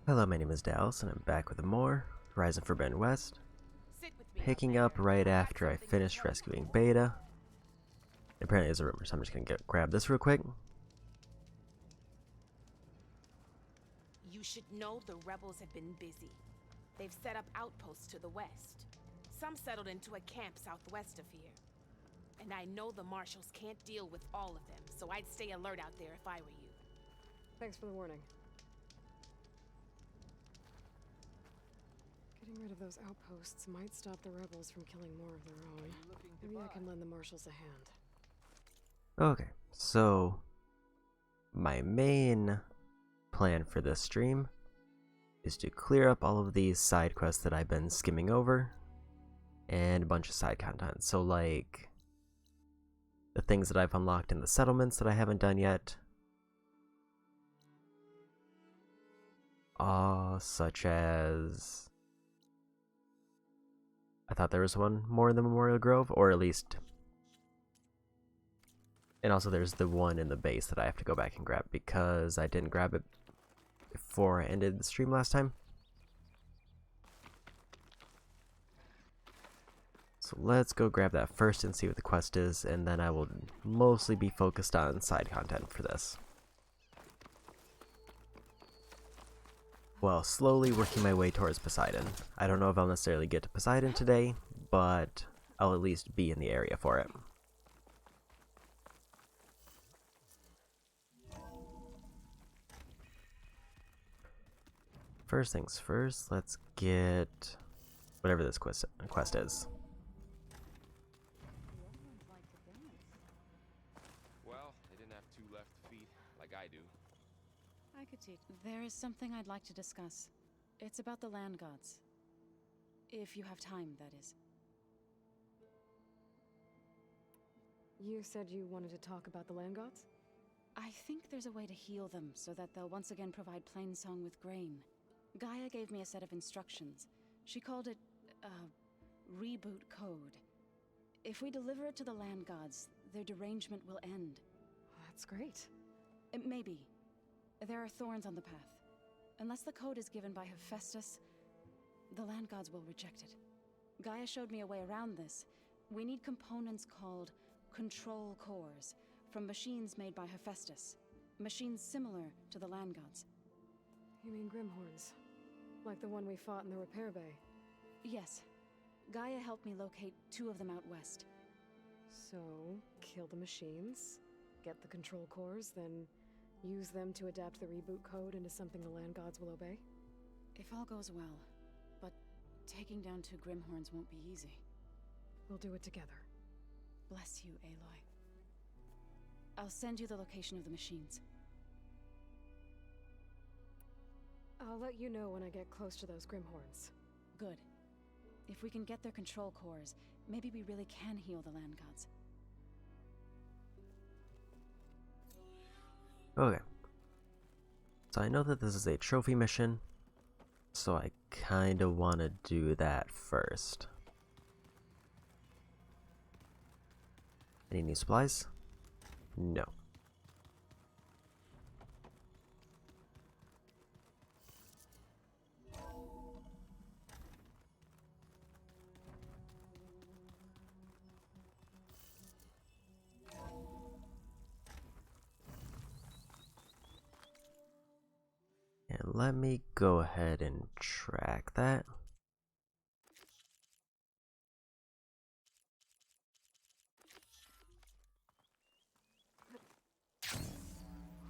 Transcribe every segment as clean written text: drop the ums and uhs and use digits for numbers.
Hello, my name is Dallas, and I'm back with more Horizon Forbidden West, picking up right after I finished rescuing Beta. Apparently there's a rumor, so I'm just gonna grab this real quick. You should know the rebels have been busy. They've set up outposts to the west. Some settled into a camp southwest of here. And I know the marshals can't deal with all of them, so I'd stay alert out there if I were you. Thanks for the warning. Getting rid of those outposts might stop the rebels from killing more of their own. Maybe I can lend the marshals a hand. Okay, so my main plan for this stream is to clear up all of these side quests that I've been skimming over and a bunch of side content. So like the things that I've unlocked in the settlements that I haven't done yet. Such as I thought there was one more in the Memorial Grove, or at least, and also there's the one in the base that I have to go back and grab because I didn't grab it before I ended the stream last time. So let's go grab that first and see what the quest is, and then I will mostly be focused on side content for this. Well, slowly working my way towards Poseidon. I don't know if I'll necessarily get to Poseidon today, but I'll at least be in the area for it. First things first, let's get whatever this quest is. Well, they didn't have two left feet like I do. I could teach. There is something I'd like to discuss. It's about the land gods. If you have time, that is. You said you wanted to talk about the land gods? I think there's a way to heal them so that they'll once again provide Plainsong with grain. Gaia gave me a set of instructions. She called it a reboot code. If we deliver it to the land gods, their derangement will end. That's great. Maybe. There are thorns on the path. Unless the code is given by Hephaestus, the land gods will reject it. Gaia showed me a way around this. We need components called control cores from machines made by Hephaestus. Machines similar to the land gods. You mean Grimhorns? Like the one we fought in the repair bay? Yes. Gaia helped me locate two of them out west. So, kill the machines, get the control cores, then use them to adapt the reboot code into something the land gods will obey? If all goes well. But taking down two Grimhorns won't be easy. We'll do it together. Bless you, Aloy. I'll send you the location of the machines. I'll let you know when I get close to those Grimhorns. Good. If we can get their control cores, maybe we really can heal the land gods. Okay. So I know that this is a trophy mission, so I kind of want to do that first. Any new supplies? No. And let me go ahead and track that.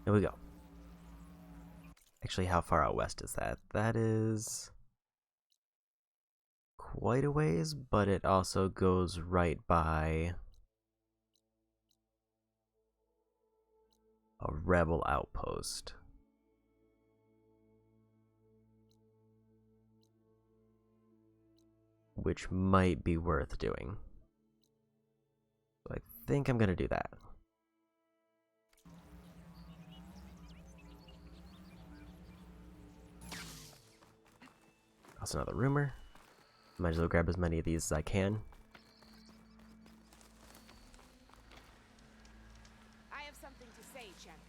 There we go. Actually, how far out west is that? That is quite a ways, but it also goes right by a rebel outpost. Which might be worth doing. So I think I'm gonna do that. Also another rumor. Might as well grab as many of these as I can. I have something to say, champion.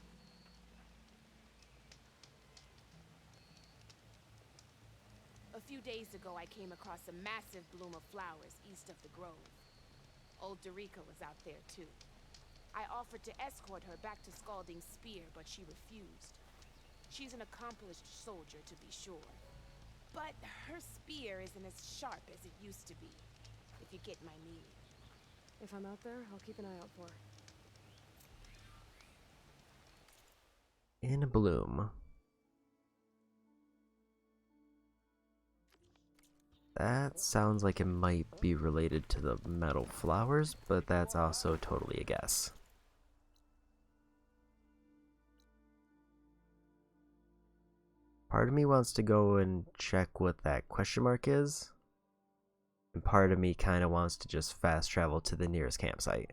few days ago, I came across a massive bloom of flowers east of the grove. Old Dorica was out there, too. I offered to escort her back to Scalding Spear, but she refused. She's an accomplished soldier, to be sure. But her spear isn't as sharp as it used to be, if you get my meaning. If I'm out there, I'll keep an eye out for her. In bloom. That sounds like it might be related to the metal flowers, but that's also totally a guess. Part of me wants to go and check what that question mark is, and part of me kind of wants to just fast travel to the nearest campsite.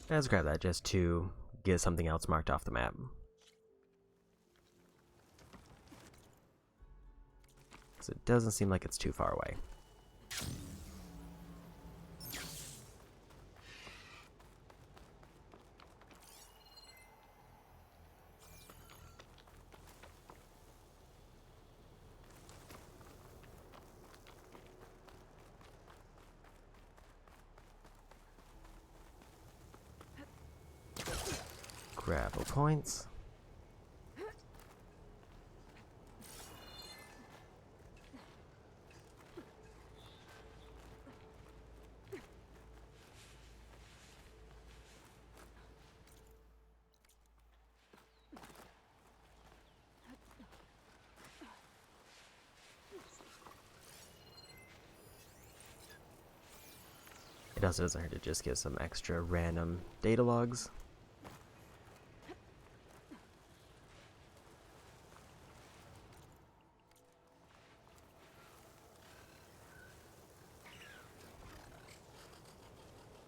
Let's grab that just to get something else marked off the map. So it doesn't seem like it's too far away. Gravel points. It also doesn't hurt to just get some extra random data logs.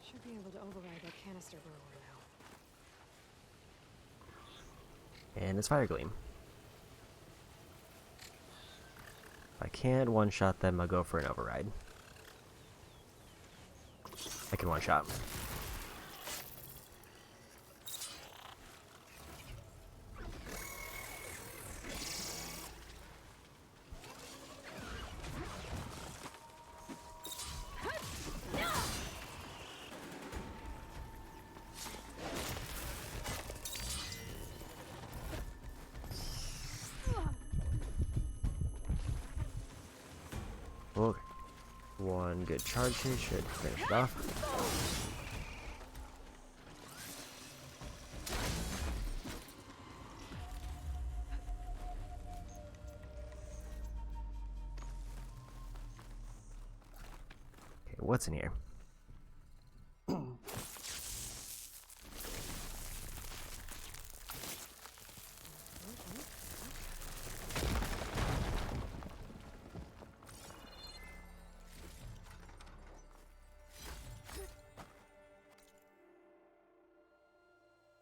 Should be able to override that canister burrower now. And it's Fire Gleam. If I can't one-shot them, I'll go for an override. I can one-shot. Okay. One good charge here should finish it off. Okay, what's in here?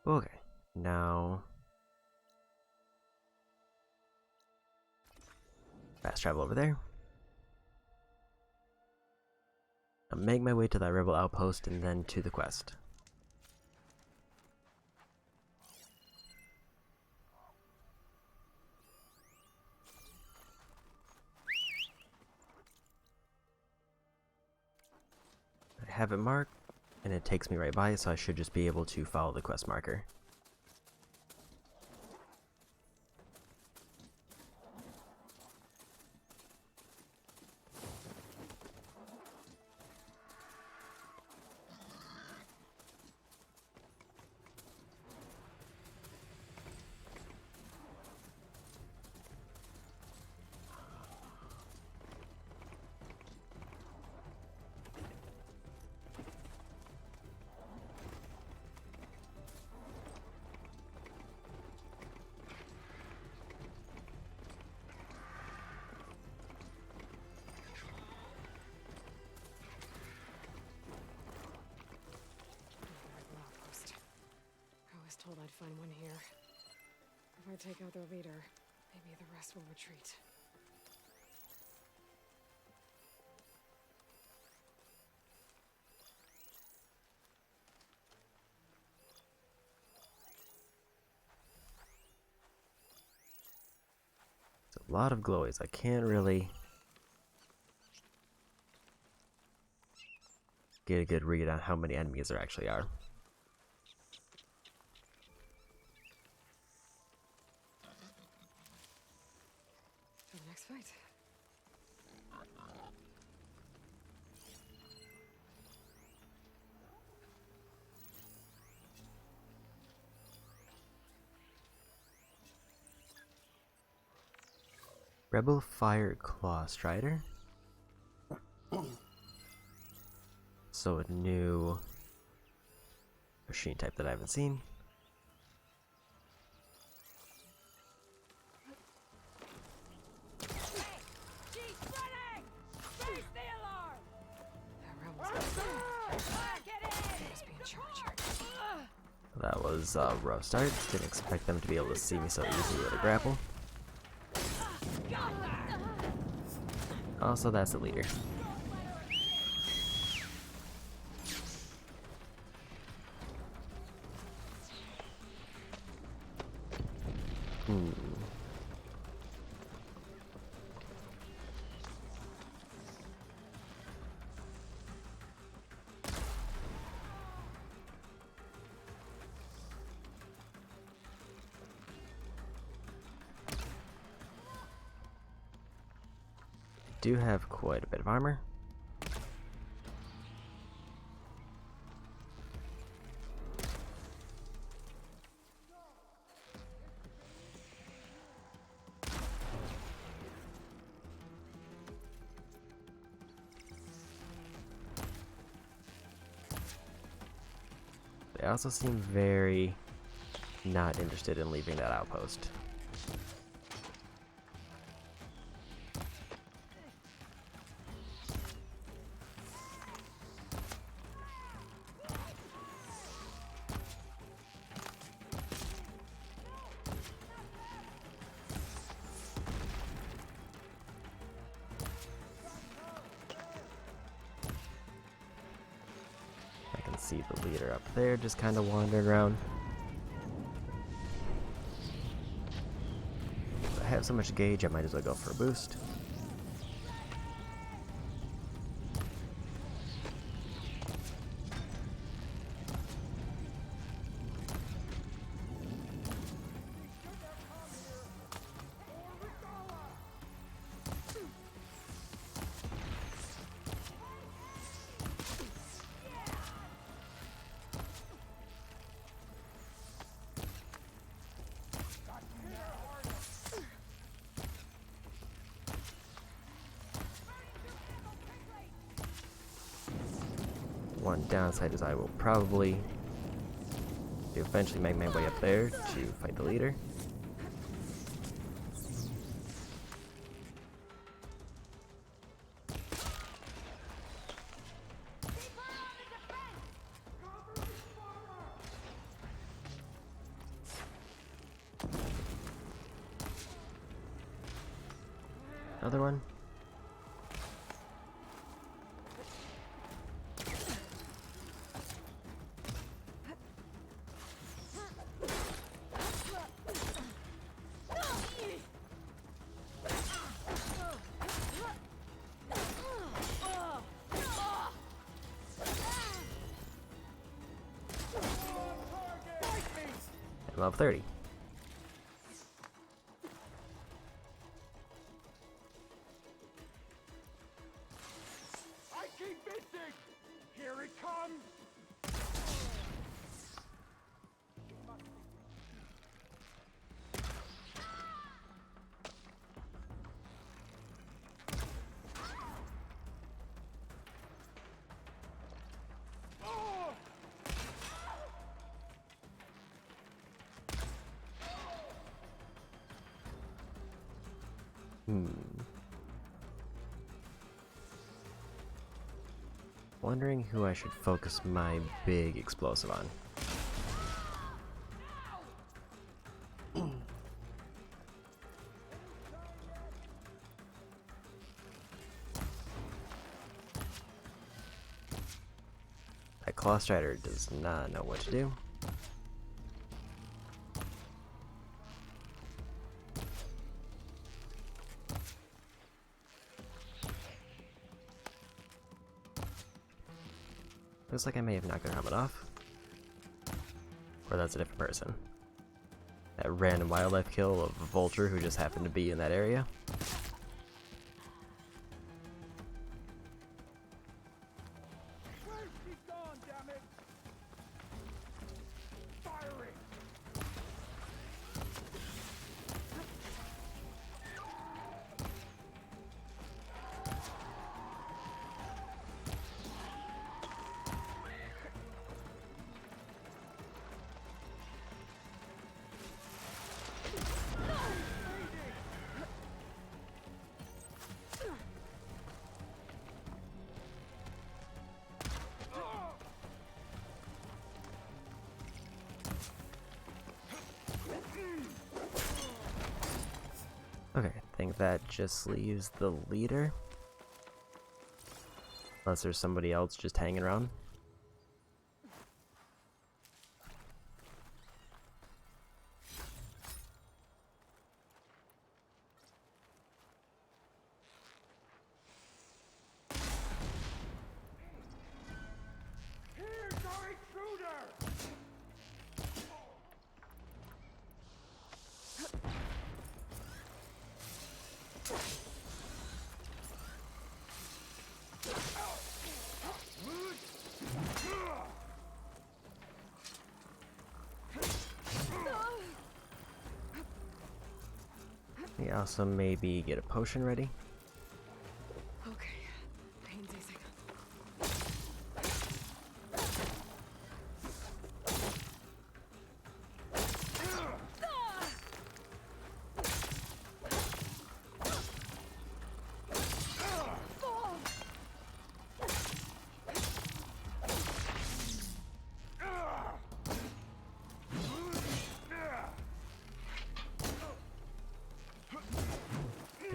Okay, now fast travel over there. I'll make my way to that rebel outpost and then to the quest. I have it marked, and it takes me right by, so I should just be able to follow the quest marker. Outpost. I was told I'd find one here. If I take out their leader, maybe the rest will retreat. lot of glowies. I can't really get a good read on how many enemies there actually are. For the next fight. Rebel Fire Claw Strider. So a new machine type that I haven't seen. That was a rough start. Didn't expect them to be able to see me so easily with a grapple. Also, that's the leader. Do have quite a bit of armor. They also seem very not interested in leaving that outpost. See the leader up there just kind of wandering around. If I have so much gauge, I might as well go for a boost. One downside is I will probably eventually make my way up there to fight the leader. Another one. I'm up 30. I keep missing! Here it comes! Wondering who I should focus my big explosive on. That Claw Strider does not know what to do. Looks like I may have knocked their helmet off. Or that's a different person. That random wildlife kill of a vulture who just happened to be in that area. Where's she gone, damn it? Firing! Okay, I think that just leaves the leader. Unless there's somebody else just hanging around. Here's our intruder! We also maybe get a potion ready. Okay, pain's easing.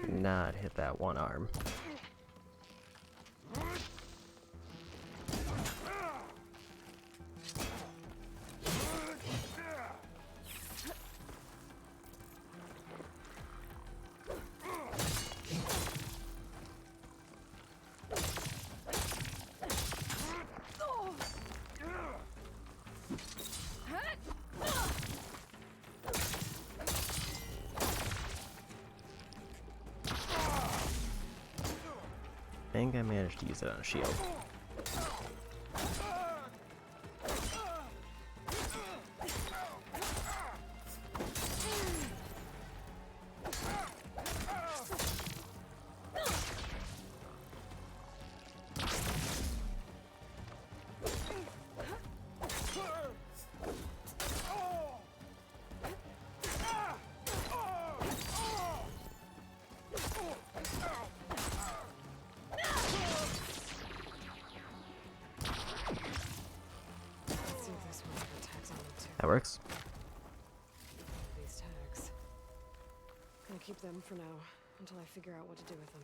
Not hit that one arm. I think I managed to use it on a shield. Let's see if this one's got tags on it too. That works. These tags. Gonna keep them for now, until I figure out what to do with them.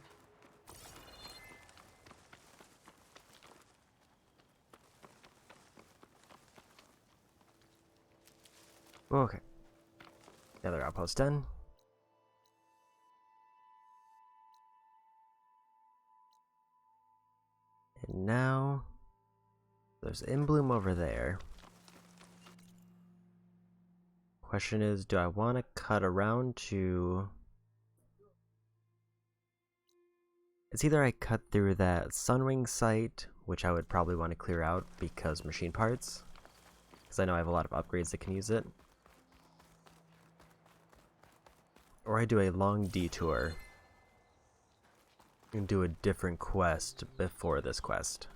Okay. Another outpost done. And now there's In Bloom over there. Question is, do I want to cut around to... It's either I cut through that Sunwing site, which I would probably want to clear out because machine parts, because I know I have a lot of upgrades that can use it. Or I do a long detour and do a different quest before this quest.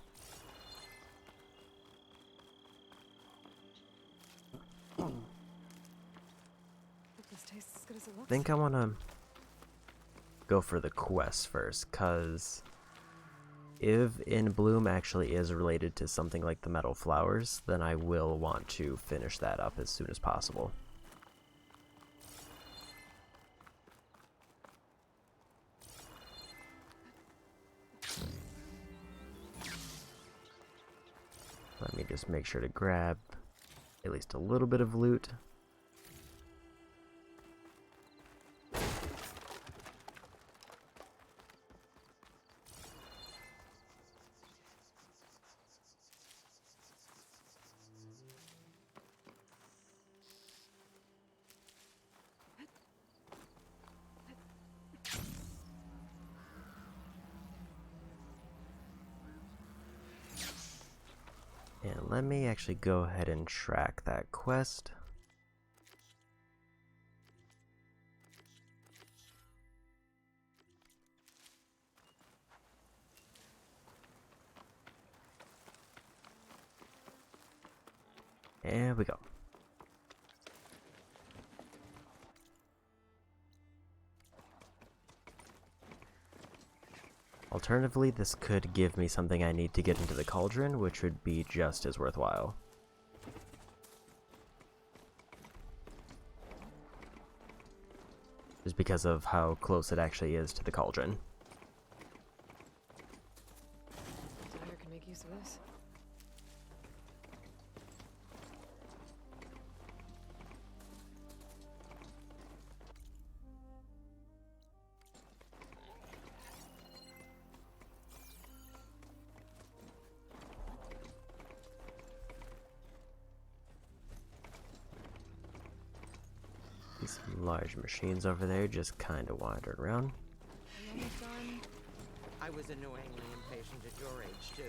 Hope this tastes as good as it I looks. think I want to go for the quest first, because if In Bloom actually is related to something like the metal flowers, then I will want to finish that up as soon as possible. Let me just make sure to grab at least a little bit of loot. let me actually go ahead and track that quest. There we go. Alternatively, this could give me something I need to get into the cauldron, which would be just as worthwhile. Just because of how close it actually is to the cauldron. Dyer can make use of this. These large machines over there just kind of wandering around. Are you almost done? I was annoyingly impatient at your age, too.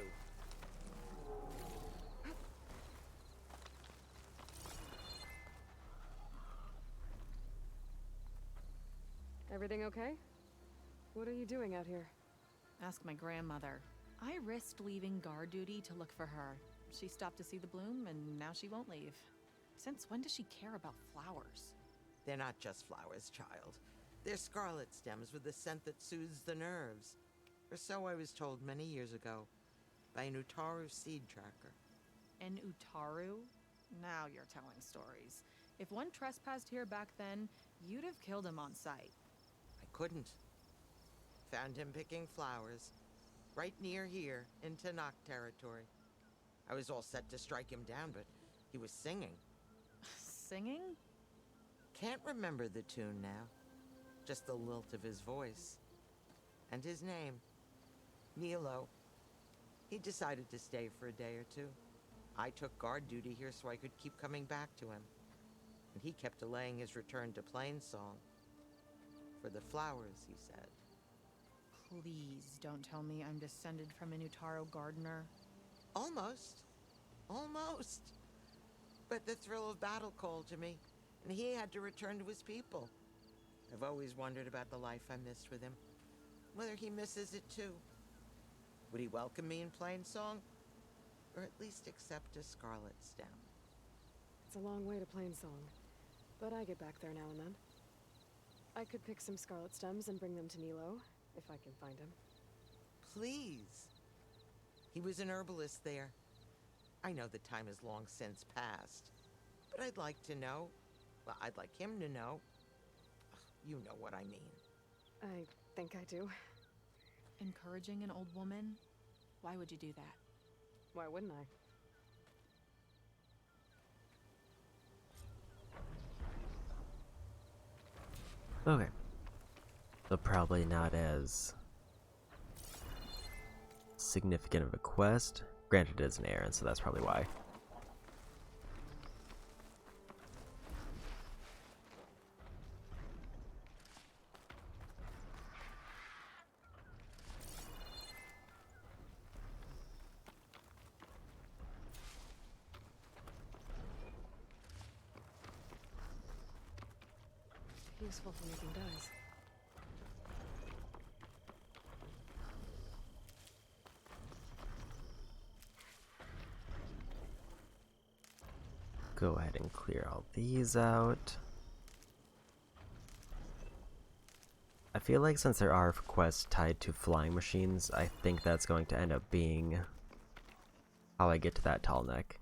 Everything okay? What are you doing out here? Ask my grandmother. I risked leaving guard duty to look for her. She stopped to see the bloom, and now she won't leave. Since when does she care about flowers? They're not just flowers, child. They're scarlet stems with a scent that soothes the nerves. Or so I was told many years ago by an Utaru seed tracker. An Utaru? Now you're telling stories. If one trespassed here back then, you'd have killed him on sight. I couldn't. Found him picking flowers, right near here, in Tanakh territory. I was all set to strike him down, but he was singing. Singing? Can't remember the tune now. Just the lilt of his voice. And his name. Nilo. He decided to stay for a day or two. I took guard duty here so I could keep coming back to him. And he kept delaying his return to Plainsong. For the flowers, he said. Please don't tell me I'm descended from an Utaru gardener. Almost. Almost. But the thrill of battle called to me, and he had to return to his people. I've always wondered about the life I missed with him. Whether he misses it too. Would he welcome me in Plainsong? Or at least accept a scarlet stem? It's a long way to Plainsong, but I get back there now and then. I could pick some scarlet stems and bring them to Nilo, if I can find him. Please. He was an herbalist there. I know the time has long since passed, but I'd like to know. Well, I'd like him to know. You know what I mean. I think I do. Encouraging an old woman? Why would you do that? Why wouldn't I? Okay. So probably not as significant of a quest. Granted, it is an errand, so that's probably why. Useful for making dyes. Go ahead and clear all these out. I feel like since there are quests tied to flying machines, I think that's going to end up being how I get to that tall neck.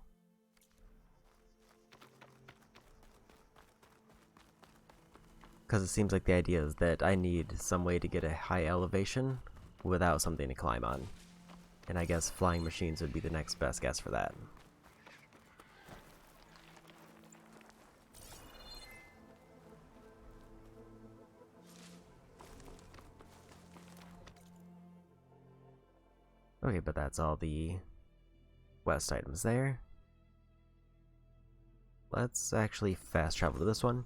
Because it seems like the idea is that I need some way to get a high elevation without something to climb on. And I guess flying machines would be the next best guess for that. Okay, but that's all the quest items there. Let's actually fast travel to this one.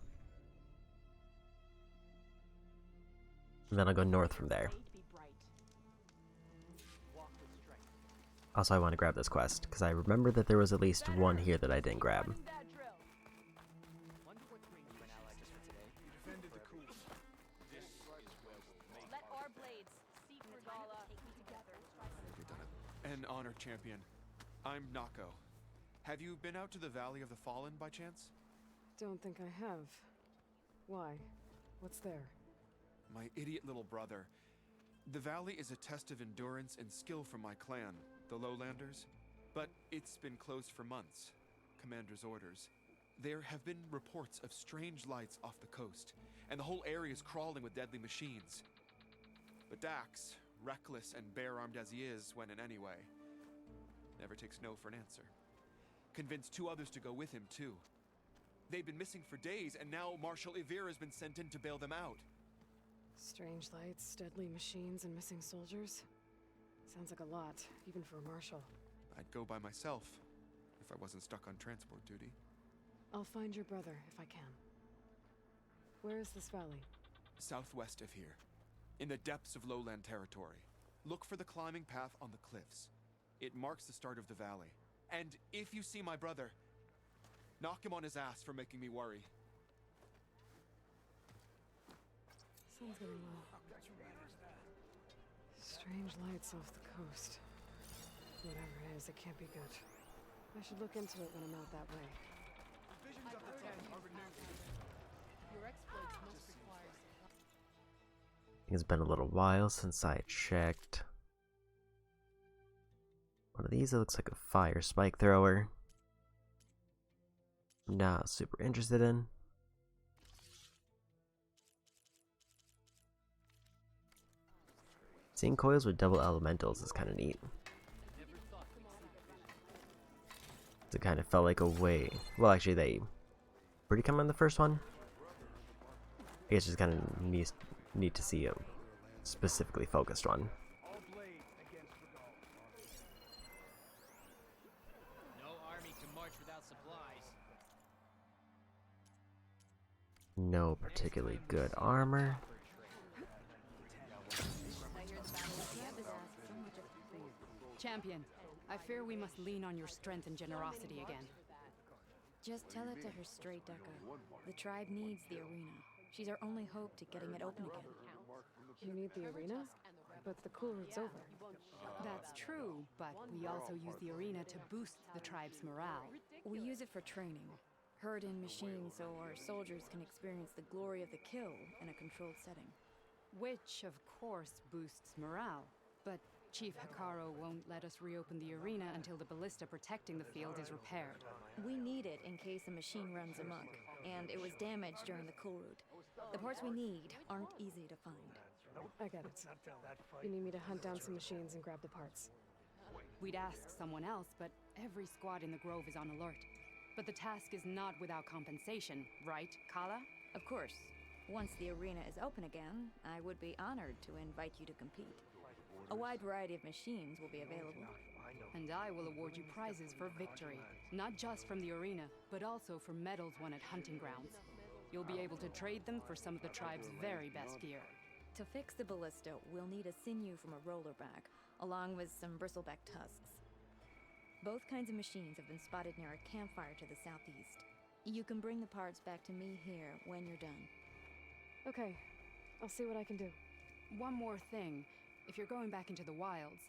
And then I'll go north from there. Walk with strength. Also, I want to grab this quest, because I remember that there was at least one here that I didn't grab. An honor, champion. I'm Nako. Have you been out to the Valley of the Fallen by chance? Don't think I have. Why? What's there? My idiot little brother. The valley is a test of endurance and skill for my clan, the Lowlanders. But it's been closed for months. Commander's orders. There have been reports of strange lights off the coast, and the whole area is crawling with deadly machines. But Dax, reckless and bare-armed as he is when in any way, never takes no for an answer. Convinced 2 others to go with him, too. They've been missing for days, and now Marshal Ivir has been sent in to bail them out. Strange lights, deadly machines, and missing soldiers? Sounds like a lot, even for a marshal. I'd go by myself, if I wasn't stuck on transport duty. I'll find your brother, if I can. Where is this valley? Southwest of here, in the depths of lowland territory. Look for the climbing path on the cliffs. It marks the start of the valley. And if you see my brother, knock him on his ass for making me worry. Sun's getting low. Strange lights off the coast. Whatever it is, it can't be good. I should look into it when I'm out that way. It's been a little while since I checked. One of these, it looks like a fire spike thrower. Not super interested in. Seeing coils with double elementals is kind of neat. It kind of felt like a way. Well, actually, they pretty come on the first one. I guess just kind of need to see a specifically focused one. No army can march without supplies. No particularly good armor. Champion, I fear we must lean on your strength and generosity again. Just tell it to her straight, Dekka. The tribe needs the arena. She's our only hope to getting it open again. You need the arena? But the cool route over. That's true, but we also use the arena to boost the tribe's morale. We use it for training. Herd in machines so our soldiers can experience the glory of the kill in a controlled setting. Which, of course, boosts morale. But Chief Hikaru won't let us reopen the arena until the ballista protecting the field is repaired. We need it in case a machine runs amok, and it was damaged during the cool route. The parts we need aren't easy to find. I get it. You need me to hunt down some machines and grab the parts. We'd ask someone else, but every squad in the Grove is on alert. But the task is not without compensation, right, Kala? Of course. Once the arena is open again, I would be honored to invite you to compete. A wide variety of machines will be available. And I will award you prizes for victory, not just from the arena, but also for medals won at hunting grounds. You'll be able to trade them for some of the tribe's very best gear. To fix the ballista, we'll need a sinew from a rollerback, along with some bristleback tusks. Both kinds of machines have been spotted near a campfire to the southeast. You can bring the parts back to me here when you're done. Okay, I'll see what I can do. One more thing. If you're going back into the wilds,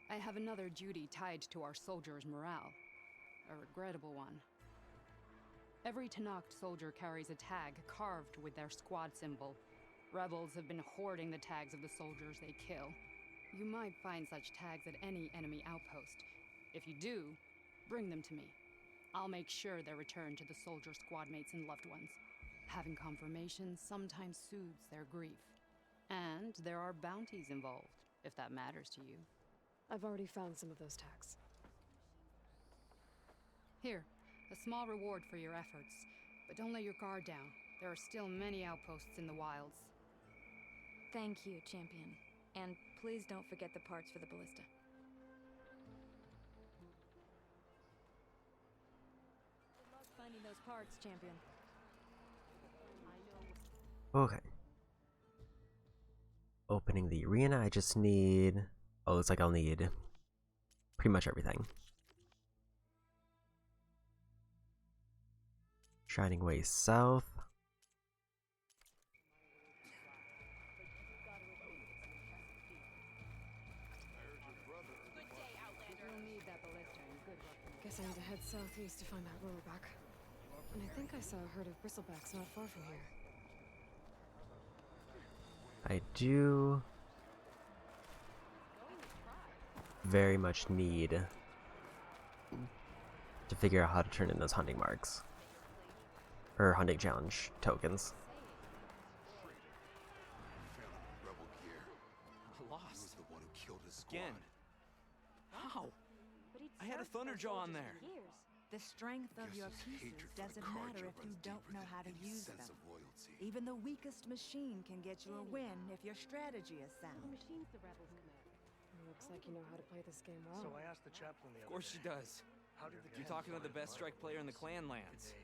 I have another duty tied to our soldiers' morale. A regrettable one. Every Tenakth soldier carries a tag carved with their squad symbol. Rebels have been hoarding the tags of the soldiers they kill. You might find such tags at any enemy outpost. If you do, bring them to me. I'll make sure they're returned to the soldier squadmates and loved ones. Having confirmation sometimes soothes their grief. And there are bounties involved, if that matters to you. I've already found some of those tags. Here, a small reward for your efforts. But don't let your guard down. There are still many outposts in the wilds. Thank you, Champion. And please don't forget the parts for the ballista. Good luck finding those parts, Champion. Okay. Opening the arena, I just need... Oh, looks like I'll need pretty much everything. Shining way south. Guess I need to head southeast to find that rollback. And I think I saw a herd of bristlebacks not far from here. I do very much need to figure out how to turn in those hunting marks. Or hunting challenge tokens. Lost. Again. How? I had a Thunderjaw on there. The strength of your pieces doesn't matter if you don't know how to use them. Even the weakest machine can get you a win if your strategy is sound. Looks like you know how to play this game well. So I asked the chaplain the Of course she does. You're talking to the best strike player in the clan lands.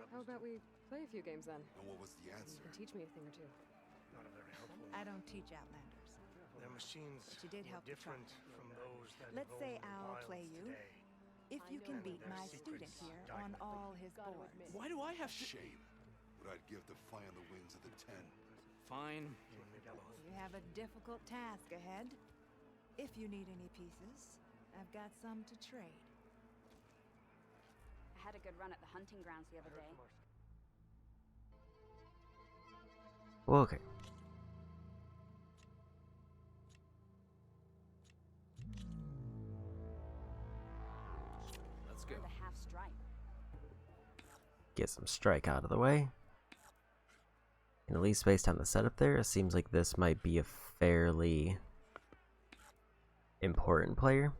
How about we play a few games then? And what was the answer? You can teach me a thing or two. Not a very helpful. I don't teach Outlanders. Their machines But you did help to try. different from those that Let's roam say the I'll wilds play you. today. If you can beat Their my student secrets here died on with all his boards. Why do I have to? Shame. What I'd give to fly on the wings of the 10. Fine. You have a difficult task ahead. If you need any pieces, I've got some to trade. I had a good run at the hunting grounds the other day. Well, okay. Let's go. The half strike. Get some strike out of the way. And at least based on the setup there, it seems like this might be a fairly important player.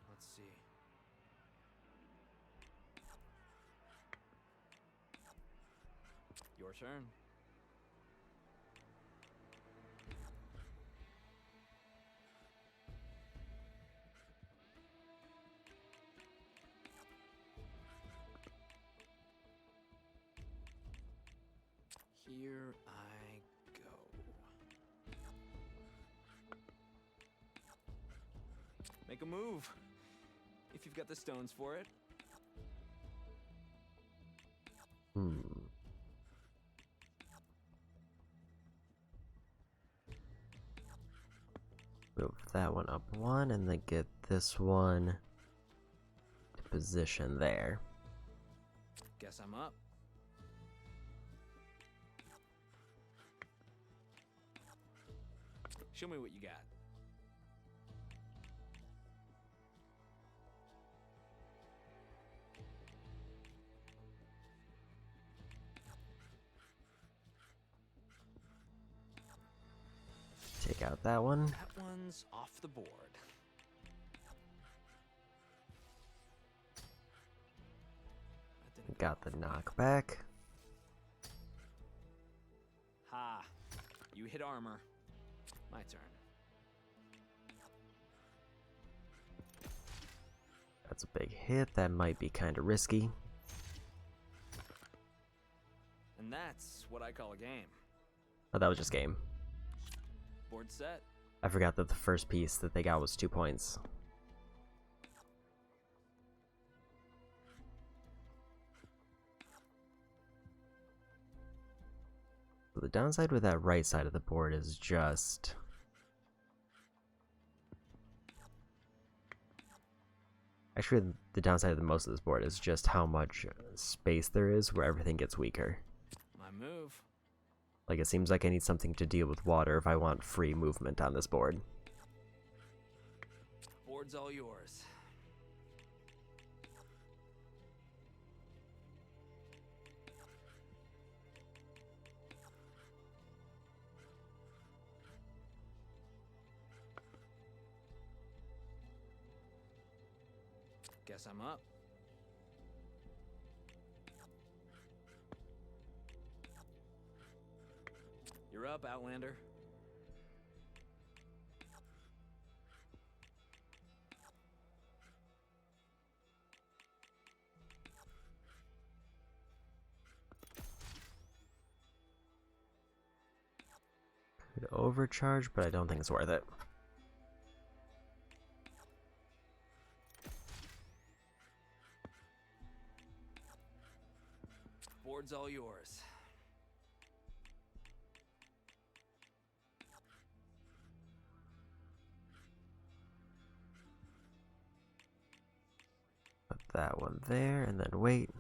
Let's see. Your turn. Here I go. Make a move. If you've got the stones for it. Move that one up one and then get this one to position there. Guess I'm up. Show me what you got. Take out that one. That one's off the board. Got the knockback. Ha! You hit armor. My turn. That's a big hit. That might be kind of risky. And that's what I call a game. Oh, that was just game. Board set. I forgot that the first piece that they got was 2 points. The downside with that right side of the board is just... Actually, the downside of the most of this board is just how much space there is where everything gets weaker. My move. Like, it seems like I need something to deal with water if I want free movement on this board. Board's all yours. Guess I'm up. You're up, Outlander. Could overcharge, but I don't think it's worth it. Board's all yours. Put that one there, and then wait.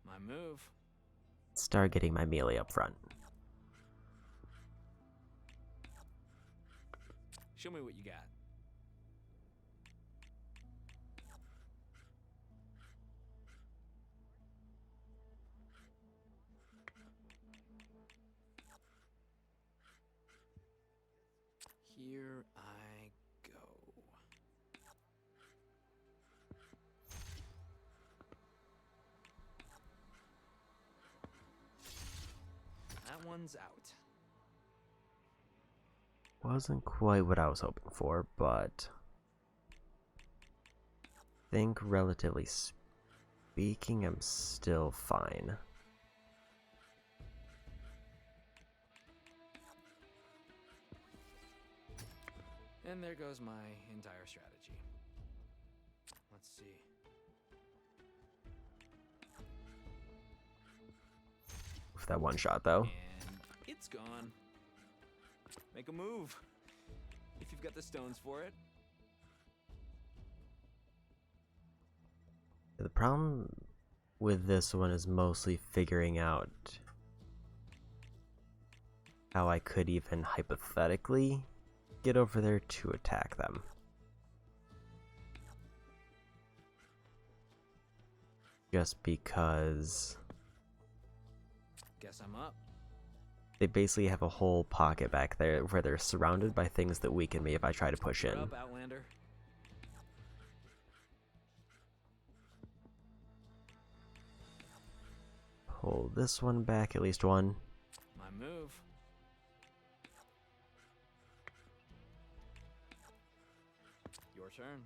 My move. Start getting my melee up front. Show me what you got. Here I go. That one's out. Wasn't quite what I was hoping for, but I think relatively speaking, I'm still fine. And there goes my entire strategy. Let's see. With that one shot, though. And it's gone. Make a move. If you've got the stones for it. The problem with this one is mostly figuring out how I could even hypothetically get over there to attack them. Just because Guess I'm up. they basically have a whole pocket back there where they're surrounded by things that weaken me if I try to push in. You're up, Outlander. Pull this one back, at least one. My move. Your turn.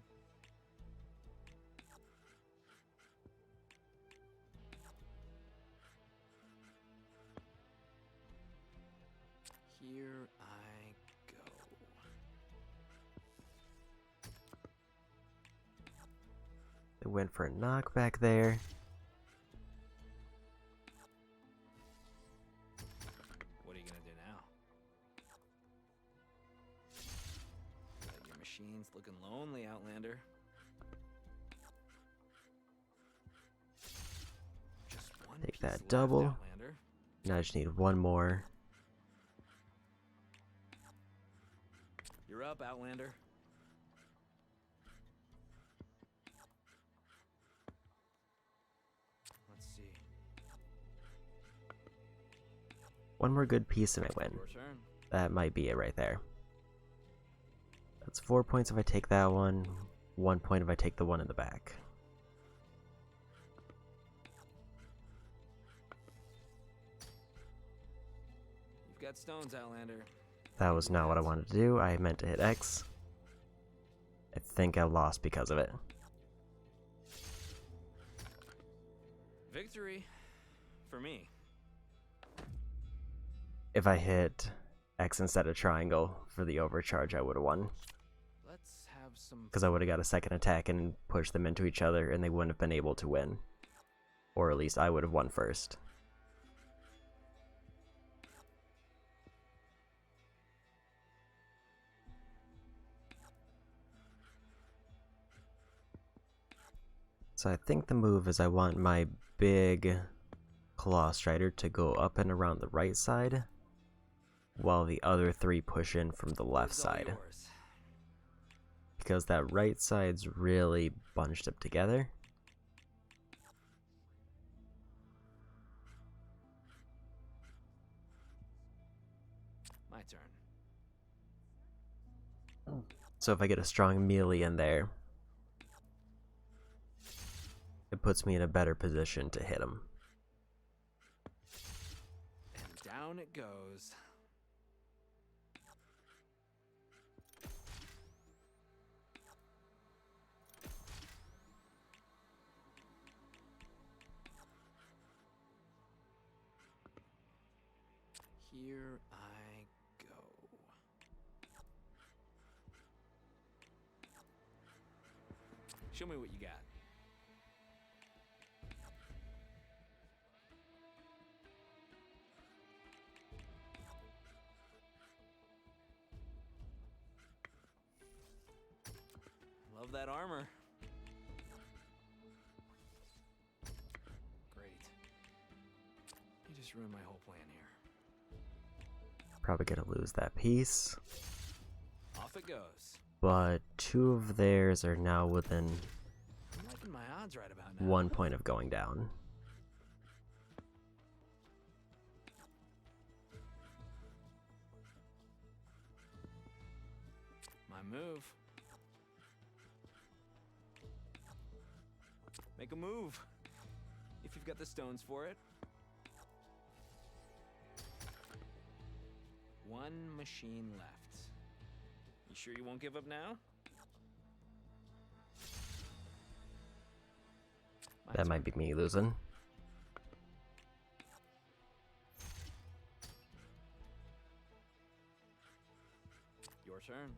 Here I go. They went for a knockback there. What are you gonna do now? Your machine's looking lonely, Outlander. Just one Take piece that left, double. Outlander. Now I just need one more. You're up, Outlander. Let's see. One more good piece and I win. Your turn. That might be it right there. That's 4 points if I take that one. 1 point if I take the one in the back. You've got stones, Outlander. That was not what I wanted to do. I meant to hit X. I think I lost because of it. Victory for me. If I hit X instead of triangle for the overcharge, I would have won. Let's have some. Because I would have got a second attack and pushed them into each other and they wouldn't have been able to win. Or at least I would have won first. So I think the move is I want my big Claw Strider to go up and around the right side, while the other three push in from the left side. Because that right side's really bunched up together. My turn. So if I get a strong melee in there, it puts me in a better position to hit him. And down it goes. Here I go. Show me what you got. Love that armor. Great. You just ruined my whole plan here. Probably gonna lose that piece. Off it goes. But 2 of theirs are now within I'm liking my odds right about now. 1 point of going down. My move. Make a move. If you've got the stones for it. 1 machine left. You sure you won't give up now? That might be me losing. Your turn.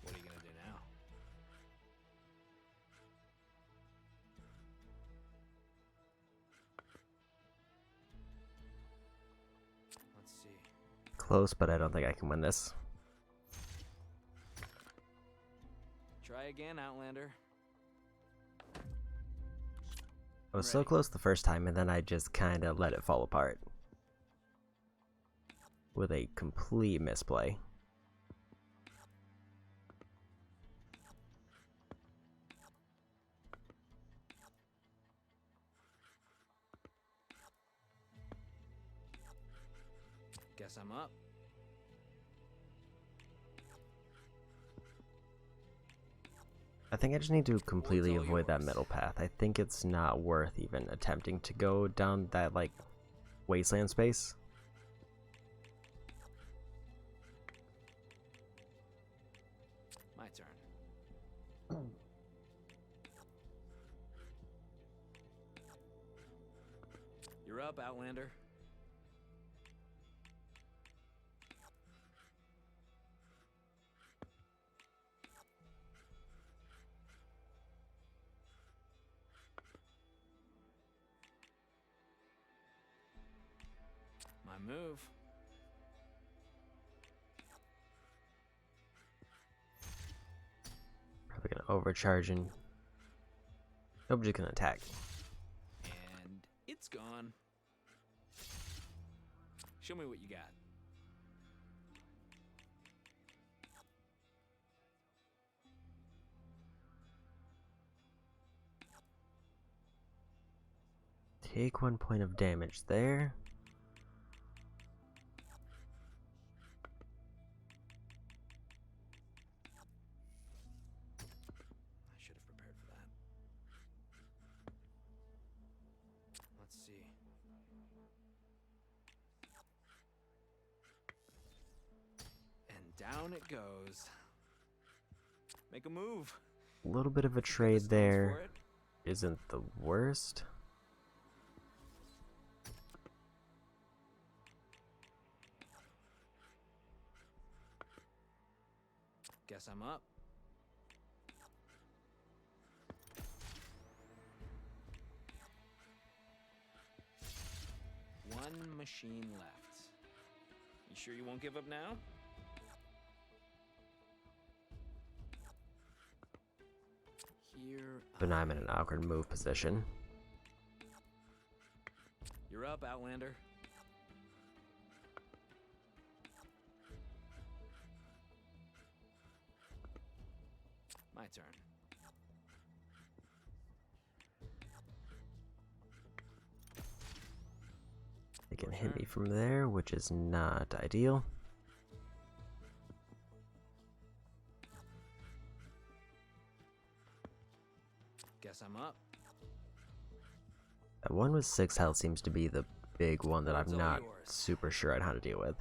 What are you gonna do now? Let's see. Close, but I don't think I can win this. Try again, Outlander. I was so close the first time, and then I just kind of let it fall apart. With a complete misplay. Guess I'm up. I think I just need to completely avoid that middle path. I think it's not worth even attempting to go down that, like, wasteland space. My turn. You're up, Outlander. My move. Probably gonna overcharge and nope, just gonna attack. And it's gone. Show me what you got. Take 1 point of damage there. I should have prepared for that. Let's see. And down it goes. Make a move. A little bit of a trade there isn't the worst. Guess I'm up. One machine left. You sure you won't give up now? Here. But now I'm in an awkward move position. You're up, Outlander. My turn. They can hit me from there, which is not ideal. Guess I'm up. That one with 6 health seems to be the big one that I'm not super sure on how to deal with.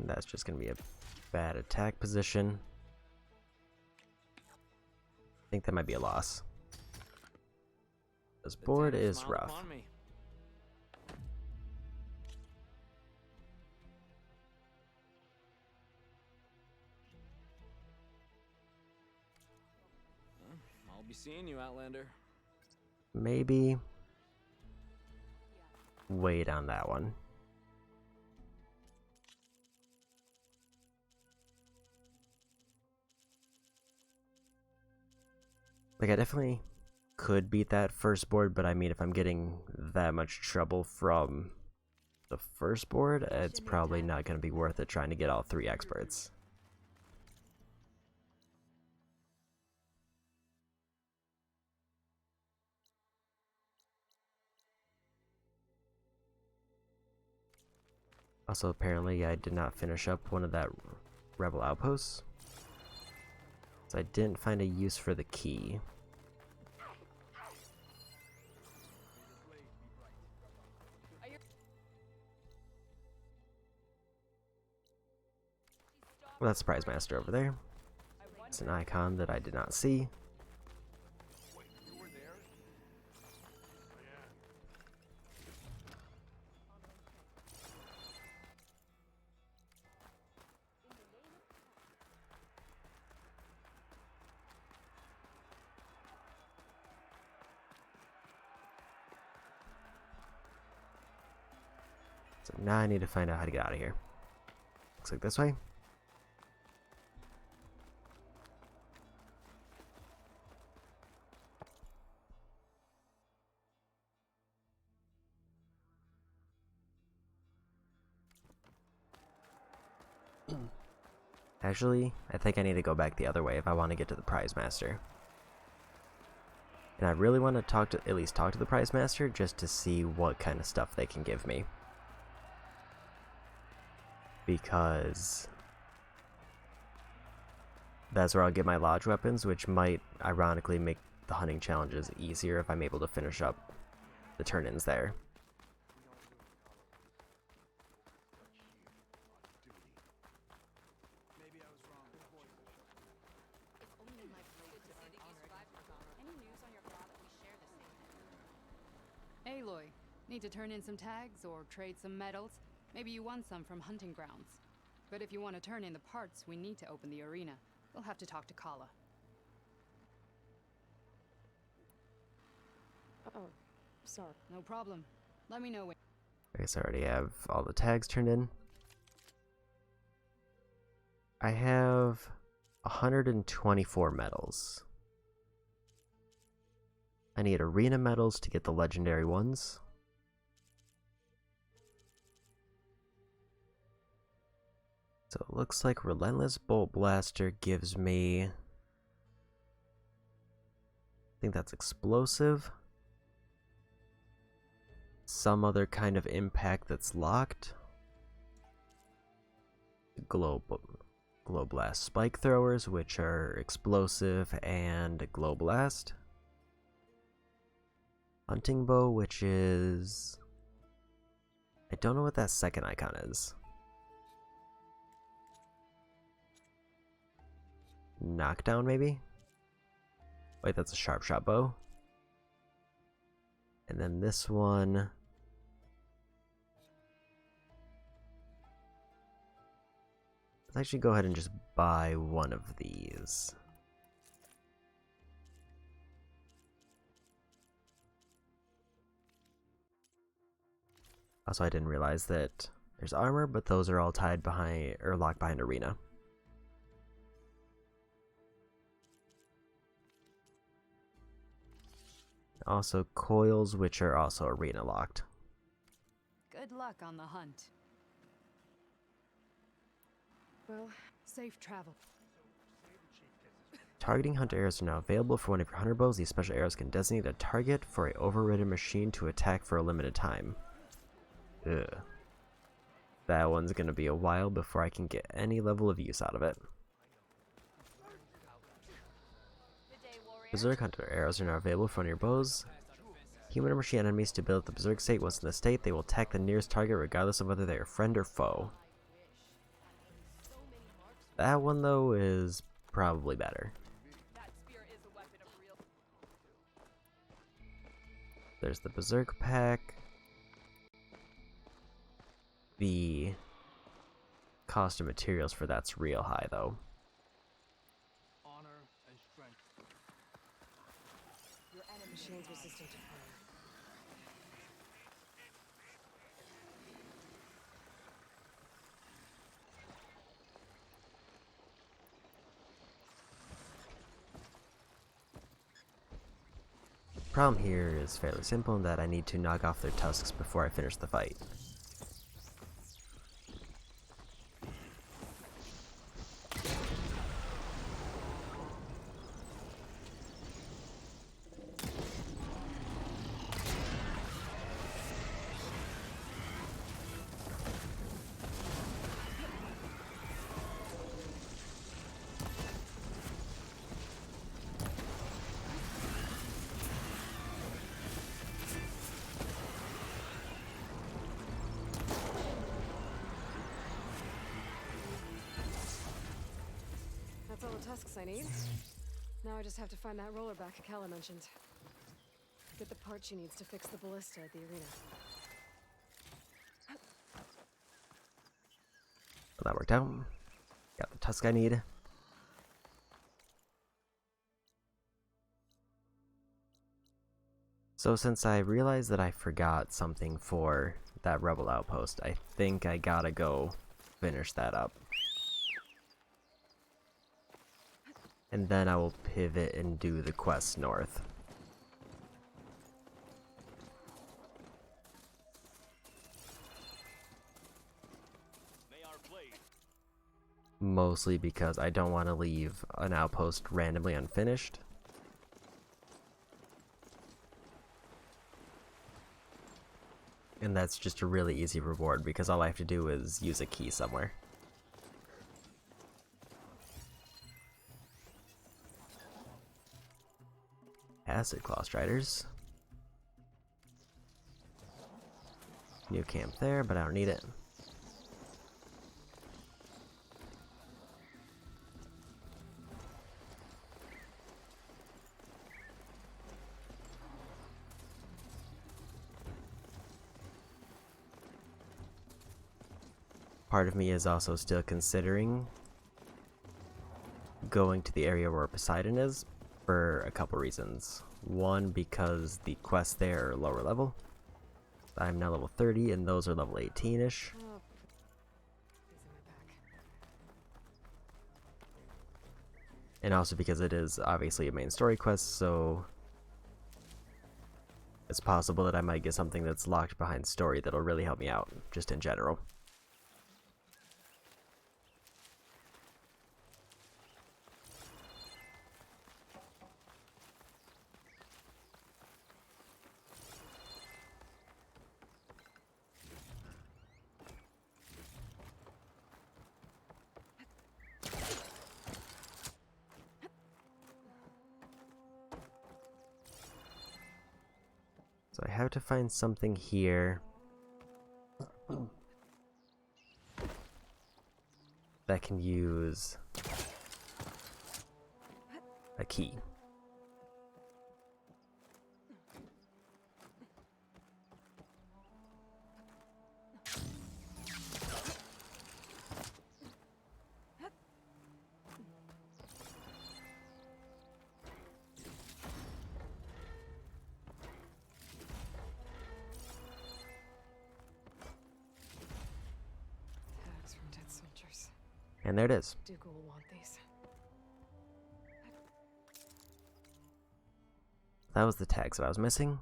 That's just going to be a bad attack position. I think that might be a loss. This board is rough. I'll be seeing you, Outlander. Maybe wait on that one. Like, I definitely could beat that first board, but I mean, if I'm getting that much trouble from the first board, it's probably not going to be worth it trying to get all 3 experts. Also, apparently I did not finish up one of that rebel outposts, so I didn't find a use for the key. Well, that's Prize Master over there. It's an icon that I did not see. So now I need to find out how to get out of here. Looks like this way. Actually, I think I need to go back the other way if I want to get to the Prize Master. And I really want to at least talk to the Prize Master just to see what kind of stuff they can give me. Because that's where I'll get my lodge weapons, which might ironically make the hunting challenges easier if I'm able to finish up the turn-ins there. Aloy, need to turn in some tags or trade some medals? Maybe you won some from hunting grounds. But if you want to turn in the parts, we need to open the arena. We'll have to talk to Kala. Oh, sorry. No problem. Let me know when. I guess I already have all the tags turned in. I have 124 medals. I need arena medals to get the legendary ones. So it looks like Relentless Bolt Blaster gives me, I think that's explosive. Some other kind of impact that's locked. Glow Blast Spike Throwers, which are explosive and Glow Blast. Hunting Bow, which is, I don't know what that second icon is. Knockdown, maybe? Wait, that's a Sharp Shot Bow. And then this one, let's actually go ahead and just buy one of these. Also, I didn't realize that there's armor, but those are all tied behind, or locked behind arena. Also coils, which are also arena locked. Good luck on the hunt. Well, safe travel. Targeting hunter arrows are now available for one of your hunter bows. These special arrows can designate a target for a overridden machine to attack for a limited time. Ugh. That one's gonna be a while before I can get any level of use out of it. Berserk hunter arrows are now available for one of your bows. Human or machine enemies to build up the berserk state. Once in the state, they will attack the nearest target regardless of whether they are friend or foe. That one, though, is probably better. There's the Berserk pack. The cost of materials for that's real high, though. Honor and strength. Your enemy machine's resistant to fire. Problem here is fairly simple in that I need to knock off their tusks before I finish the fight. That's all the tusks I need. Now I just have to find that rollerback Kala mentioned. Get the part she needs to fix the ballista at the arena. Well, that worked out. Got the tusk I need. So since I realized that I forgot something for that rebel outpost, I think I gotta go finish that up. And then I will pivot and do the quest north. Mostly because I don't want to leave an outpost randomly unfinished. And that's just a really easy reward because all I have to do is use a key somewhere. Acid Claw Striders. New camp there, but I don't need it. Part of me is also still considering going to the area where Poseidon is for a couple reasons. One, because the quests there are lower level. I'm now level 30 and those are level 18-ish. And also because it is obviously a main story quest, so it's possible that I might get something that's locked behind story that'll really help me out, just in general. So I have to find something here that can use a key. Tags from dead soldiers. And there it is. Dougal will want these. That was the tags that I was missing.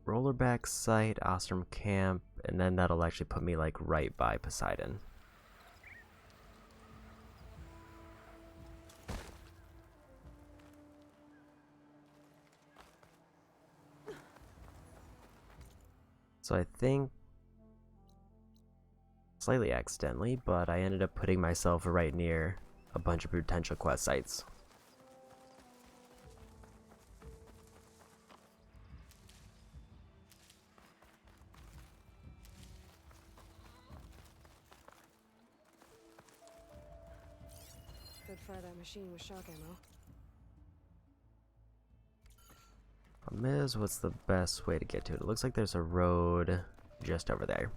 Rollerback site, Ostrom camp, and then that'll actually put me like right by Poseidon. So I think, slightly accidentally, but I ended up putting myself right near a bunch of potential quest sites. Could fire that machine with shock ammo. Problem is, what's the best way to get to it? It looks like there's a road just over there.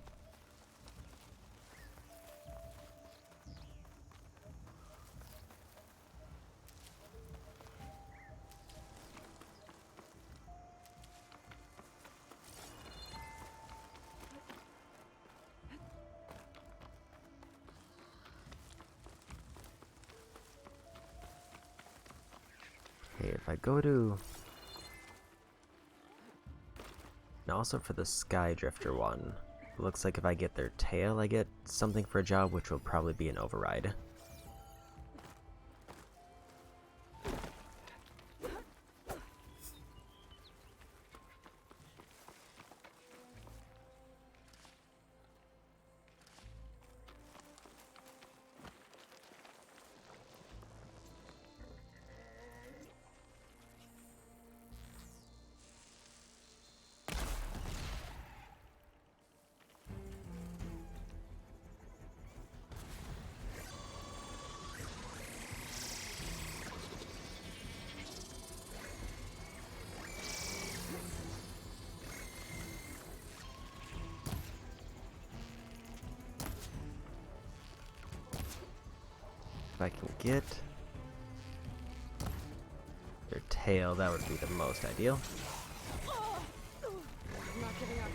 Okay, if I go to... And also for the Sky Drifter one, it looks like if I get their tail, I get something for a job, which will probably be an override. If I can get their tail, that would be the most ideal. I'm not giving up.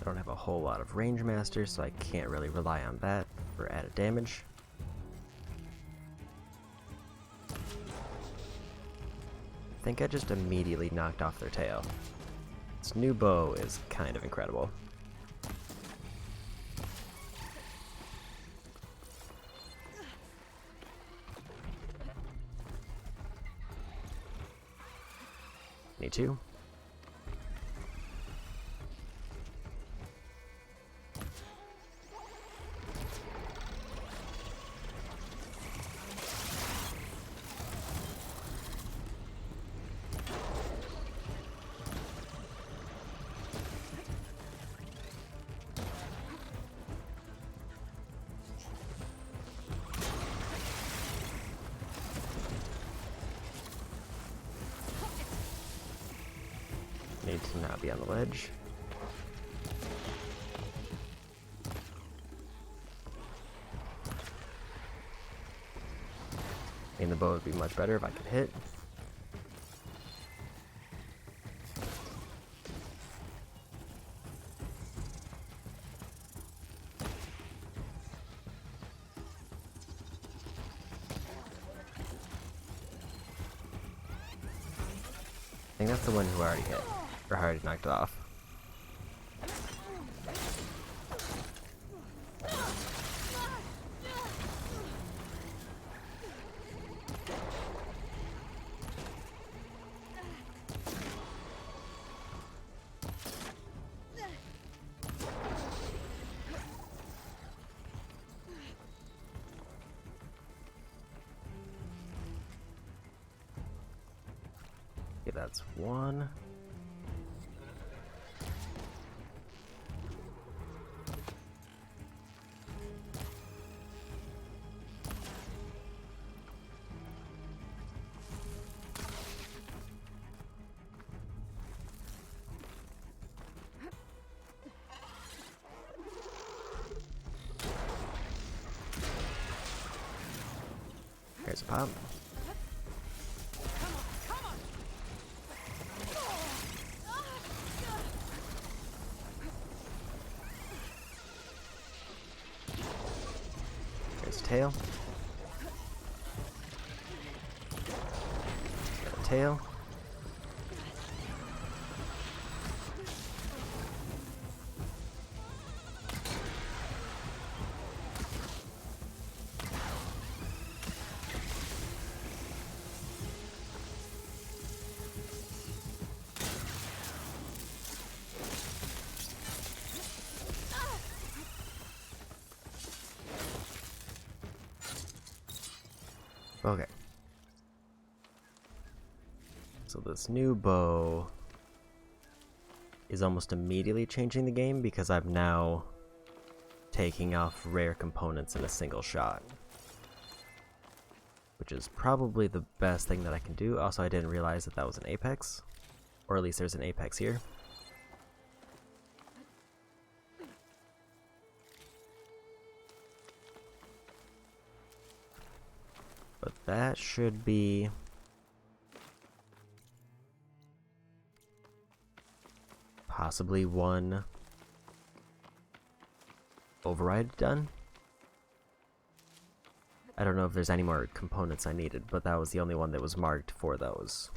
I don't have a whole lot of range masters, so I can't really rely on that for added damage. I think I just immediately knocked off their tail. This new bow is kind of incredible. Me too. Need to not be on the ledge. I mean, the bow would be much better if I could hit. I think that's the one who I already hit, or already knocked it off. Okay, that's one. Here's a pop. Here's a tail. Got a tail. Okay. So this new bow is almost immediately changing the game because I've now taking off rare components in a single shot, which is probably the best thing that I can do. Also, I didn't realize that that was an apex, or at least there's an apex here. But that should be possibly one override done. I don't know if there's any more components I needed, but that was the only one that was marked for those.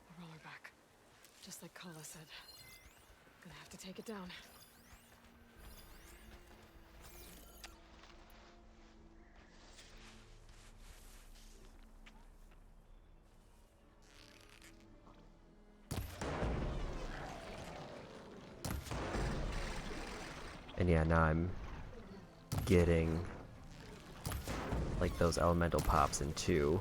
The roller back. Just like Kala said. Gonna have to take it down. And yeah, now I'm getting like those elemental pops in 2.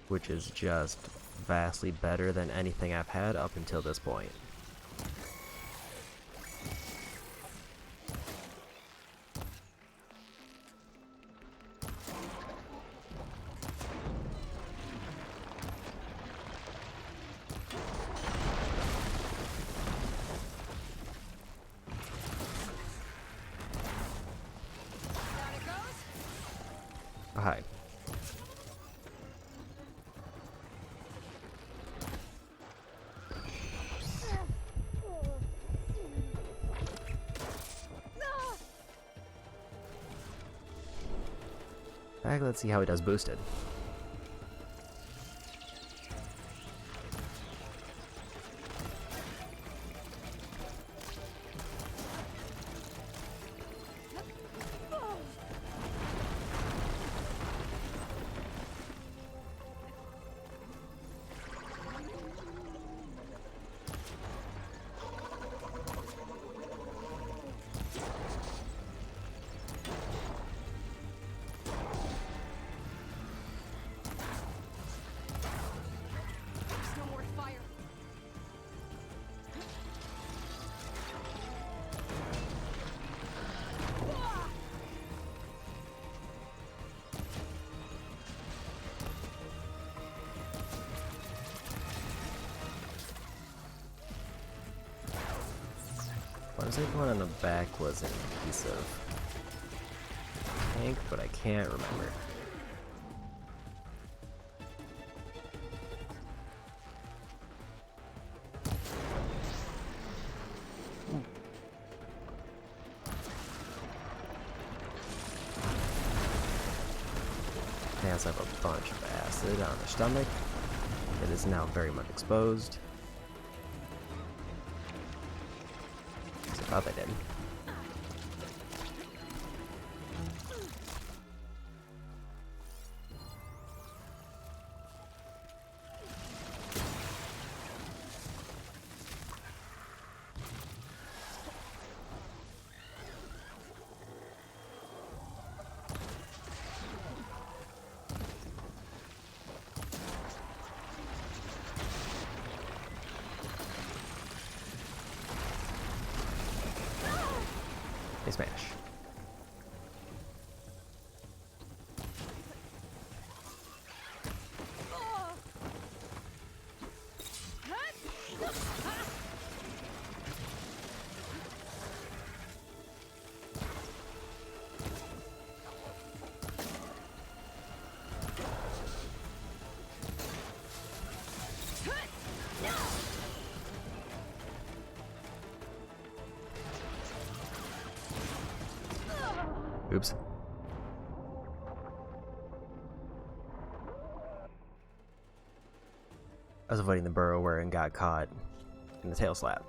Which is just vastly better than anything I've had up until this point. Oh, hi. Alright, let's see how he does boosted. What was it? The one on the back was an adhesive tank, but I can't remember. They also have a bunch of acid on their stomach. It is now very much exposed. I thought they did. They smash. Oops. I was avoiding the burrower and got caught in the tail slap.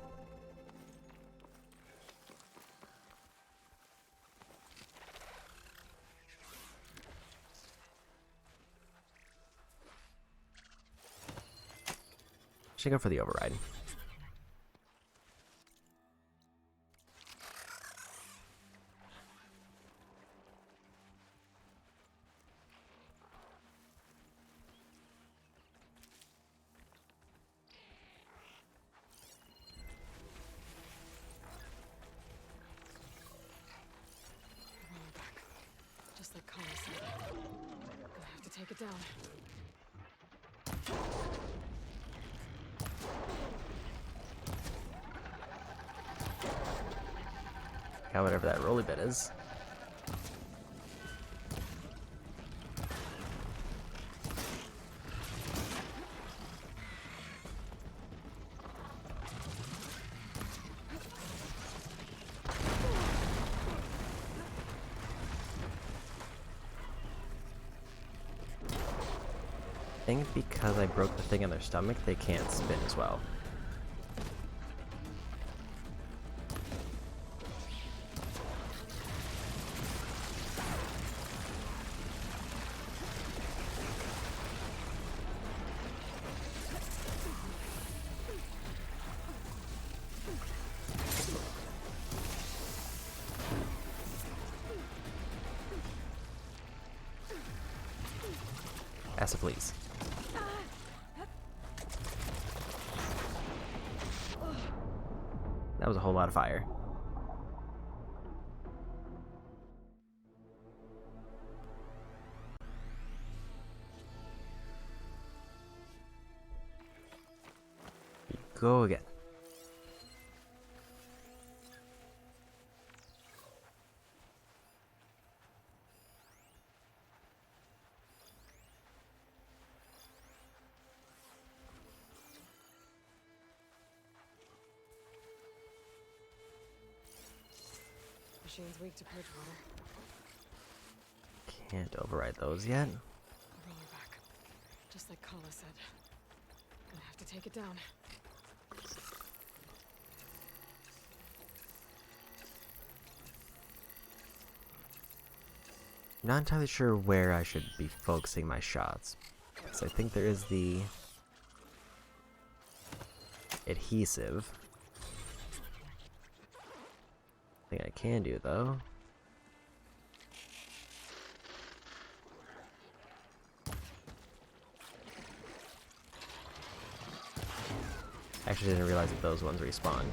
Should go for the override. Just like Colin said. Gonna have to take it down. Got whatever that rolly bit is. I think because I broke the thing on their stomach, they can't spin as well. Acid, please. That was a whole lot of fire. Go again. Machine's weak to purge water. Can't override those yet. Roll her back. Just like Kala said. Gonna have to take it down. Not entirely sure where I should be focusing my shots. So I think there is the adhesive. Thing I can do though. Actually didn't realize that those ones respawn.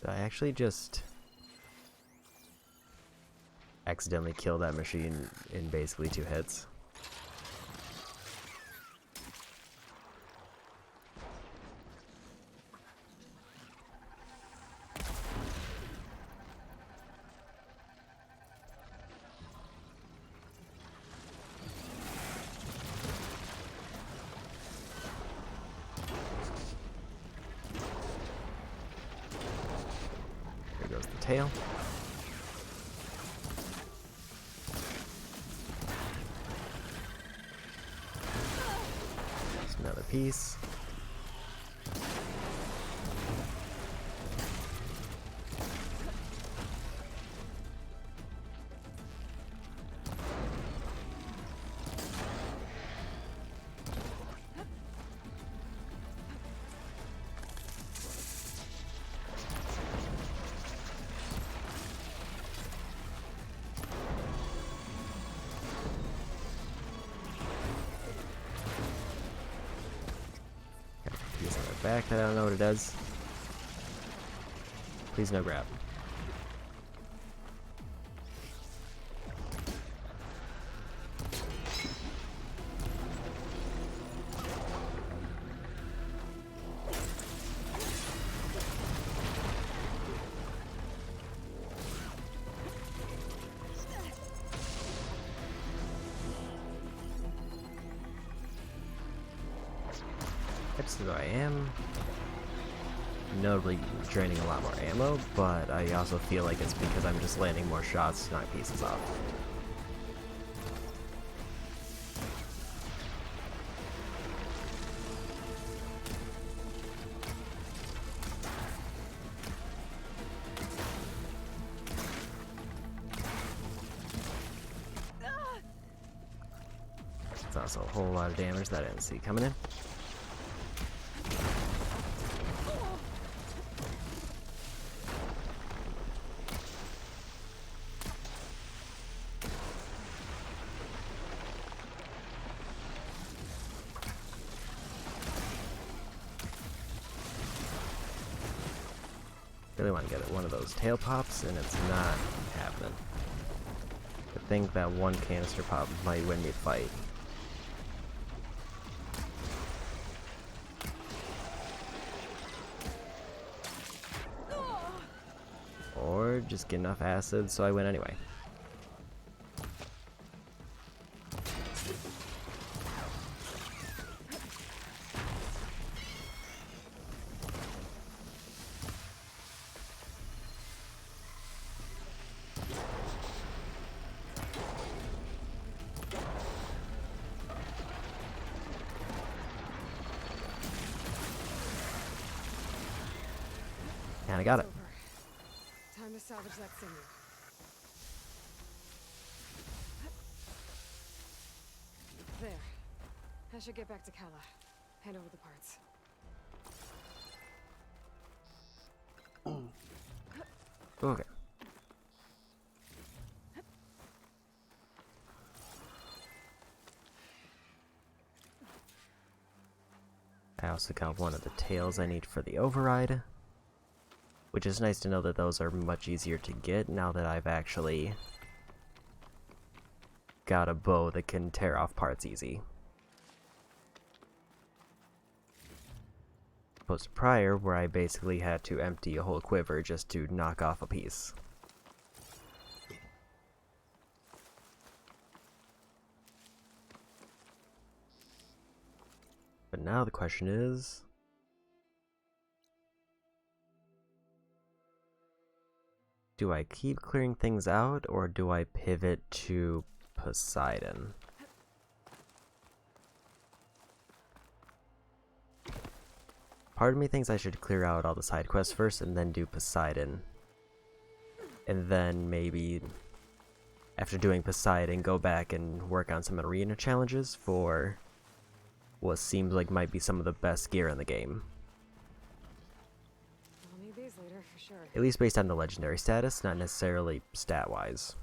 Did I actually just accidentally kill that machine in basically 2 hits? There goes the tail. Another piece. Back that I don't know what it does. Please no grab. So I am notably draining a lot more ammo, but I also feel like it's because I'm just landing more shots to knock pieces off. That's a whole lot of damage that I didn't see coming in. Really want to get one of those tail pops, and it's not happening. I think that one canister pop might win me the fight. Or just get enough acid so I win anyway. And I got it. Time to salvage that sinew. There. I should get back to Kala. Hand over the parts. Okay. I also got one of the tails I need for the override, which is nice to know that those are much easier to get now that I've actually got a bow that can tear off parts easy. Opposed to prior, where I basically had to empty a whole quiver just to knock off a piece. But now the question is, do I keep clearing things out, or do I pivot to Poseidon? Part of me thinks I should clear out all the side quests first and then do Poseidon. And then maybe, after doing Poseidon, go back and work on some arena challenges for what seems like might be some of the best gear in the game. I'll need these later for sure. At least based on the legendary status, not necessarily stat-wise.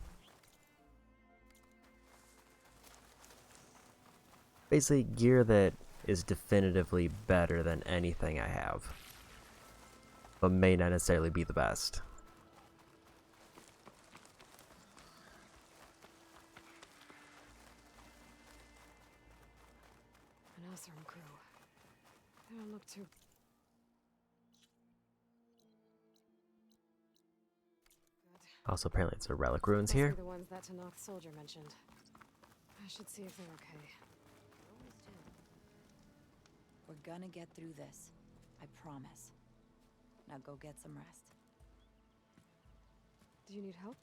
Basically, gear that is definitively better than anything I have, but may not necessarily be the best. An Osram crew. They don't look too... Also, apparently it's a relic ruins Must be here. the ones that Tanakh soldier mentioned. I should see if they're okay. We're gonna get through this. I promise. Now go get some rest. Do you need help?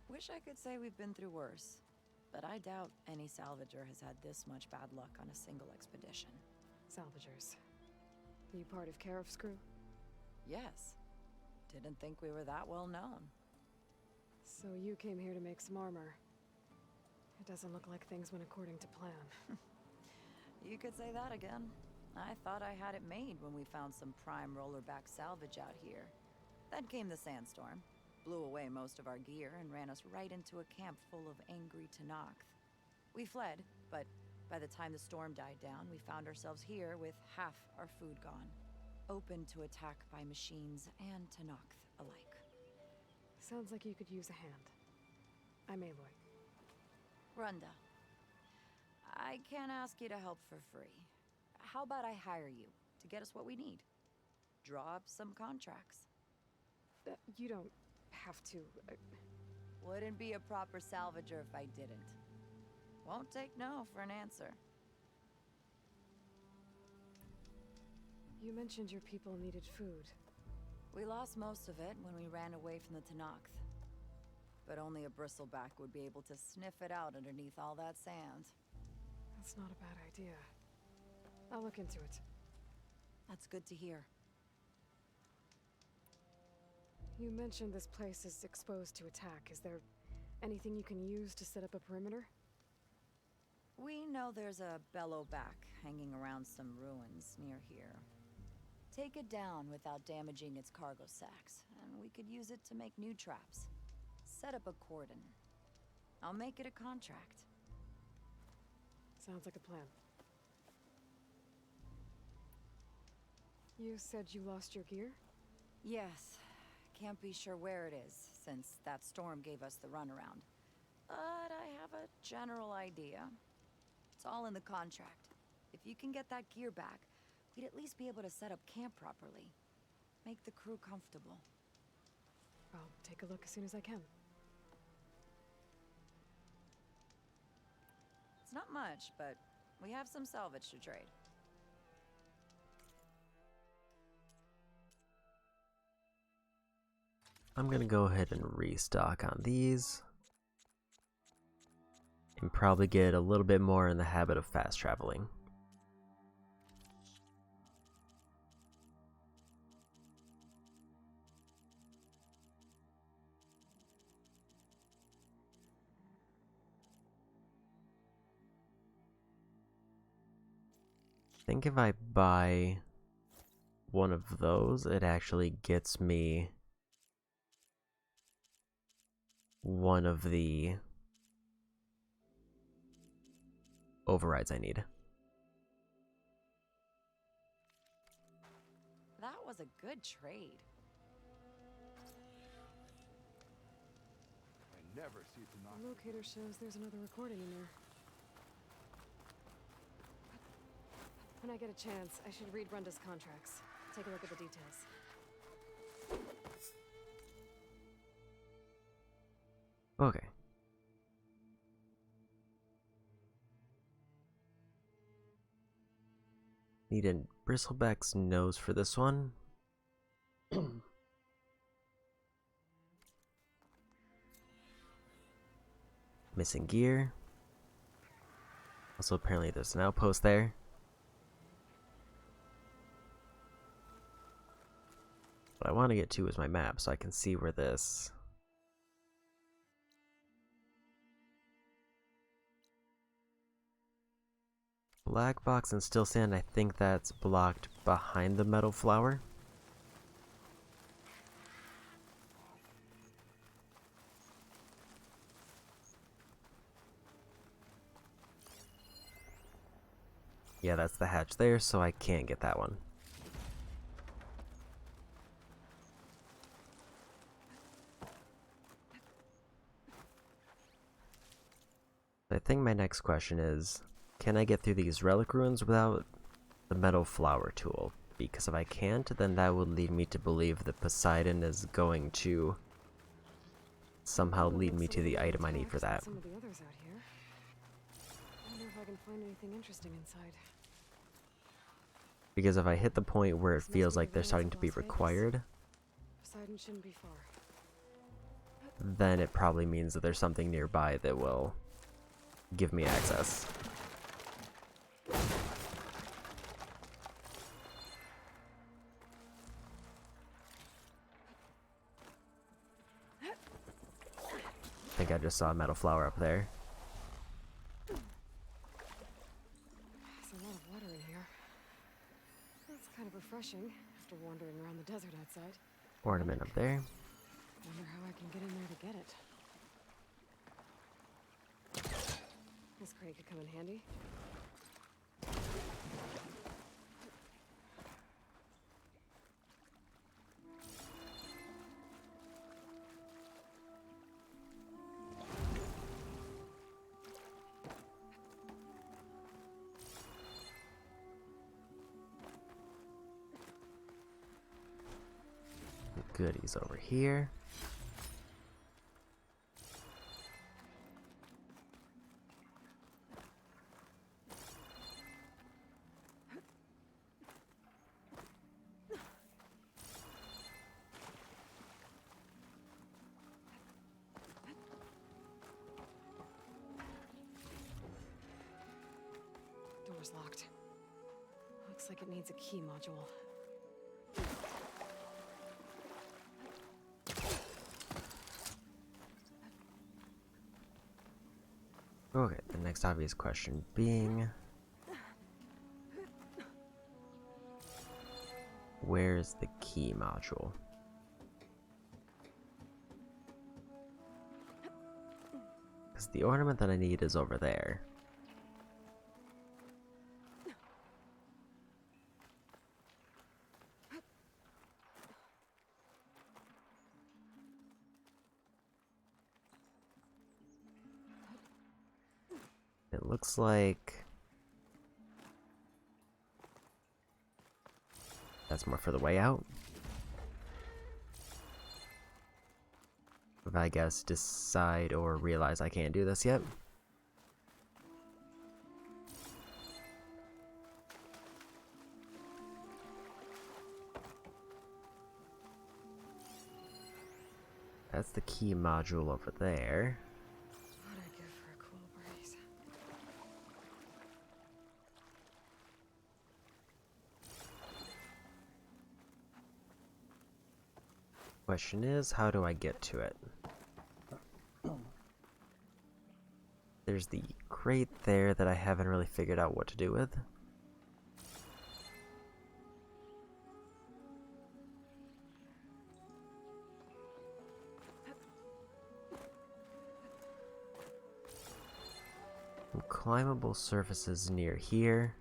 Wish I could say we've been through worse, but I doubt any salvager has had this much bad luck on a single expedition. Salvagers. You part of Karif's crew? Yes. Didn't think we were that well known. So you came here to make some armor. It doesn't look like things went according to plan. You could say that again. I thought I had it made when we found some prime rollerback salvage out here. Then came the sandstorm, blew away most of our gear, and ran us right into a camp full of angry Tanakh. We fled, but by the time the storm died down, we found ourselves here with half our food gone, open to attack by machines and Tanakh alike. Sounds like you could use a hand. I'm Aloy. Runda. I can't ask you to help for free. How about I hire you to get us what we need? Draw up some contracts. You don't have to... Wouldn't be a proper salvager if I didn't. Won't take no for an answer. You mentioned your people needed food. We lost most of it when we ran away from the Tanakh. But only a bristleback would be able to sniff it out underneath all that sand. That's not a bad idea. I'll look into it. That's good to hear. You mentioned this place is exposed to attack. Is there anything you can use to set up a perimeter? We know there's a bellowback hanging around some ruins near here. Take it down without damaging its cargo sacks, and we could use it to make new traps. Set up a cordon. I'll make it a contract. Sounds like a plan. You said you lost your gear? Yes. Can't be sure where it is, since that storm gave us the runaround. But I have a general idea. It's all in the contract. If you can get that gear back, we'd at least be able to set up camp properly. Make the crew comfortable. I'll take a look as soon as I can. It's not much, but we have some salvage to trade. I'm gonna go ahead and restock on these. And probably get a little bit more in the habit of fast traveling. I think if I buy one of those, it actually gets me one of the overrides I need. That was a good trade. I never see it to knock. The locator shows there's another recording in there. When I get a chance, I should read Runda's contracts. Take a look at the details. Okay. Need a bristleback's nose for this one. Missing gear. Also, apparently there's an outpost there. What I want to get to is my map, so I can see where this... Black box and still sand, I think that's blocked behind the metal flower. Yeah, that's the hatch there, so I can't get that one. I think my next question is, can I get through these relic ruins without the metal flower tool? Because if I can't, then that would lead me to believe that Poseidon is going to somehow lead me to the item I need for that. Some of the others out here. I wonder if I can find anything interesting inside. Because if I hit the point where it feels like they're starting to be required, Poseidon shouldn't be far. then it probably means that there's something nearby that will give me access. I think I just saw a metal flower up there. There's a lot of water in here. That's kind of refreshing after wandering around the desert outside. Ornament up there. Wonder how I can get in there to get it. This crate could come in handy. Goodies over here. Door's locked. Looks like it needs a key module. Okay, the The next obvious question being, where's the key module? Because the ornament that I need is over there. It looks like that's more for the way out. If I guess decide or realize I can't do this yet. That's the key module over there. What'd I give for a cool breeze? Question is, how do I get to it? There's the crate there that I haven't really figured out what to do with. Some climbable surfaces near here.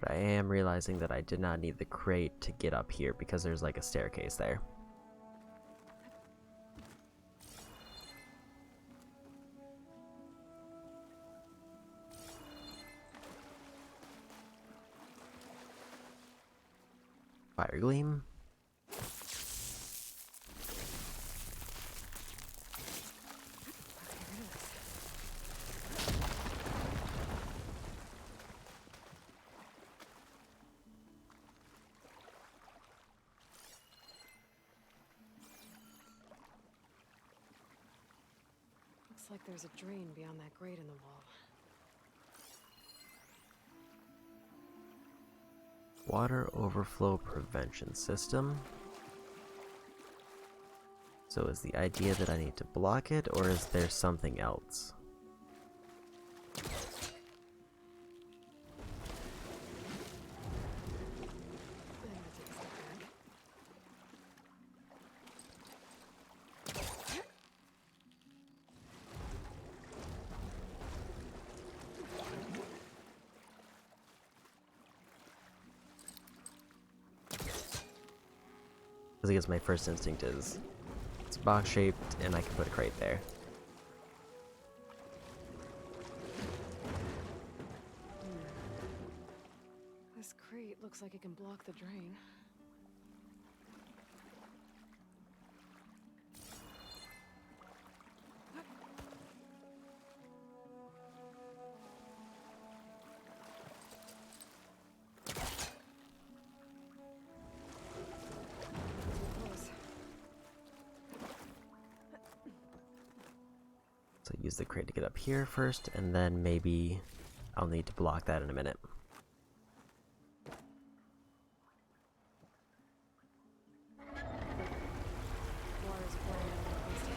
But I am realizing that I did not need the crate to get up here because there's like a staircase there. Fire Gleam. Looks like there's a drain beyond that grate in the wall. Water overflow prevention system. So is the idea that I need to block it, or is there something else? Because I guess my first instinct is it's box shaped and I can put a crate there. This crate looks like it can block the drain. So use the crate to get up here first, and then maybe I'll need to block that in a minute. Water's pouring out of the Ballista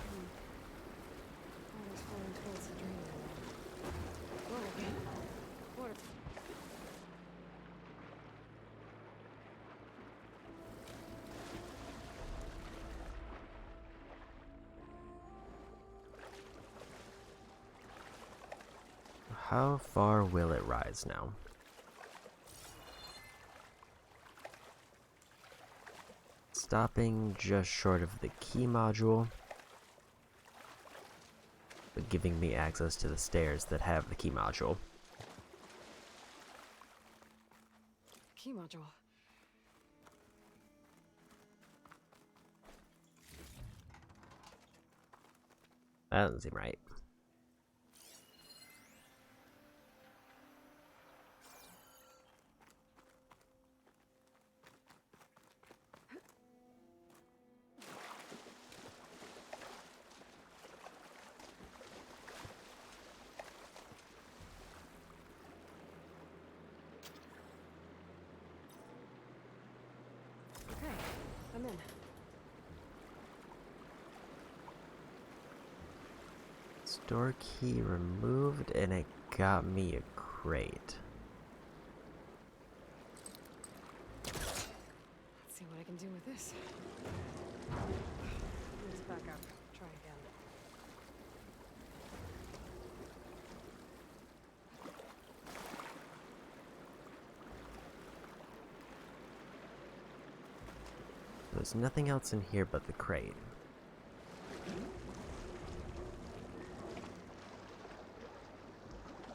pipe. Water's flowing towards the drain now. Whoa. Water. How far will it rise now? Stopping just short of the key module, but giving me access to the stairs that have the key module. Key module. That doesn't seem right. Come in. Store key removed, and it got me a crate. Let's see what I can do with this. Let's back up. Try again. There's nothing else in here but the crate.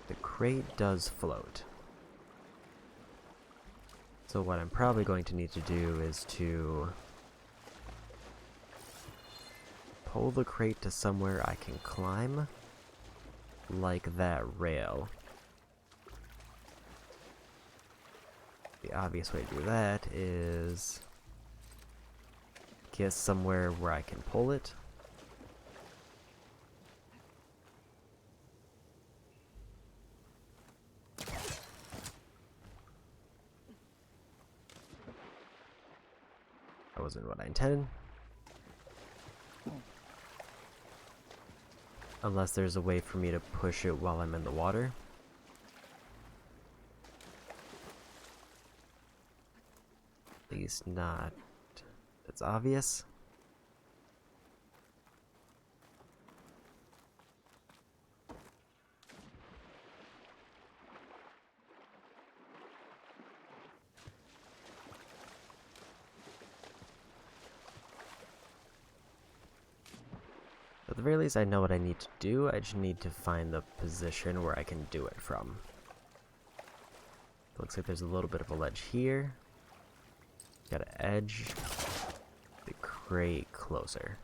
The crate does float. So what I'm probably going to need to do is to pull the crate to somewhere I can climb, like that rail. The obvious way to do that is get somewhere where I can pull it. That wasn't what I intended. Unless there's a way for me to push it while I'm in the water. At least not. It's obvious. At the very least, I know what I need to do. I just need to find the position where I can do it from. Looks like there's a little bit of a ledge here. Gotta edge the crate closer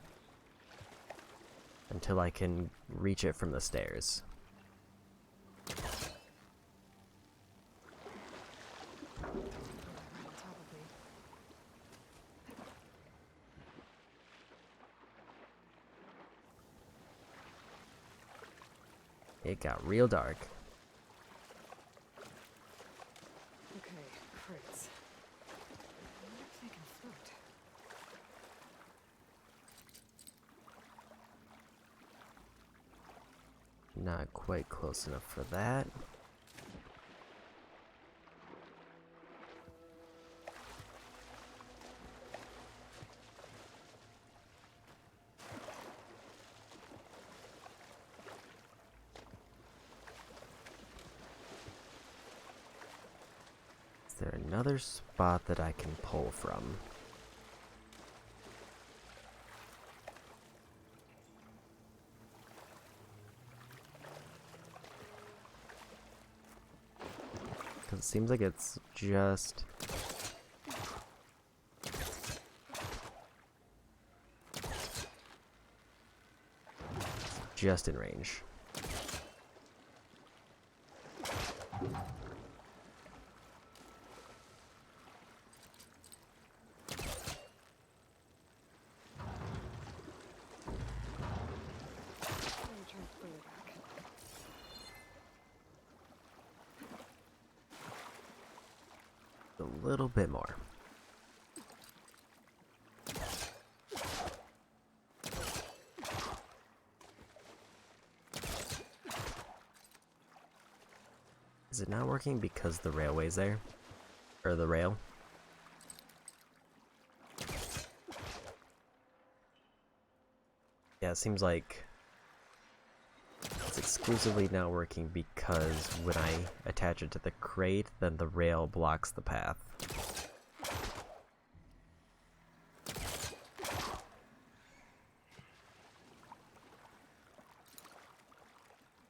until I can reach it from the stairs. It got real dark. Okay, crates. I wonder if they can float. Not quite close enough for that. Is there another spot that I can pull from? Because it seems like it's just in range. A little bit more. Is it not working because the railway's there? Or the rail? Yeah, it seems like it's exclusively not working because when I attach it to the crate, then the rail blocks the path.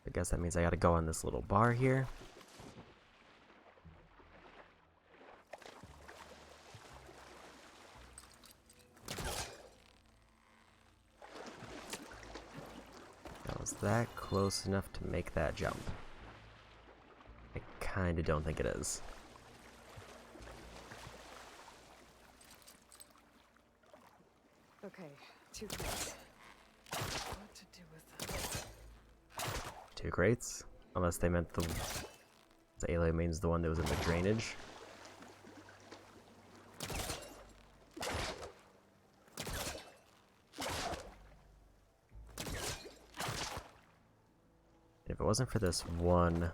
I guess that means I gotta go on this little bar here. Was that close enough to make that jump? I kinda don't think it is. Okay, 2 crates. What to do with them? 2 crates? Unless they meant the alien means the one that was in the drainage. it wasn't for this one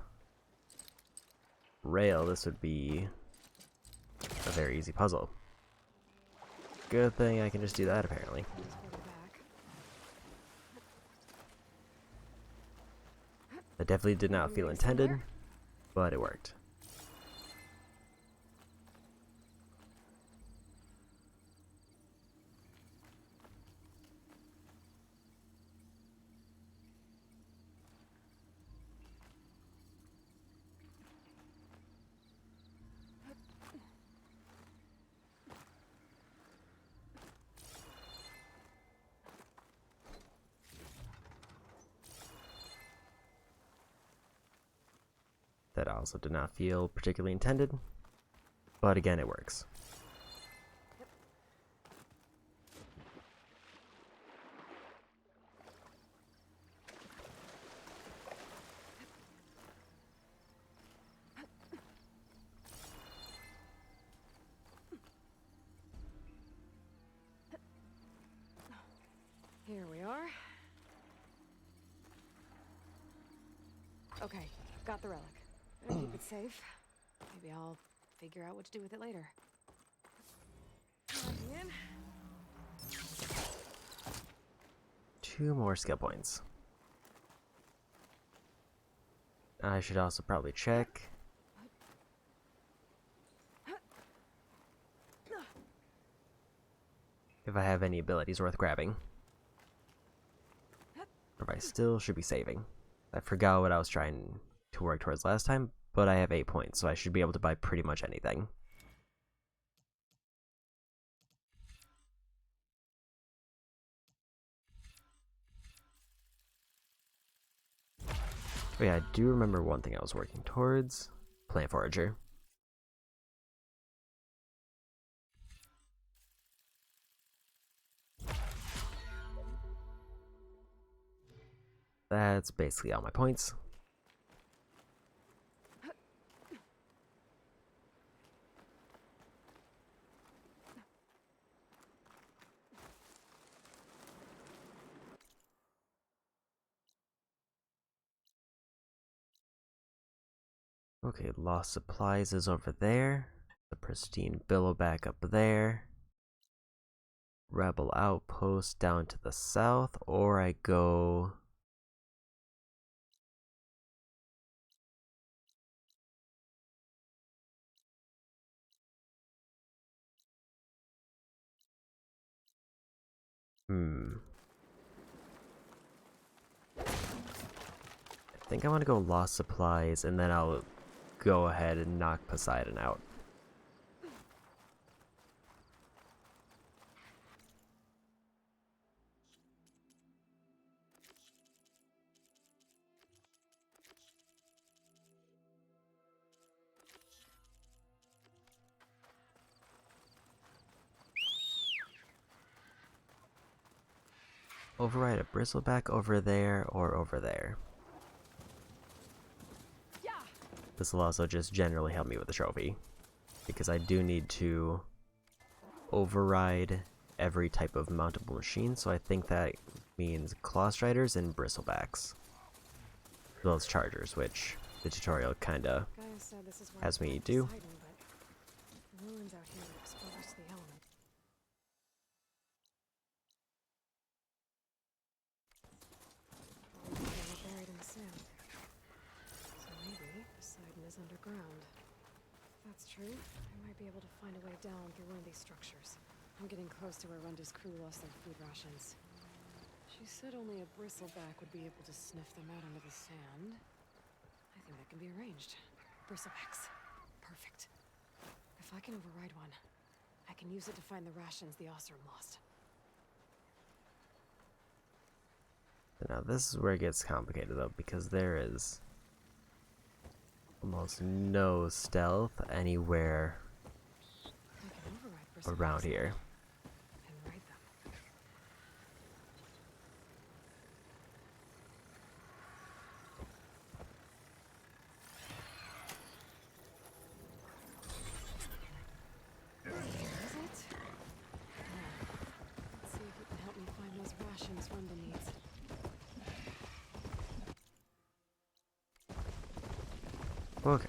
rail, this would be a very easy puzzle. Good thing I can just do that, apparently. That definitely did not feel intended, but it worked. That also did not feel particularly intended, but again, it works. Here we are. Okay, got the relic. Better keep it safe. Maybe I'll figure out what to do with it later. Logging in. 2 more skill points. I should also probably check if I have any abilities worth grabbing. Or if I still should be saving. I forgot what I was trying to work towards last time, but I have 8 points, so I should be able to buy pretty much anything. Oh yeah, I do remember one thing I was working towards. Plant Forager. That's basically all my points. Okay, Lost Supplies is over there. The Pristine Billowback up there. Rebel Outpost down to the south, or I go... I think I want to go Lost Supplies, and then I'll go ahead and knock Poseidon out. Override a Bristleback over there or over there. This will also just generally help me with the trophy, because I do need to override every type of mountable machine, so I think that means Claw Striders and Bristlebacks, as well as Chargers, which the tutorial kinda has me do. Ruins out here are exposed to the element. They're buried in the sand. So maybe Poseidon is underground. If that's true, I might be able to find a way down through one of these structures. I'm getting close to where Runda's crew lost their food rations. She said only a bristleback would be able to sniff them out under the sand. I think that can be arranged. Bristlebacks. Perfect. If I can override one, I can use it to find the rations the Osram lost. Now this is where it gets complicated though, because there is almost no stealth anywhere around here. Okay.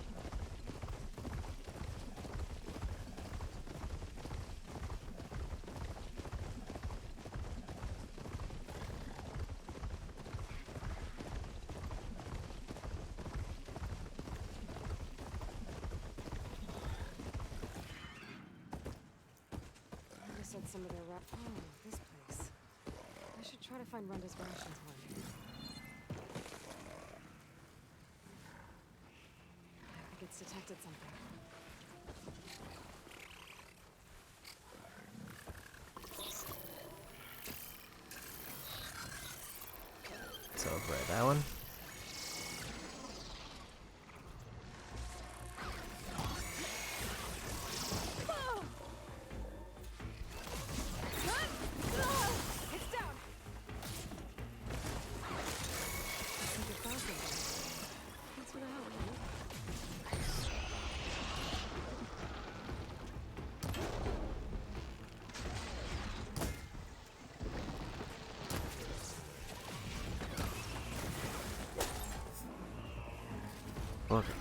I said some of their oh, this place. I should try to find Runda's rations while I'm here. I think it's detected something. So grab that one. It's down. I think it found something. Thanks for the help, man. Okay.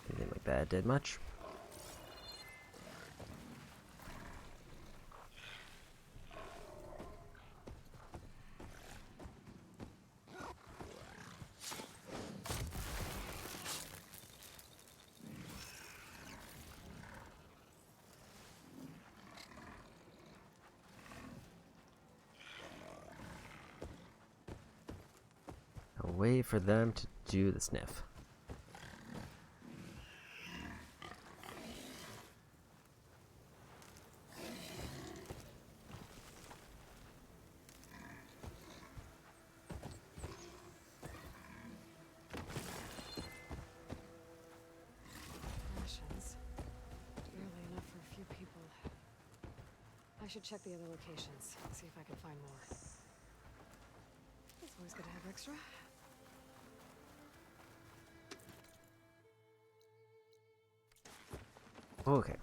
Didn't look like that did much. I'll wait for them to do the sniff. Rations. Barely enough for a few people. I should check the other locations, see if I can find more. It's always good to have extra. Okay.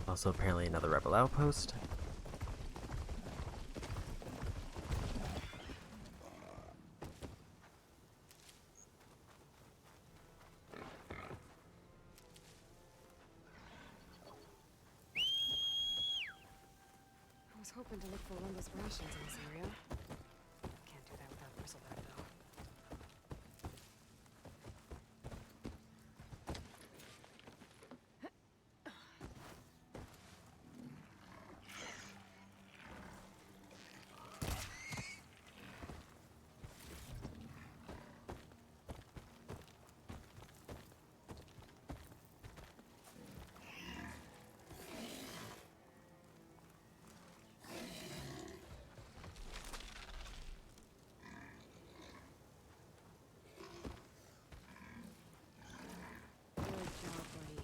Also, apparently another rebel outpost. I was hoping to look for Runda's rations in this area. Can't do that without Bristleback, though. Good job, buddy.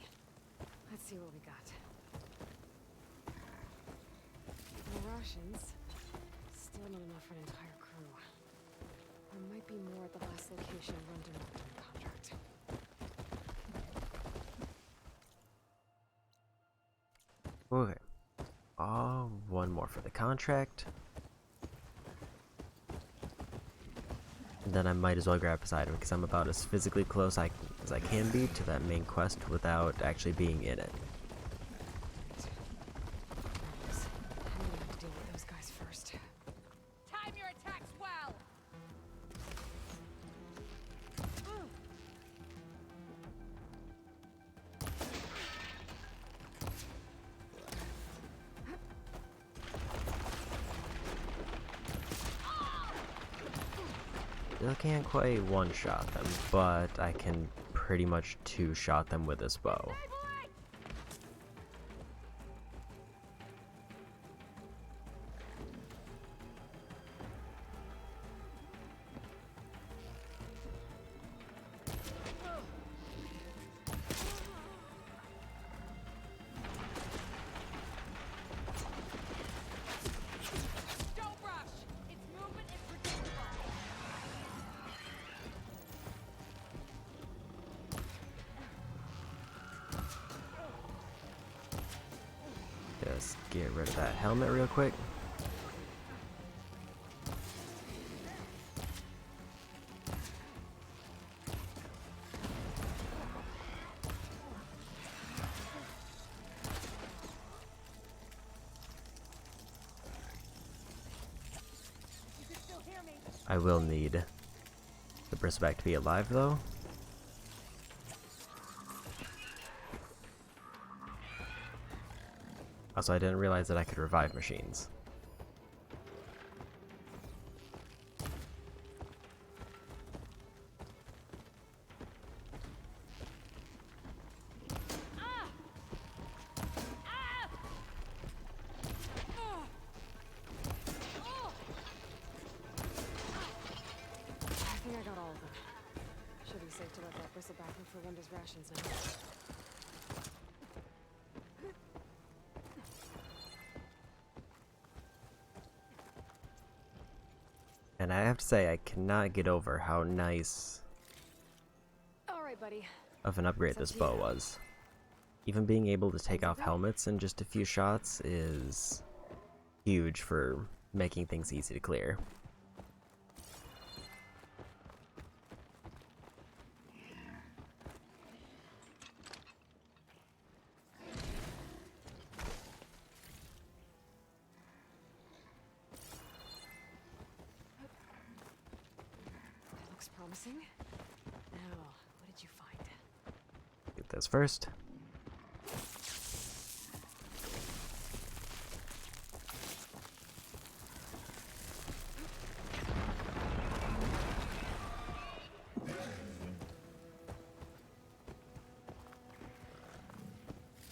Let's see what we got. No rations. Still not enough for an entire crew. There might be more at the last location Runda marked on the contract. Okay. One more for the contract. Then I might as well grab Poseidon because I'm about as physically close as I can be to that main quest without actually being in it. I'm gonna have to deal with those guys first. Time your attacks well! Still can't quite one-shot them, but I can pretty much two-shot them with this bow. Let's get rid of that helmet real quick. I will need the bristleback to be alive though. Also, I didn't realize that I could revive machines. I think I got all of them. Should be safe to let that bristleback look for Wenda's rations now. And I have to say, I cannot get over how nice Alright, buddy. of an upgrade this bow was. Even being able to take off helmets in just a few shots is huge for making things easy to clear. That looks promising. Now, what did you find? Get this first.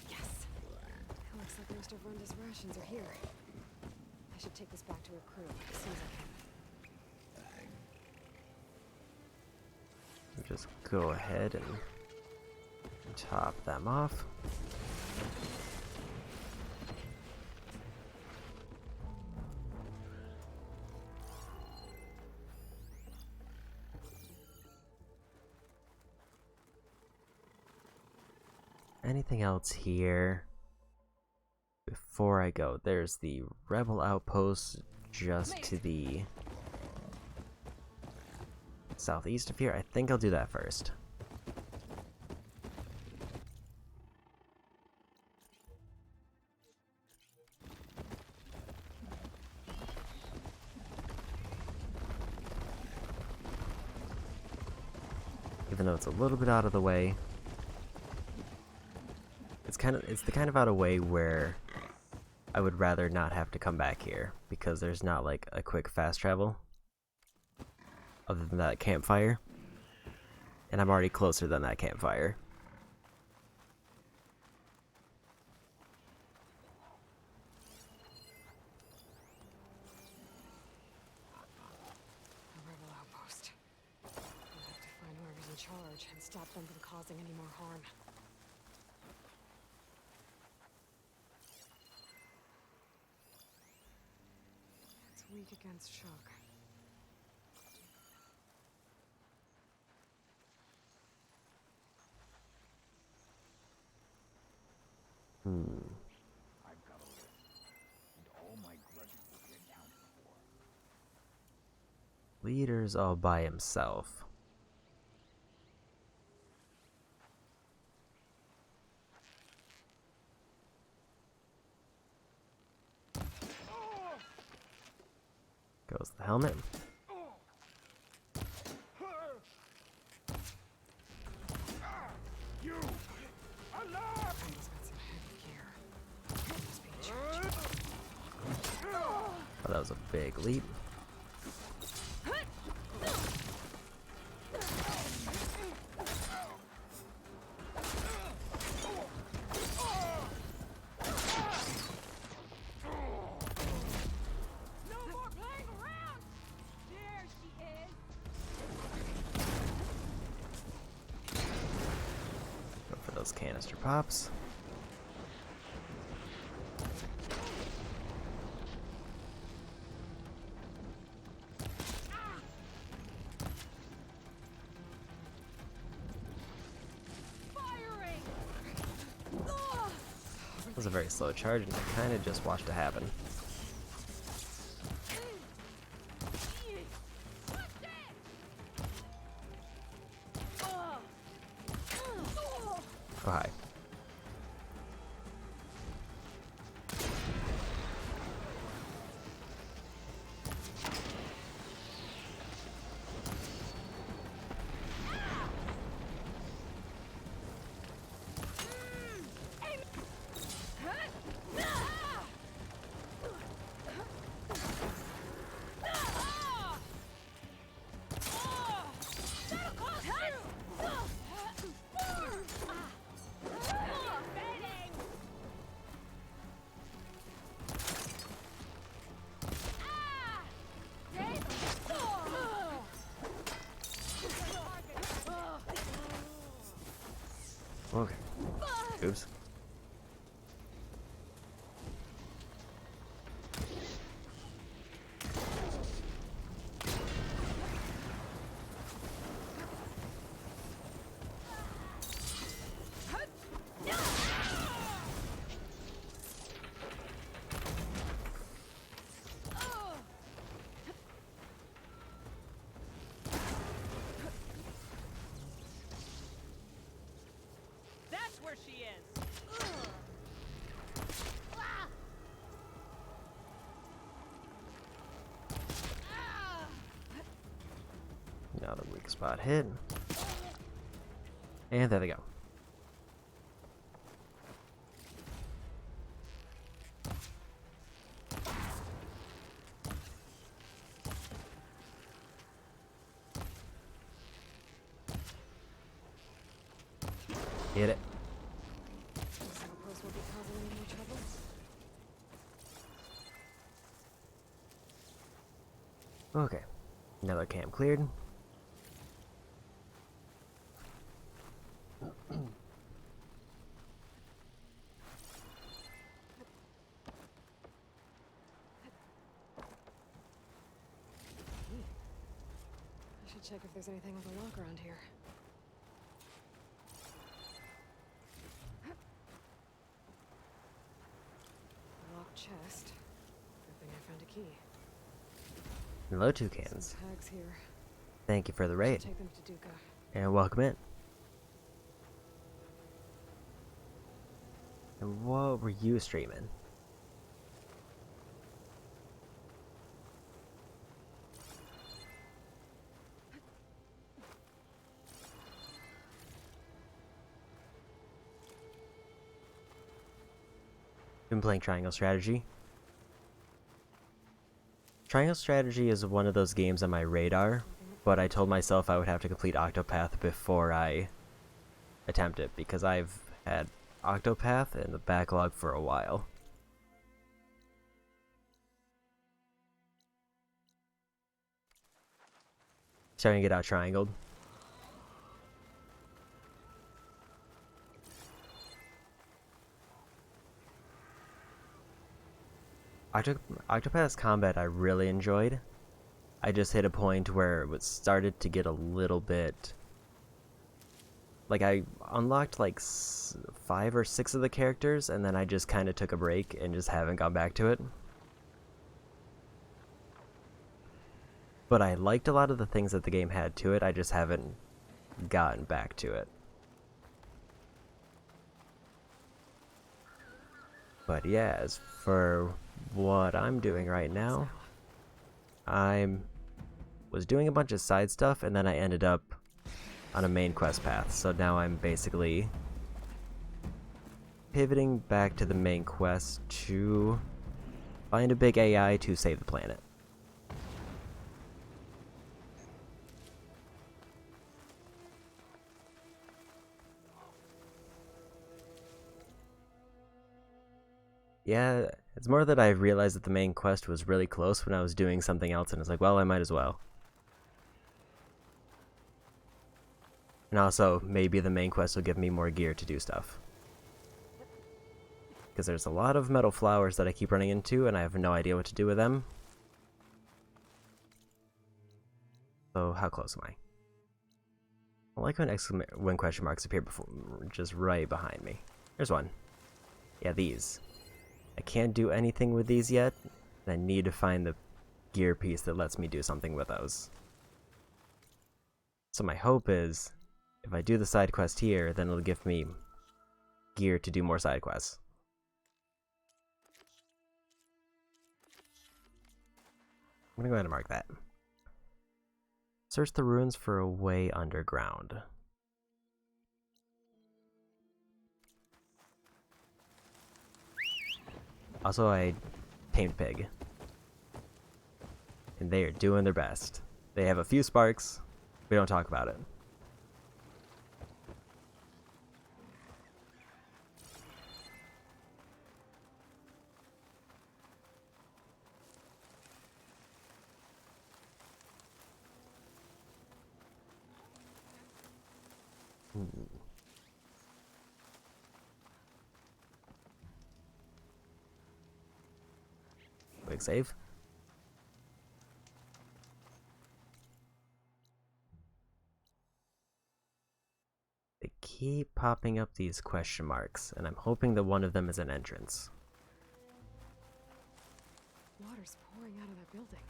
Yes! It looks like most of Wenda's rations are here. I should take this back to her crew as soon as I can. Just go ahead and top them off. Anything else here? Before I go, there's the rebel outpost just to the southeast of here. I think I'll do that first. Even though it's a little bit out of the way. It's the kind of out of way where I would rather not have to come back here, because there's not like a quick fast travel other than that campfire, and I'm already closer than that campfire. A rebel outpost. I'll have to find whoever's in charge and stop them from causing any more harm. It's weak against shock. I've got a list, and all my grudges will be accounted for. Leader's all by himself. Goes the helmet. You! Allah! He's got some heavy gear. He must be in charge. Oh, that was a big leap. No more playing around! There she is! Go for those canister pops. Firing! It was a very slow charge, and I kind of just watched it happen. Oh, hi. Okay. Oops. That's where she is. Now the weak spot hit. And there they go. Hit it. This outpost will be causing any more trouble. Okay. Another camp cleared. I should check if there's anything with a lock around here. Locked chest. Good thing I found a key. Hello, toucans. Some tags here. Thank you for the Should raid. take them to Duca. And welcome in. And what were you streaming? Been playing Triangle Strategy. Triangle Strategy is one of those games on my radar, but I told myself I would have to complete Octopath before I attempt it, because I've had Octopath in the backlog for a while. Starting to get out triangled. Octopath's combat I really enjoyed. I just hit a point where it started to get a little bit... Like, I unlocked like 5 or 6 of the characters, and then I just kind of took a break and just haven't gone back to it. But I liked a lot of the things that the game had to it, I just haven't gotten back to it. But yeah, as for what I'm doing right now, I was doing a bunch of side stuff, and then I ended up on a main quest path, so now I'm basically pivoting back to the main quest to find a big AI to save the planet. Yeah, it's more that I realized that the main quest was really close when I was doing something else, and it's like, well, I might as well. And also, maybe the main quest will give me more gear to do stuff. Because there's a lot of metal flowers that I keep running into, and I have no idea what to do with them. So, how close am I? I like when question marks appear before, just right behind me. There's one. Yeah, these. I can't do anything with these yet. I need to find the gear piece that lets me do something with those. So my hope is, if I do the side quest here, then it'll give me gear to do more side quests. I'm gonna go ahead and mark that. Search the ruins for a way underground. Also, I tamed pig. And they are doing their best. They have a few sparks. We don't talk about it. Quick save. They keep popping up these question marks, and I'm hoping that one of them is an entrance. Water's pouring out of that building.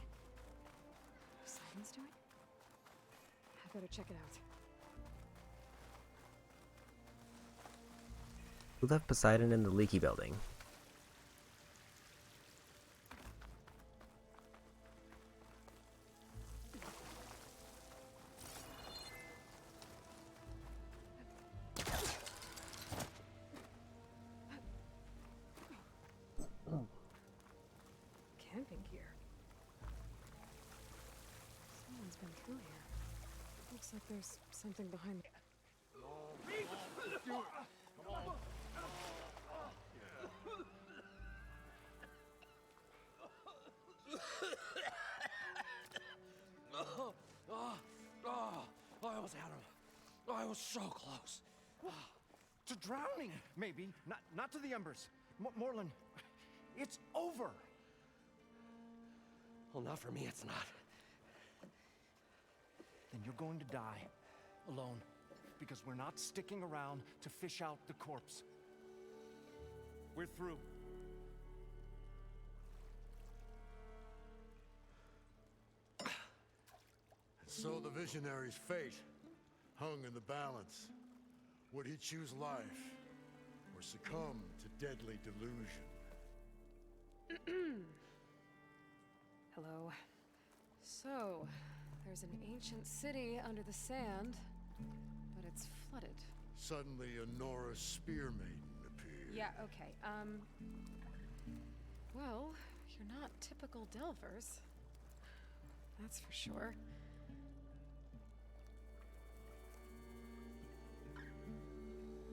Poseidon's doing? I better check it out. Who left Poseidon in the leaky building? Camping gear. Someone's been through here. Looks like there's something behind me. I almost had him. I was so close. To drowning, maybe. Not to the embers. Morlund, it's over. Well, not for me, it's not. Then you're going to die alone, because we're not sticking around to fish out the corpse. We're through. So the visionary's fate hung in the balance. Would he choose life or succumb to deadly delusion? Hello. So, there's an ancient city under the sand, but it's flooded. Suddenly a Nora spear maiden appeared. Yeah, okay. Well, you're not typical Delvers. That's for sure.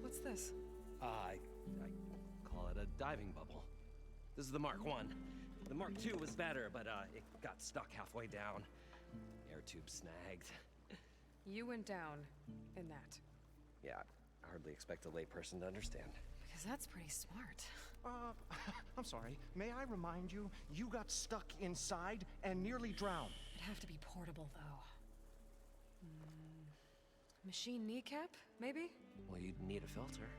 What's this? I call it a diving bubble. This is the Mark I. The Mark II was better, but it got stuck halfway down. Air tube snagged. You went down in that. Yeah, I hardly expect a layperson to understand. Because that's pretty smart. I'm sorry. May I remind you, you got stuck inside and nearly drowned. It'd have to be portable, though. Machine kneecap, maybe? Well, you'd need a filter.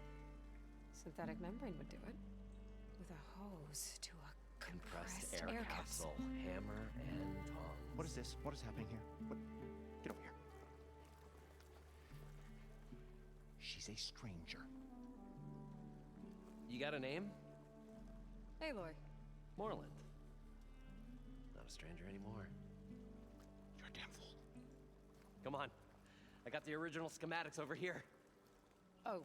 Synthetic membrane would do it. With a hose to a compressed air capsule. Hammer and tongs. What is this? What is happening here? What? Get over here. She's a stranger. You got a name? Aloy. Moreland. Not a stranger anymore. You're a damn fool. Come on. I got the original schematics over here. Oh,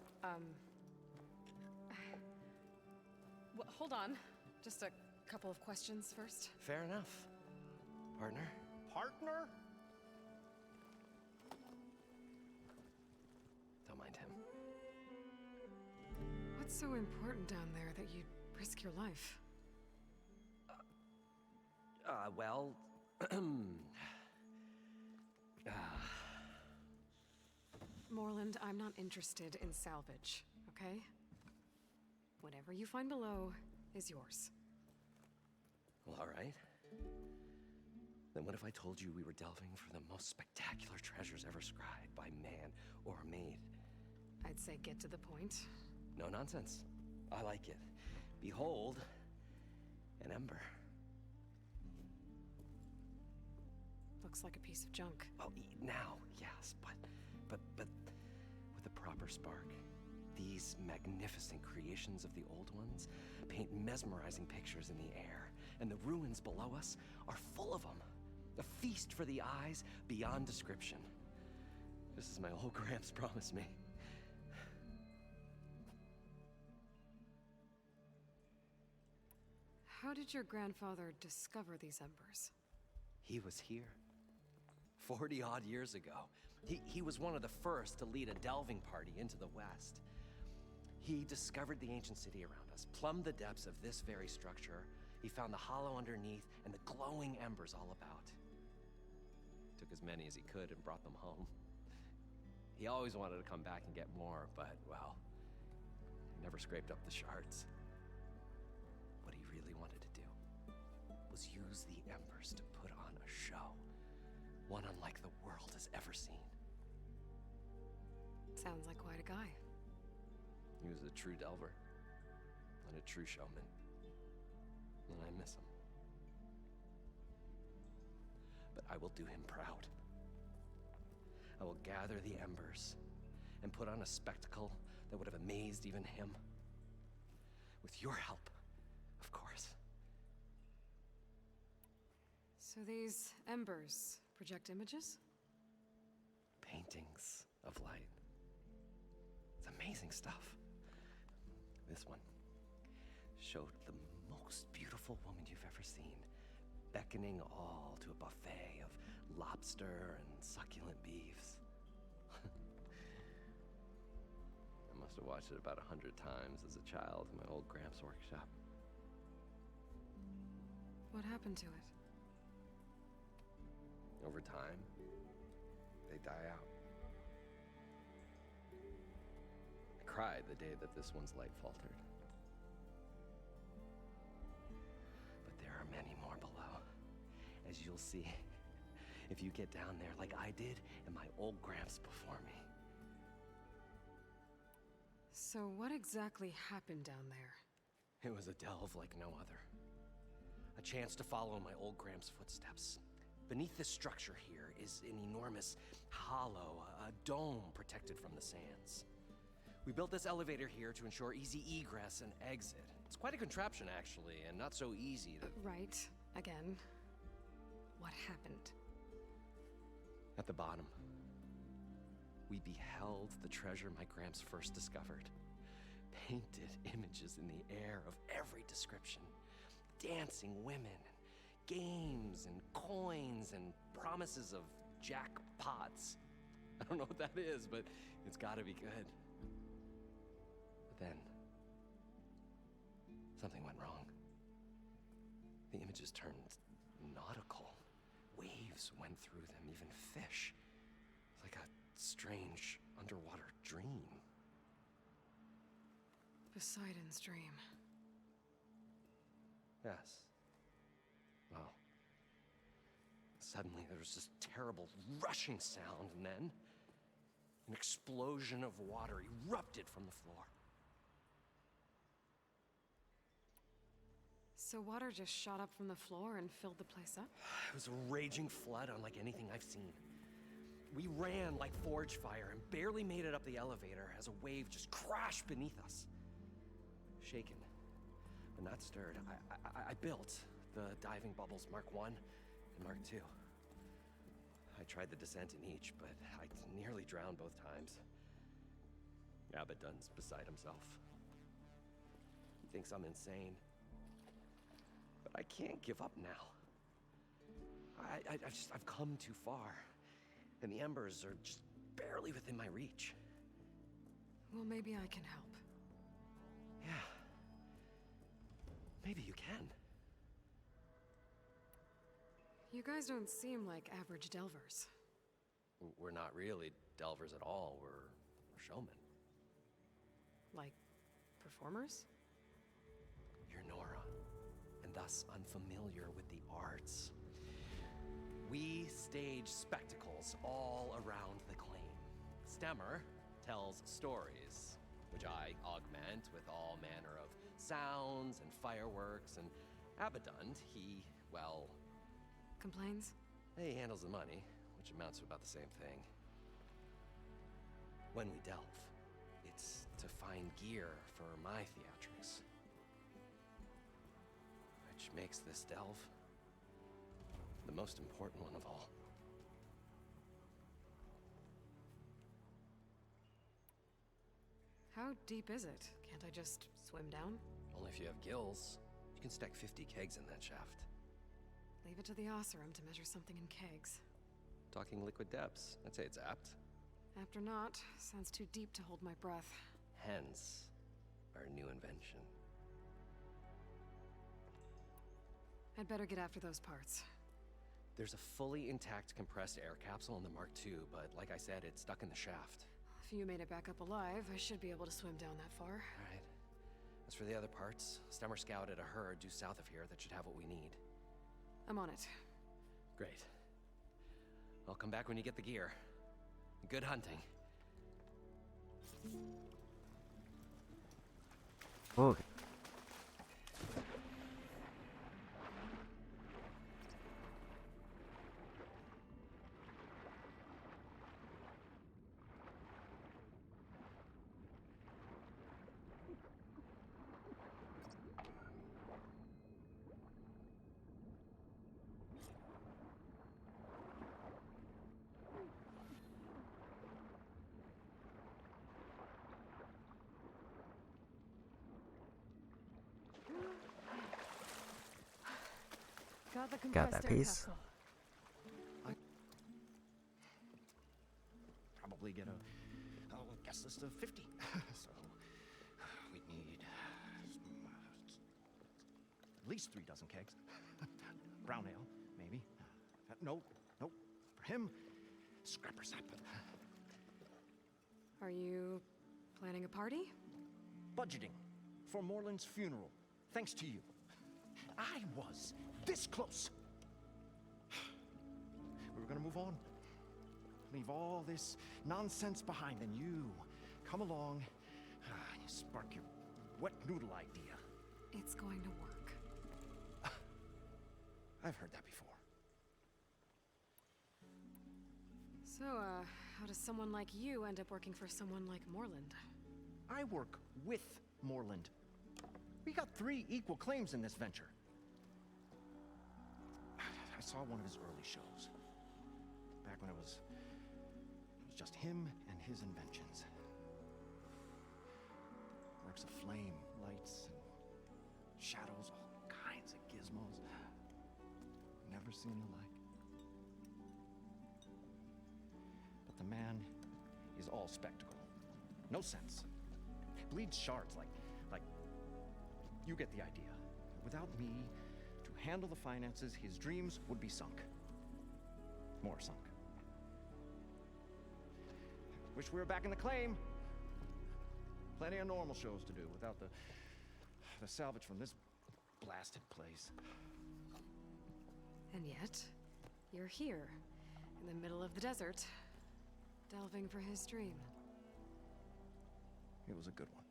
well, hold on. Just a couple of questions first. Fair enough. Partner? Partner? Don't mind him. What's so important down there that you'd risk your life? Well... Moreland, I'm not interested in salvage, okay? Whatever you find below is yours. Well, all right. Then what if I told you we were delving for the most spectacular treasures ever scribed by man or maid? I'd say get to the point. No nonsense. I like it. Behold, an ember. Looks like a piece of junk. Well, now, yes, but with a proper spark. These magnificent creations of the old ones paint mesmerizing pictures in the air, and the ruins below us are full of them. A feast for the eyes beyond description. Just as my old Gramps promised me. How did your grandfather discover these embers? He was here 40-odd years ago. He was one of the first to lead a delving party into the West. He discovered the ancient city around us, plumbed the depths of this very structure. He found the hollow underneath and the glowing embers all about. Took as many as he could and brought them home. He always wanted to come back and get more, but, well, he never scraped up the shards. What he really wanted to do was use the embers to put on a show, one unlike the world has ever seen. Sounds like quite a guy. He was a true delver and a true showman, and I miss him. But I will do him proud. I will gather the embers and put on a spectacle that would have amazed even him. With your help, of course. So these embers project images? Paintings of light. It's amazing stuff. This one showed the most beautiful woman you've ever seen, beckoning all to a buffet of lobster and succulent beefs. I must have watched it about 100 times as a child in my old Gramps' workshop. What happened to it? Over time, they die out. I cried the day that this one's light faltered. But there are many more below, as you'll see if you get down there like I did and my old Gramps before me. So what exactly happened down there? It was a delve like no other. A chance to follow my old Gramps' footsteps. Beneath this structure here is an enormous hollow, a dome protected from the sands. We built this elevator here to ensure easy egress and exit. It's quite a contraption, actually, and not so easy to... Right. Again. What happened? At the bottom, we beheld the treasure my Gramps first discovered. Painted images in the air of every description. Dancing women, games and coins and promises of jackpots. I don't know what that is, but it's gotta be good. But then, something went wrong. The images turned nautical. Waves went through them, even fish. It's like a strange underwater dream. Poseidon's dream. Yes. Well, suddenly there was this terrible rushing sound, and then an explosion of water erupted from the floor. So water just shot up from the floor and filled the place up? It was a raging flood unlike anything I've seen. We ran like forge fire and barely made it up the elevator as a wave just crashed beneath us. Shaken, but not stirred, I built the diving bubbles Mark I and Mark II. I tried the descent in each, but I nearly drowned both times. Abaddon's beside himself. He thinks I'm insane. But I can't give up now. I've come too far. And the embers are just barely within my reach. Well, maybe I can help. Yeah. Maybe you can. You guys don't seem like average delvers. We're not really delvers at all. We're showmen. Like, performers? You're Nora, and thus unfamiliar with the arts. We stage spectacles all around the claim. Stemmer tells stories, which I augment with all manner of sounds and fireworks, and Abaddon, he, well... Complains? He handles the money, which amounts to about the same thing. When we delve, it's to find gear for my theatrics. Which makes this delve the most important one of all. How deep is it? Can't I just swim down? Only if you have gills. You can stack 50 kegs in that shaft. Leave it to the Oseram to measure something in kegs. Talking liquid depths, I'd say it's apt. Apt or not, sounds too deep to hold my breath. Hence, our new invention. I'd better get after those parts. There's a fully intact compressed air capsule in the Mark II, but like I said, it's stuck in the shaft. If you made it back up alive, I should be able to swim down that far. All right. As for the other parts, Stemmer scouted a herd due south of here that should have what we need. I'm on it. Great. I'll come back when you get the gear. Good hunting. Okay. Got that piece. Probably get a guest list of 50. So we'd need at least 3 dozen kegs. Brown ale, maybe. No. For him, scrapper sap. Are you planning a party? Budgeting for Morland's funeral, thanks to you. I was this close. We were gonna move on. Leave all this nonsense behind, and you come along and you spark your wet noodle idea. It's going to work. I've heard that before. So, how does someone like you end up working for someone like Morland? I work with Morland. We got 3 equal claims in this venture. I saw one of his early shows. Back when it was just him and his inventions. Works of flame, lights, and shadows, all kinds of gizmos. Never seen the like. But the man is all spectacle. No sense. Bleeds shards like you get the idea. Without me to handle the finances, his dreams would be sunk. More sunk. Wish we were back in the claim. Plenty of normal shows to do without the salvage from this blasted place. And yet, you're here, in the middle of the desert, delving for his dream. It was a good one.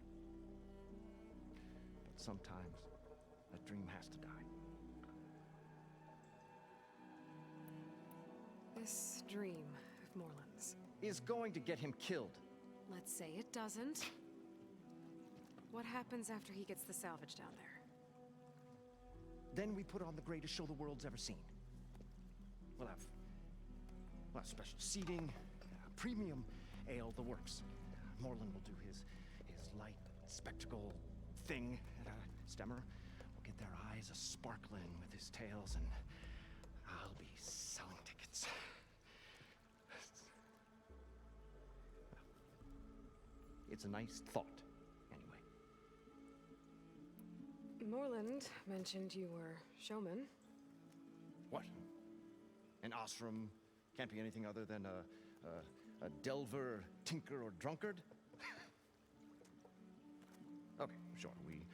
But sometimes, a dream has to die. This dream of Morland's is going to get him killed. Let's say it doesn't. What happens after he gets the salvage down there? Then we put on the greatest show the world's ever seen. We'll have special seating, premium ale, the works. Morland will do his light spectacle thing at Stemmer. We'll get their eyes a-sparkling with his tales, and I'll be selling tickets. It's a nice thought, anyway. Morland mentioned you were showman. What? An Osram can't be anything other than a delver, tinker, or drunkard? Okay, sure, we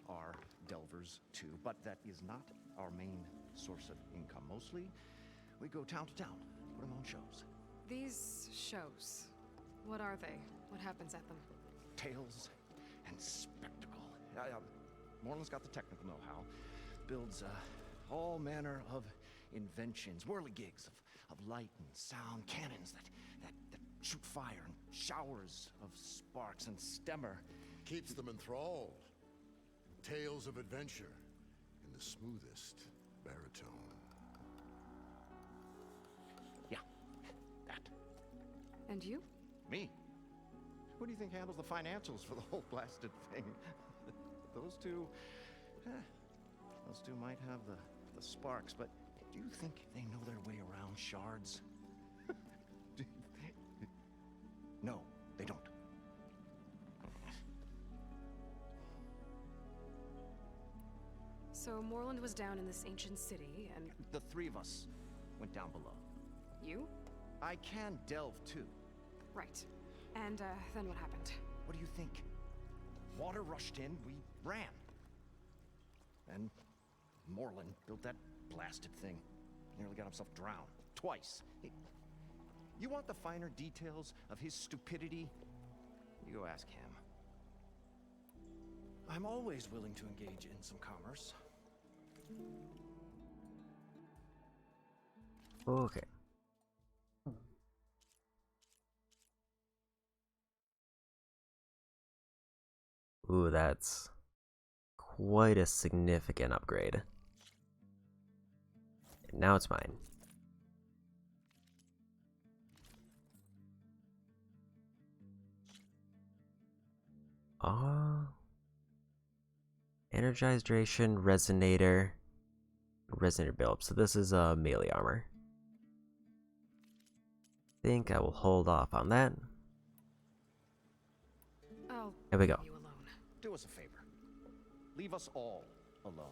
are delvers too, but that is not our main source of income. Mostly, we go town to town, putting on shows. These shows, what are they? What happens at them? Tales and spectacle. Moreland's got the technical know-how. Builds all manner of inventions, whirligigs of light and sound, cannons that shoot fire, and showers of sparks, and stemmer. Keeps them enthralled. Tales of adventure in the smoothest baritone. Yeah, that. And you? Me? Who do you think handles the financials for the whole blasted thing? Those two might have the sparks, but do you think they know their way around shards? No, they don't. So Moreland was down in this ancient city, and... The three of us went down below. You? I can delve, too. Right. And, then what happened? What do you think? Water rushed in, we ran. And Moreland built that blasted thing. Nearly got himself drowned. Twice. You want the finer details of his stupidity? You go ask him. I'm always willing to engage in some commerce. Okay. Ooh, that's quite a significant upgrade. Now it's mine. Energized Ration, Resonator, Resonator build-up. So this is melee armor. Think I will hold off on that. There we go. You alone. Do us a favor. Leave us all alone.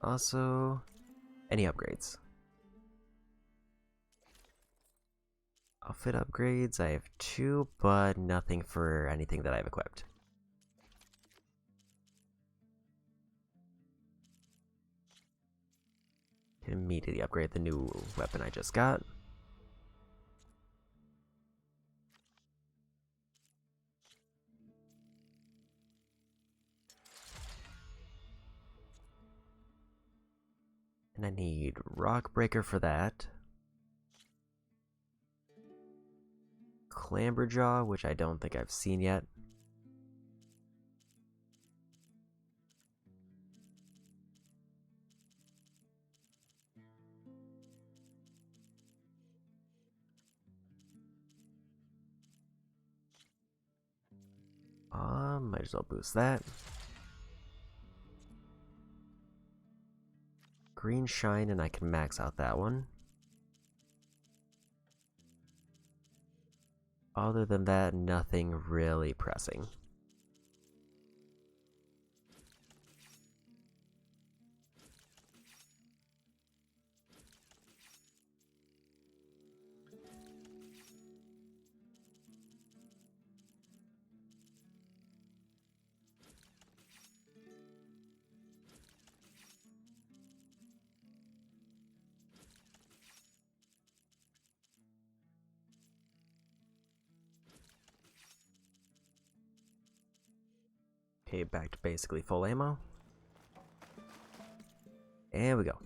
Also, any upgrades? Outfit upgrades, I have 2, but nothing for anything that I've equipped. Can immediately upgrade the new weapon I just got. And I need Rock Breaker for that. Clamberjaw, which I don't think I've seen yet. Might as well boost that. Green Shine, and I can max out that one. Other than that, nothing really pressing. Okay, back to basically full ammo. And we go.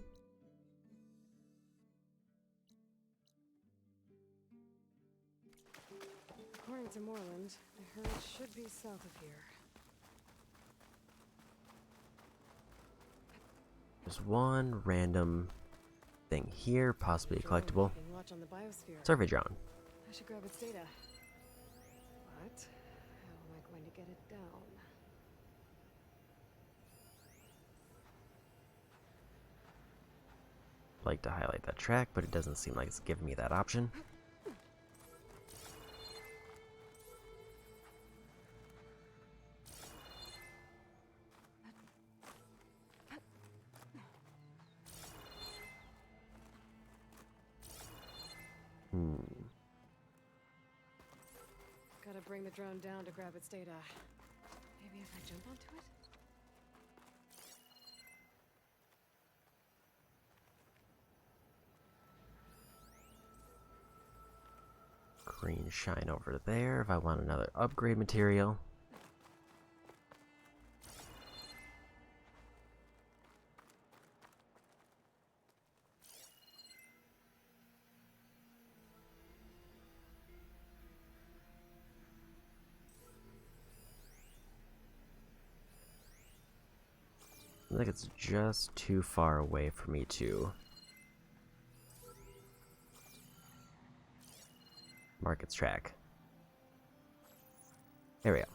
According to Moreland, I heard it should be south of here. There's one random thing here, possibly a collectible. Watch on the biosphere. Survey drone. I should grab its data. But how am I going to get it down? Like to highlight that track, but it doesn't seem like it's giving me that option. Gotta bring the drone down to grab its data. Maybe if I jump onto it? green shine over there if I want another upgrade material. I think it's just too far away for me to mark its track. There we go.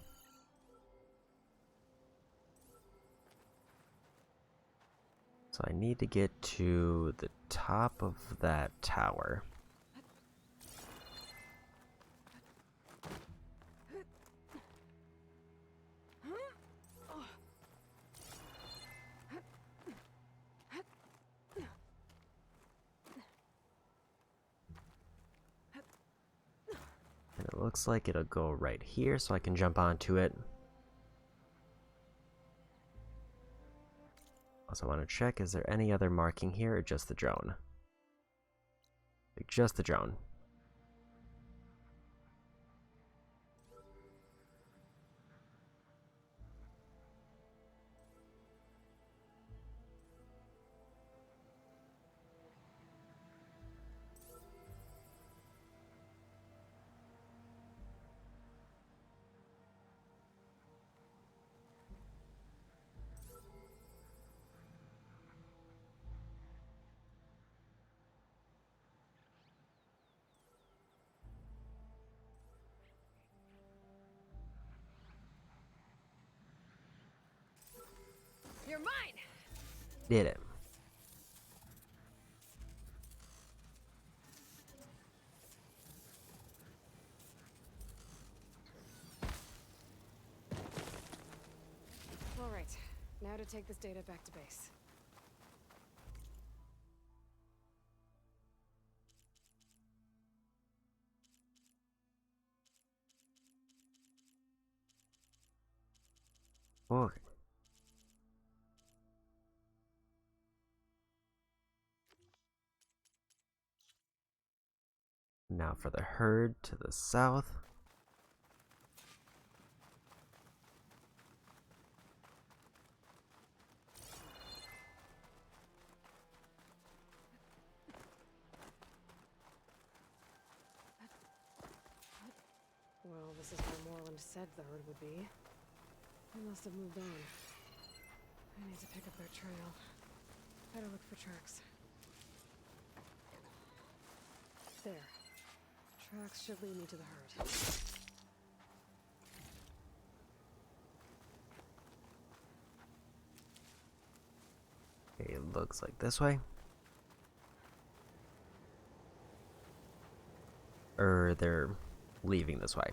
So I need to get to the top of that tower. And it looks like it'll go right here, so I can jump onto it. Also, I want to check, is there any other marking here, or just the drone? Like, just the drone. You're mine! Did it. All right, now to take this data back to base. Okay. Now for the herd to the south. Well, this is where Moreland said the herd would be. They must have moved on. I need to pick up their trail. Better look for tracks. There. Tracks should lead me to the herd. Okay, it looks like this way. Or they're leaving this way.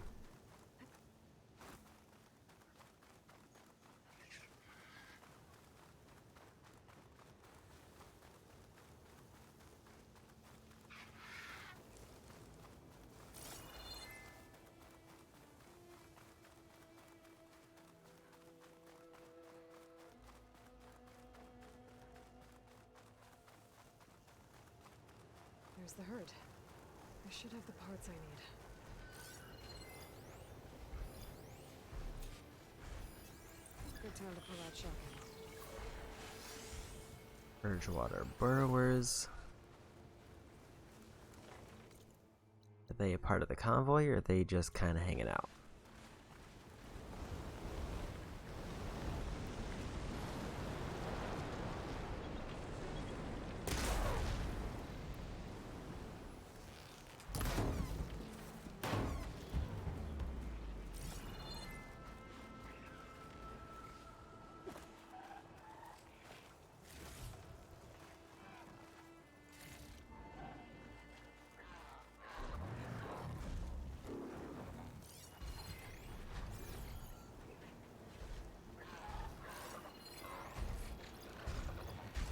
There's the herd. I should have the parts I need. Good time to pull out shotgun. Bridgewater burrowers. Are they a part of the convoy, or are they just kind of hanging out?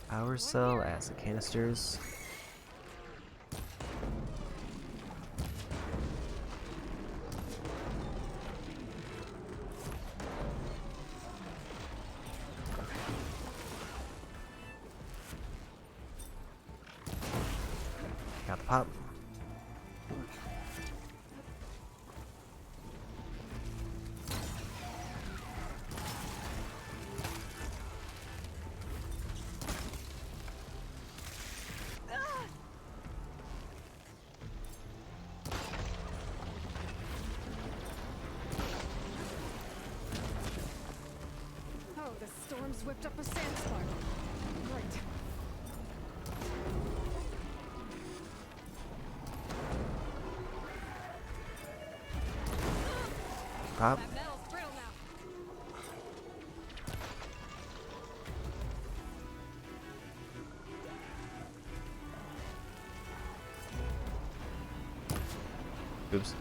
Power cell, acid canisters. Got the pop. storm's whipped up a sand spiral. Great. Pop. That metal's brittle now. Oops.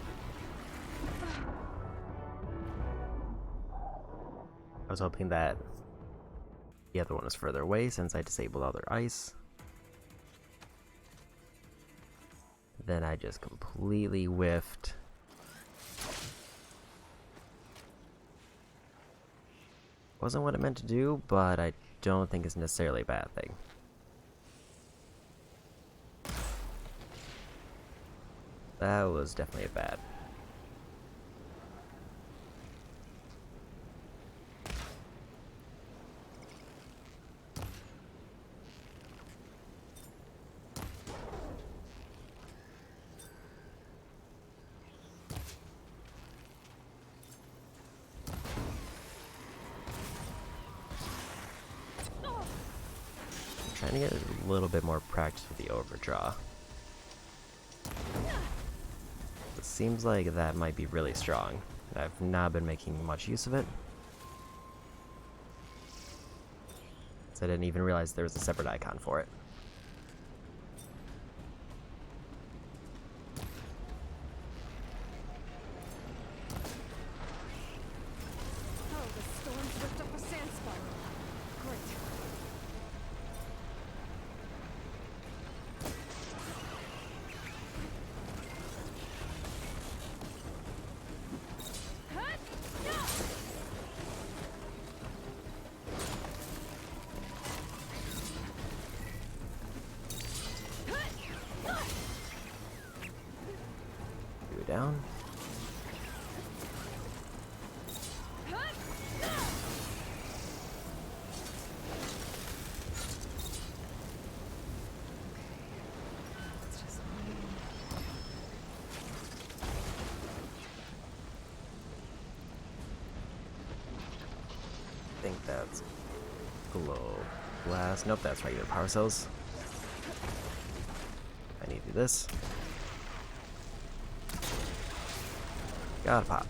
I was hoping that the other one was further away since I disabled all their ice. Then I just completely whiffed. Wasn't what it meant to do, but I don't think it's necessarily a bad thing. That was definitely a bad. Trying to get a little bit more practice with the overdraw. It seems like that might be really strong. I've not been making much use of it. So I didn't even realize there was a separate icon for it. Oh, the storm's whipped up a sand spiral. Great. Do it down. I think that's glow blast. Nope, that's regular power cells. I need to do this. Gotta pop.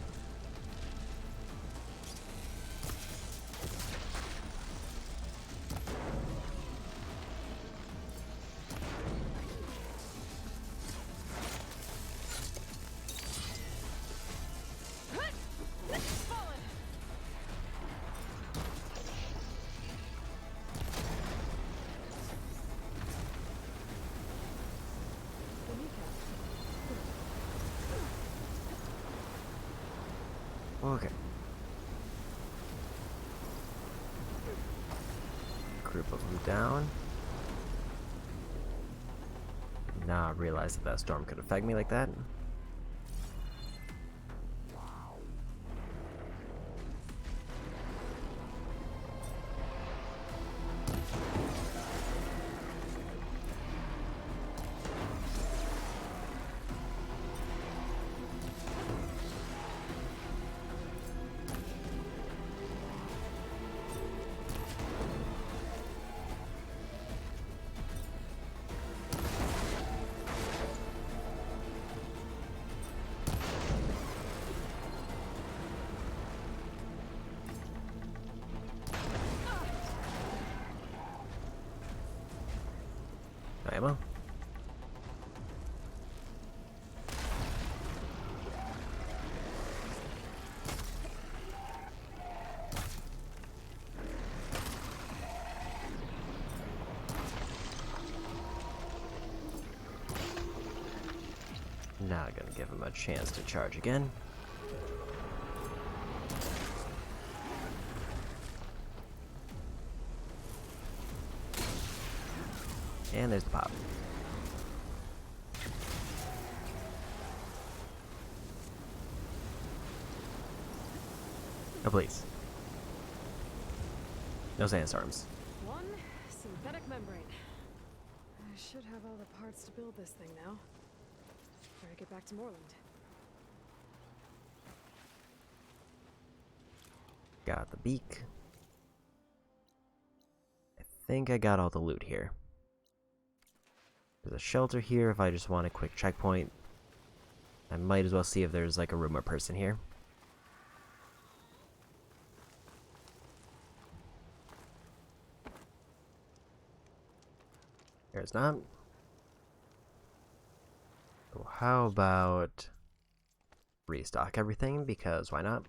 Okay. Group of them down. Now I realize that that storm could affect me like that. Ammo. Now I'm gonna give him a chance to charge again. And there's the pop. Oh, please. No sandstorms. One synthetic membrane. I should have all the parts to build this thing now. Better get back to Moreland. Got the beak. think I got all the loot here. There's a shelter here if I just want a quick checkpoint. I might as well see if there's like a room or person here. There's not. So how about restock everything, because why not?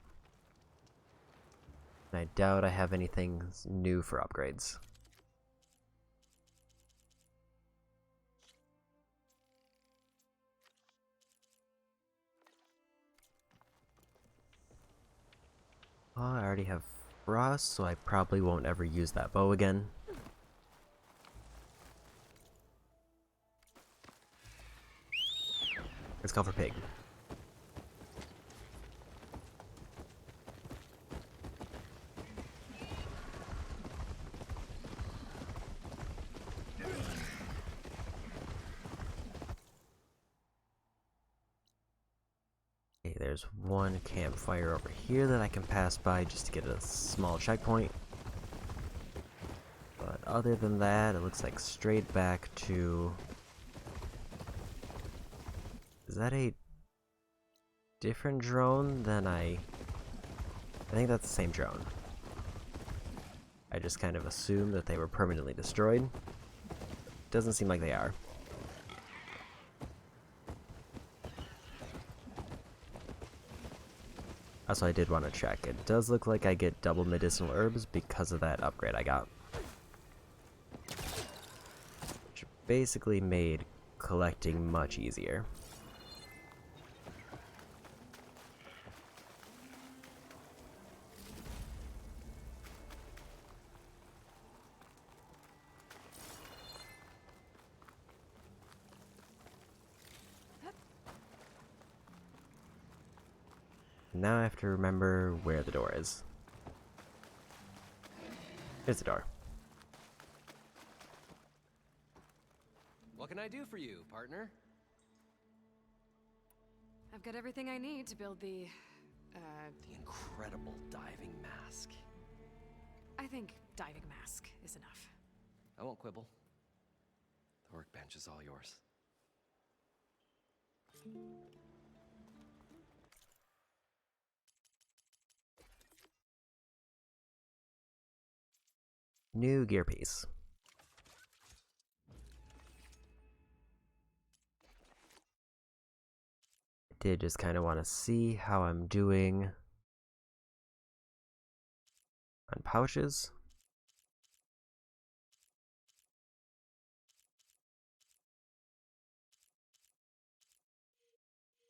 I doubt I have anything new for upgrades. Well, I already have frost, so I probably won't ever use that bow again. Let's go for pig. Okay, there's one campfire over here that I can pass by just to get a small checkpoint. But other than that, it looks like straight back to... Is that a different drone than I think that's the same drone. I just kind of assumed that they were permanently destroyed. Doesn't seem like they are. Also, I did want to check. It does look like I get double medicinal herbs because of that upgrade I got. Which basically made collecting much easier. Now I have to remember where the door is. Here's the door. What can I do for you, partner? I've got everything I need to build the incredible diving mask. I think diving mask is enough. I won't quibble. The workbench is all yours. New gear piece. I did just kind of want to see how I'm doing on pouches.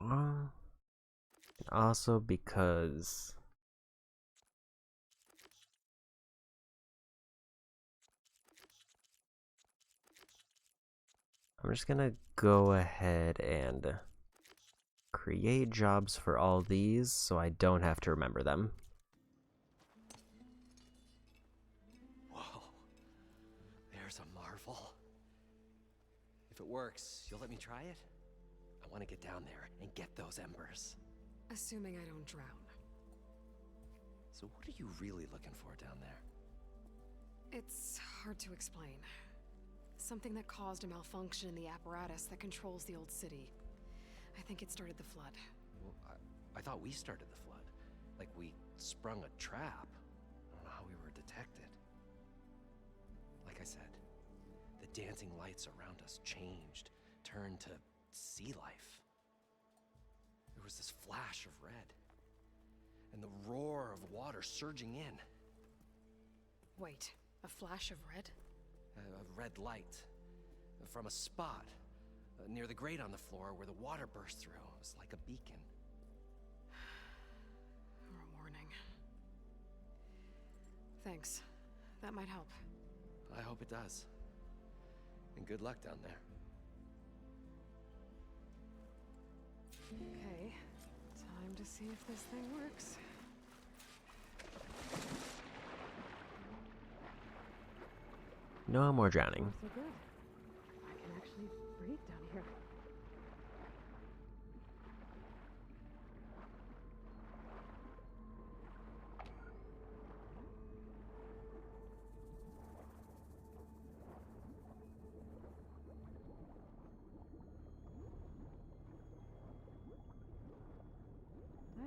And also because I'm just gonna go ahead and create jobs for all these so I don't have to remember them. Whoa. There's a marvel. If it works, you'll let me try it? I want to get down there and get those embers. Assuming I don't drown. So what are you really looking for down there? It's hard to explain. Something that caused a malfunction in the apparatus that controls the old city. I think it started the flood. Well, I thought we started the flood. Like we sprung a trap. I don't know how we were detected. Like I said, the dancing lights around us changed, turned to sea life. There was this flash of red, and the roar of water surging in. Wait, a flash of red? A red light from a spot near the grate on the floor where the water burst through. It was like a beacon. Or a warning. Thanks. That might help. I hope it does. And good luck down there. Okay, time to see if this thing works. No more drowning. So good. I can actually breathe down here.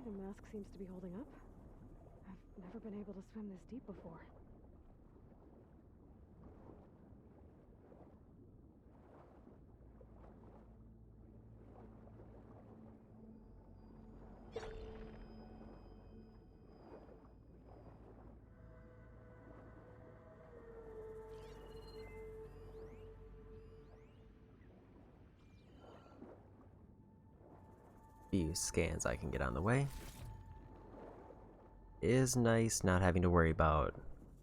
the mask seems to be holding up. I've never been able to swim this deep before. Few scans I can get on the way. It is nice not having to worry about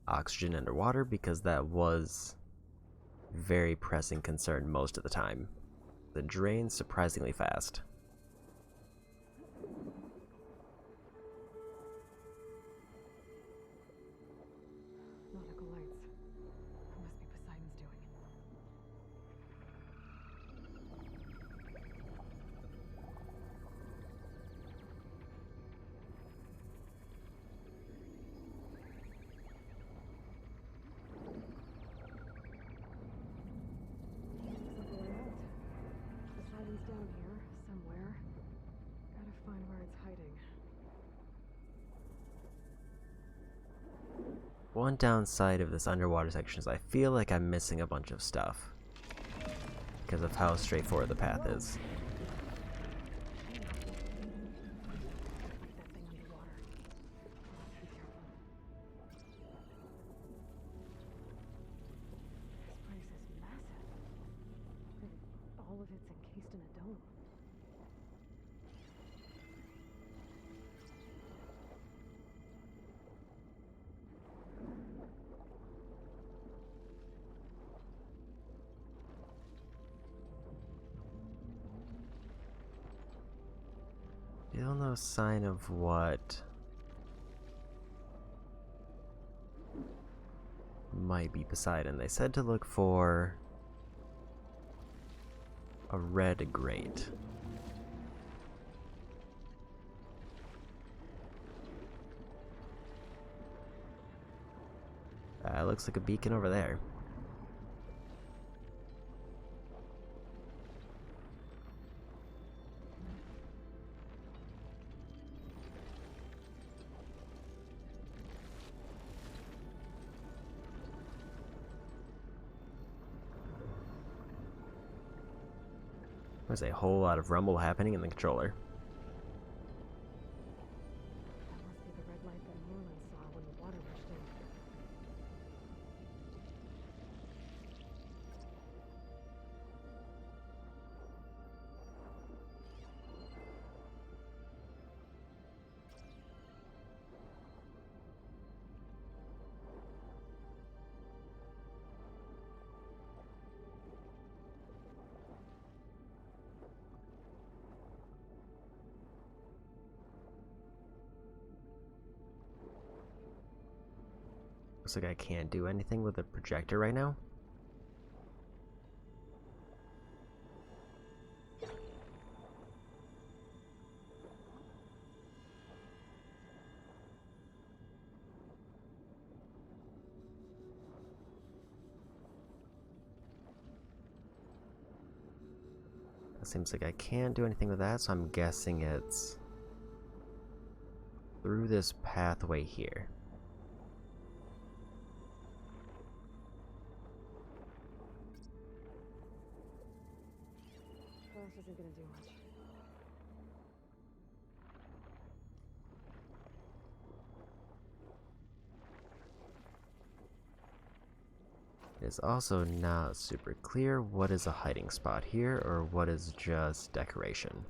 oxygen underwater because that was very pressing concern most of the time. It drains surprisingly fast. Nautical lights. That must be Poseidon's doing. Poseidon's down here, somewhere. Gotta find where it's hiding. One downside of this underwater section is I feel like I'm missing a bunch of stuff because of how straightforward the path is. All of it's encased in a dome. Still no sign of what might be Poseidon. They said to look for a red grate. Looks like a beacon over there. There's a whole lot of rumble happening in the controller. That must be the red light that Merlin saw when the water rushed in. Looks like I can't do anything with the projector right now. It seems like I can't do anything with that, so I'm guessing it's through this pathway here. Flash isn't gonna do much. It is also not super clear what is a hiding spot here or what is just decoration.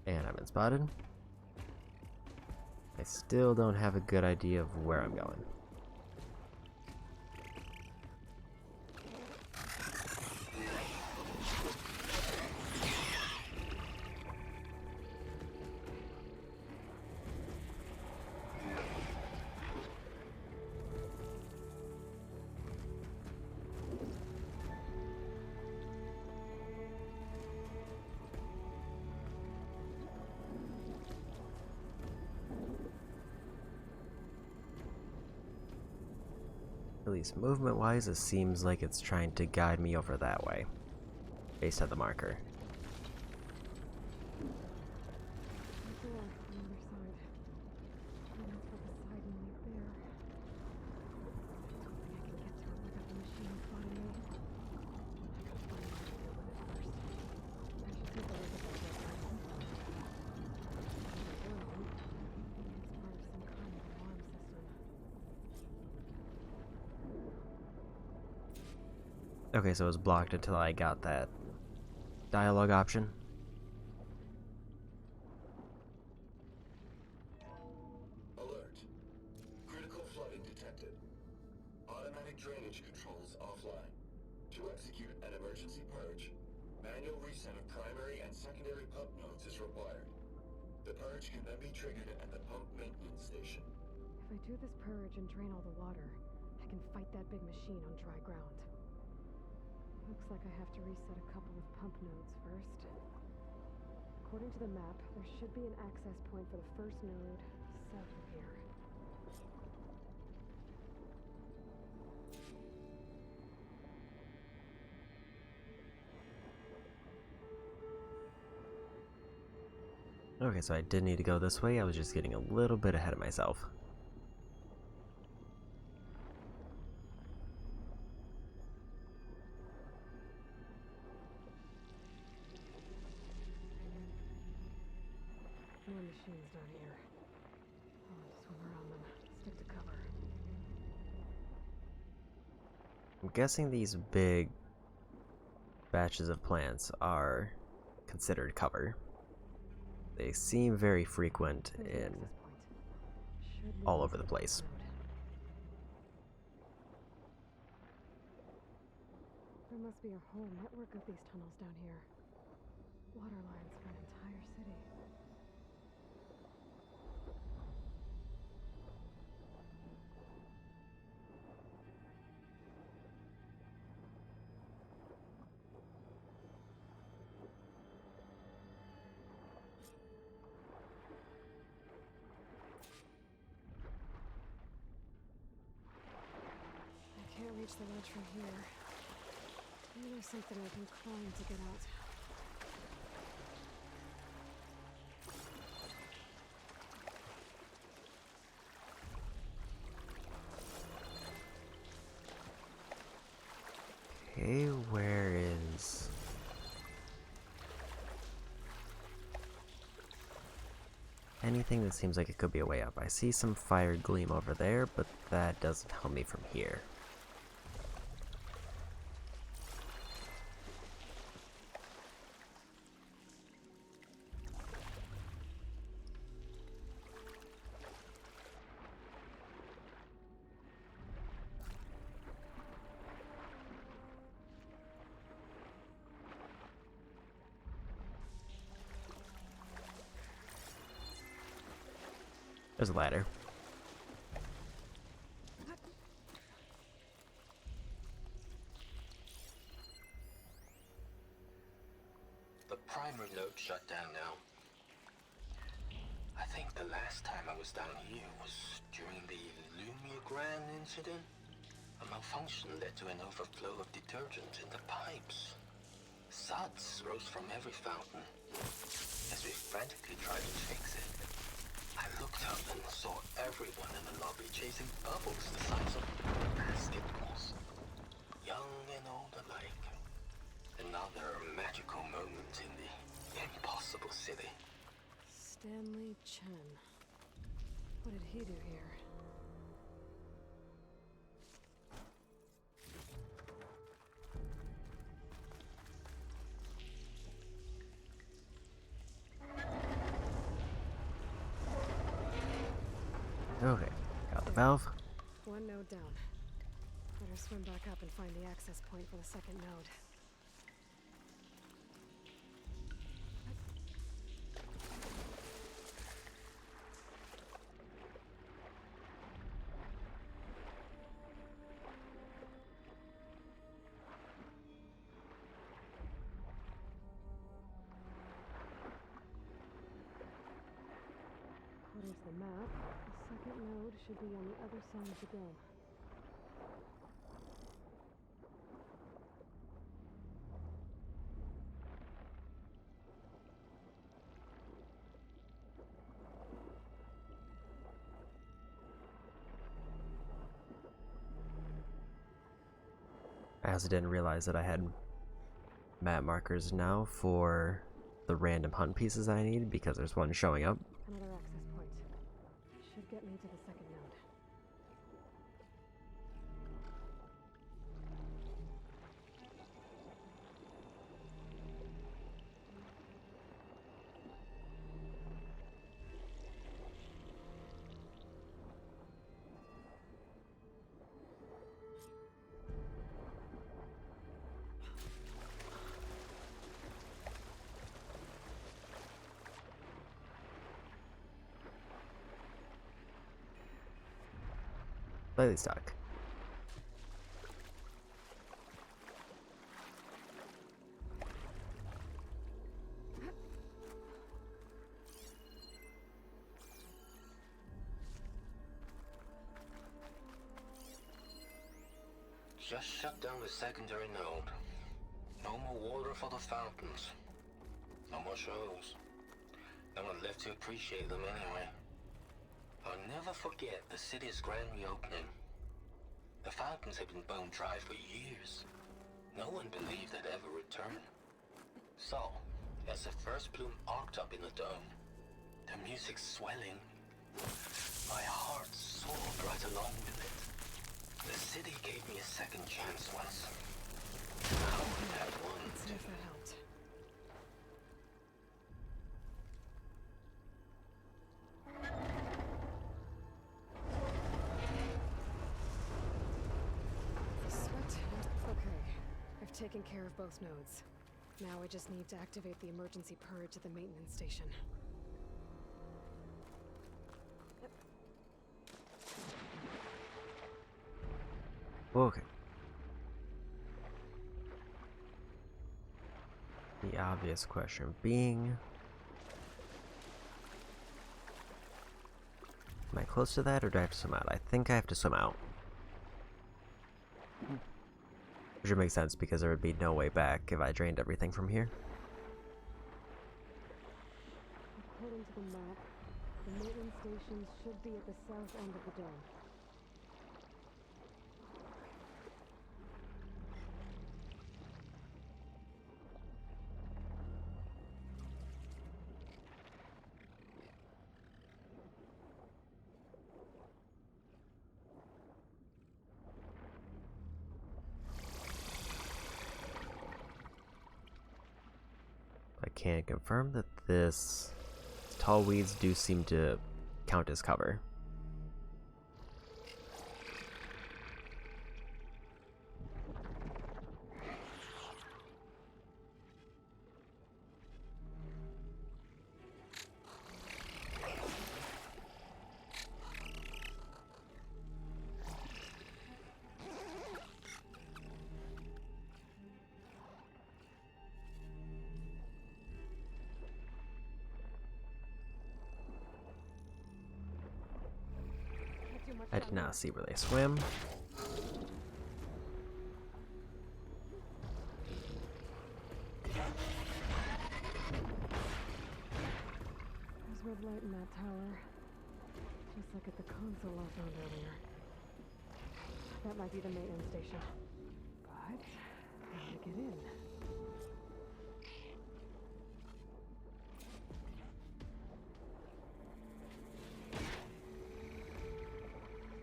And I've been spotted. I still don't have a good idea of where I'm going. least movement-wise, it seems like it's trying to guide me over that way, based on the marker. The door on the other side. And that's where Poseidon right there. I don't think I can get to it without the machine spotting me. I gotta find a way to deal with it first. I should take a look at that record. It's part of some kind of alarm system. Okay, so it was blocked until I got that dialogue option. Alert. Critical flooding detected. Automatic drainage controls offline. To execute an emergency purge, manual reset of primary and secondary pump nodes is required. The purge can then be triggered at the pump maintenance station. If I do this purge and drain all the water, I can fight that big machine on dry ground. Looks like I have to reset a couple of pump nodes first. According to the map, there should be an access point for the first node south of here. Okay, so I did need to go this way. I was just getting a little bit ahead of myself. More machines down here. I'll swim around them. Stick to cover. I'm guessing these big batches of plants are considered cover. They seem very frequent in all over the place. There must be a whole network of these tunnels down here. Water lines for an entire city. I can't reach the ledge from here. Maybe there's something I can climb to get out. Okay, where is... anything that seems like it could be a way up? I see some fire gleam over there, but that doesn't help me from here. There's a ladder. The primary node shut down now. I think the last time I was down here was during the Lumigrand incident. A malfunction led to an overflow of detergent in the pipes. Suds rose from every fountain. As we frantically tried to fix it, I looked up and saw everyone in the lobby chasing bubbles the size of basketballs. Young and old alike. Another magical moment in the impossible city. Stanley Chen. What did he do here? Okay, got the valve. One node down. Better swim back up and find the access point for the second node. According to the map, the second node should be on the other side of the dome. also didn't realize that I had map markers now for the random hunt pieces I need because there's one showing up. Another access point. Should get me to the second node. Slightly stuck. Just shut down the secondary node. No more water for the fountains. No more shows. No one left to appreciate them anyway. I'll never forget the city's grand reopening. The fountains had been bone dry for years. No one believed they'd ever return. So, as the first bloom arced up in the dome, the music swelling, my heart soared right along with it. The city gave me a second chance once. Now I have one. Let's see if that helped. Okay, I've taken care of both nodes. Now I just need to activate the emergency purge at the maintenance station. Okay. The obvious question being, am I close to that or do I have to swim out? I think I have to swim out. Which would make sense because there would be no way back if I drained everything from here. According to the map, the maintenance stations should be at the south end of the dome. I can confirm that this tall weeds do seem to count as cover. I did not see where they swim. There's red light in that tower. Just like at the console I found earlier. That might be the maintenance station. But, how to get in?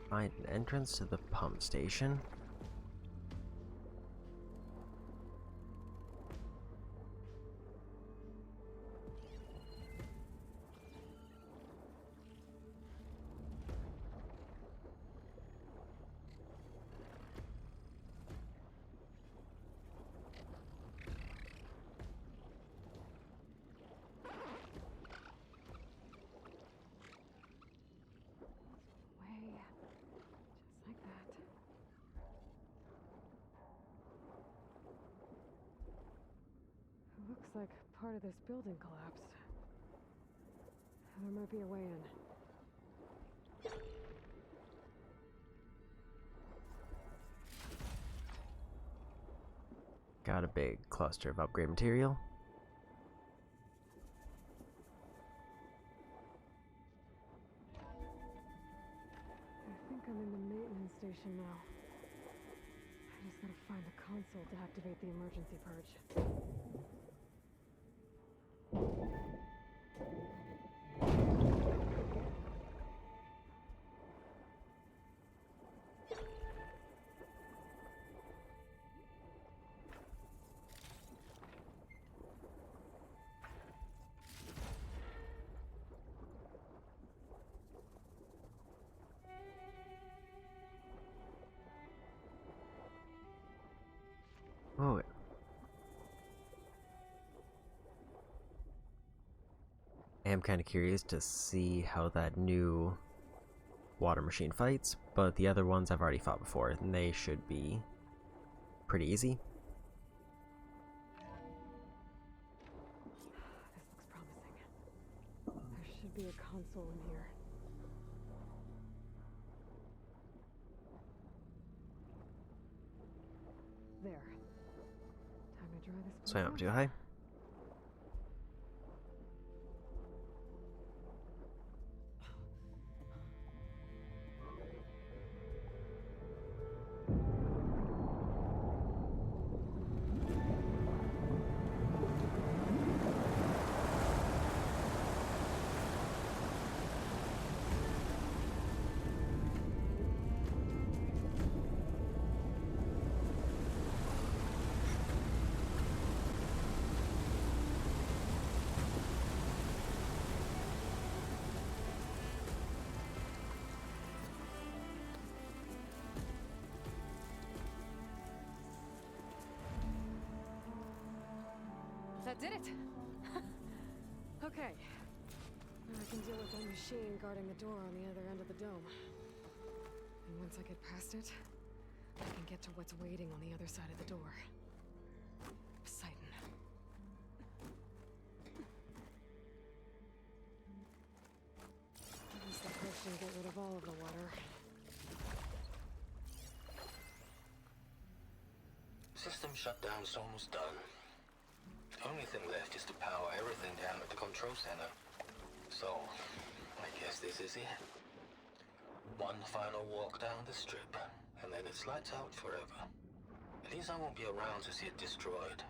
Find an entrance to the pump station. Looks like part of this building collapsed. There might be a way in. Got a big cluster of upgrade material. I think I'm in the maintenance station now. I just gotta find the console to activate the emergency purge. Oh, I am kind of curious to see how that new water machine fights, but the other ones I've already fought before, and they should be pretty easy. This looks promising. There should be a console in here. There. Time to dry this. Swim up too high. That did it! Okay. Now I can deal with that machine guarding the door on the other end of the dome. And once I get past it, I can get to what's waiting on the other side of the door. Poseidon. At least that potion get rid of all of the water. System shutdown's almost done. The only thing left is to power everything down at the control center. So, I guess this is it. One final walk down the strip, and then it's lights out forever. At least I won't be around to see it destroyed.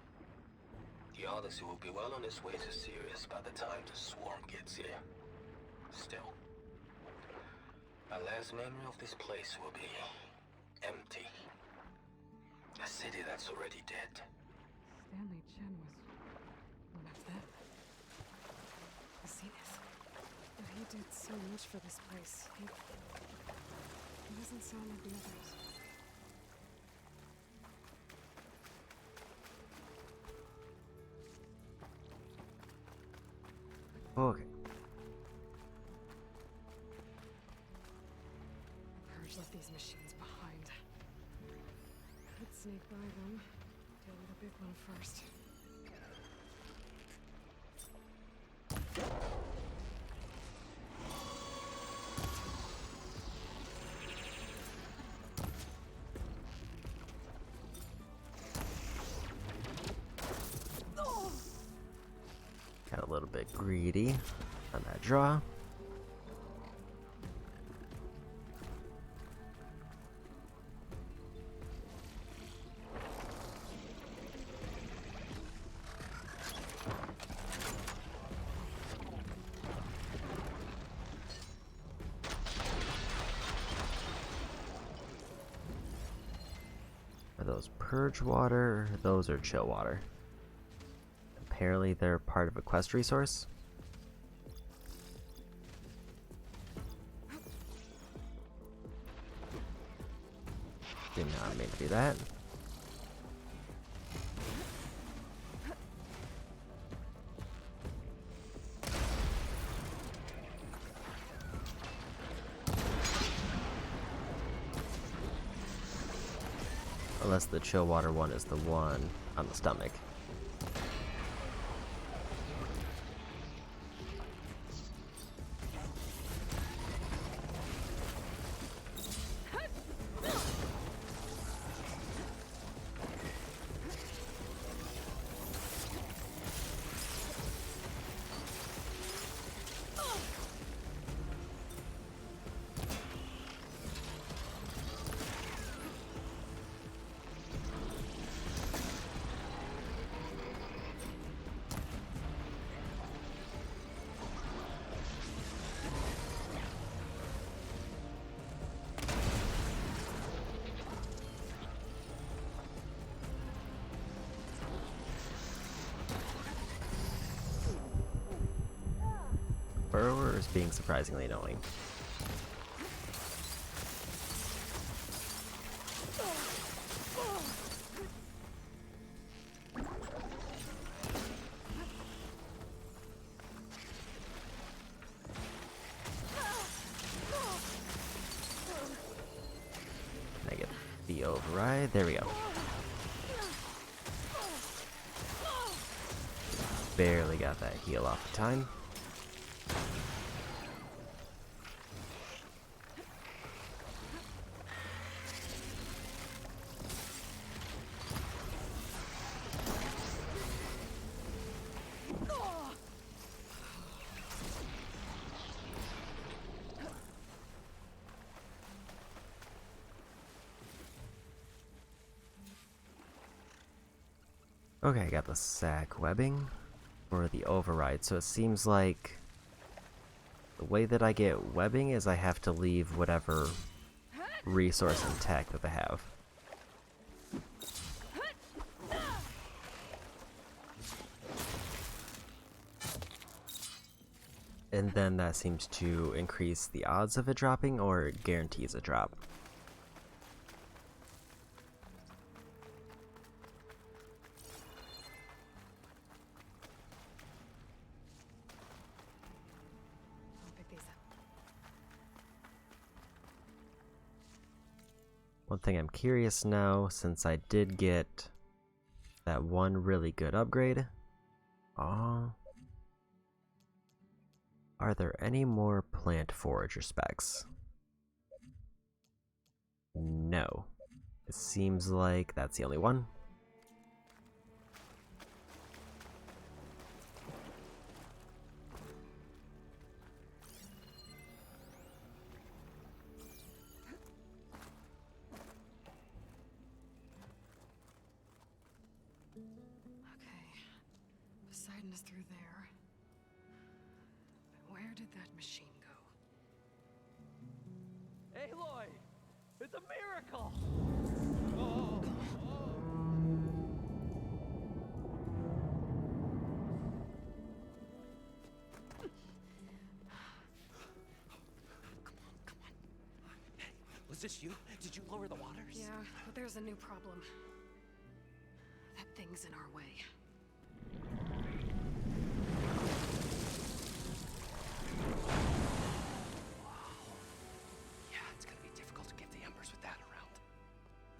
The Odyssey will be well on its way to Sirius by the time the swarm gets here. Still, my last memory of this place will be empty. A city that's already dead. Stanley Chen was one of them. The Zenith. But he did so much for this place. He doesn't sound like the others. Okay. Purge left these machines behind. Could sneak by them. Deal with the big one first. Got a little bit greedy on that draw. Are those purge water? Those are chill water. Apparently they're part of a quest resource. Did not mean to do that. Unless the chill water one is the one on the stomach. Burrower is being surprisingly annoying. I get the override. There we go. Barely got that heal off the time. Okay, I got the sack webbing for the override, so it seems like the way that I get webbing is I have to leave whatever resource intact that I have. And then that seems to increase the odds of it dropping, or it guarantees a drop. One thing I'm curious now, since I did get that one really good upgrade, are there any more plant forager specs? No. It seems like that's the only one. Poseidon is through there. But where did that machine go? Aloy! It's a miracle! Was this you? Did you lower the waters? Yeah, but there's a new problem. That thing's in our way. Yeah, it's gonna be difficult to get the embers with that around.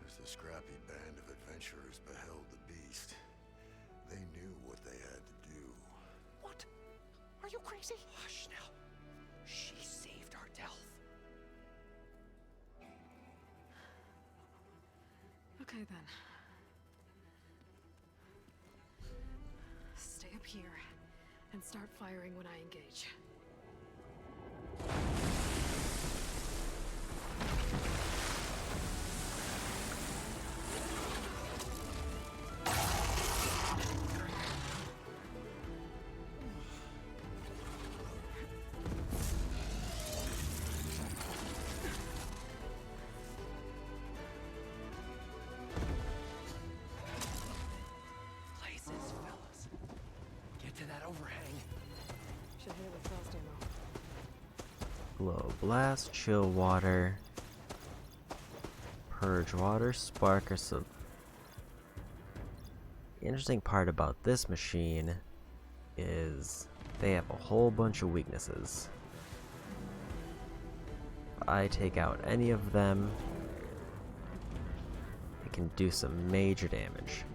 As the scrappy band of adventurers beheld the beast, they knew what they had to do. What? Are you crazy? Hush now. She saved our Delph. Okay then. Stay up here and start firing when I engage. Places, fellas. Get to that overhang. Should hit it with frost ammo. Blow blast, chill water, purge water, spark, or so. The interesting part about this machine is they have a whole bunch of weaknesses. If I take out any of them, it can do some major damage.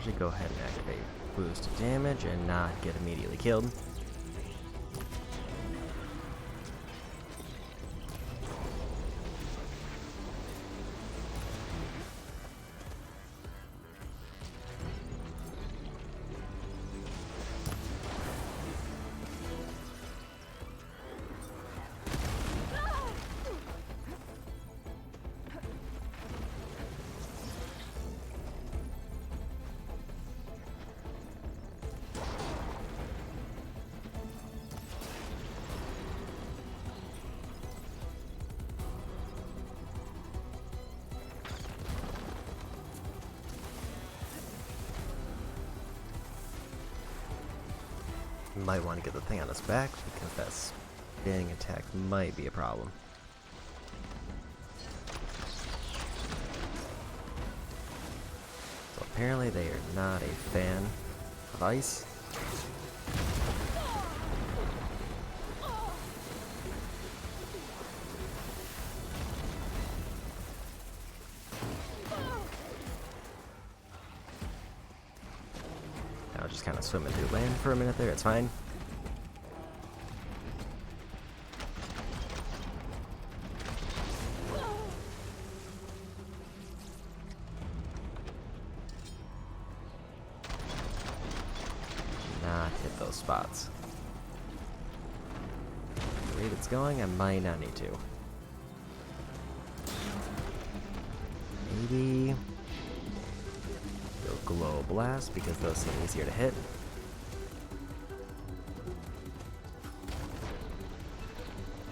Should go ahead and activate boost damage and not get immediately killed. might want to get the thing on his back because that spinning attack might be a problem. So apparently they are not a fan of ice. Now just kind of swimming through land for a minute there, it's fine. Not hit those spots. The rate it's going, I might not need to. Maybe go glow blast because those seem easier to hit.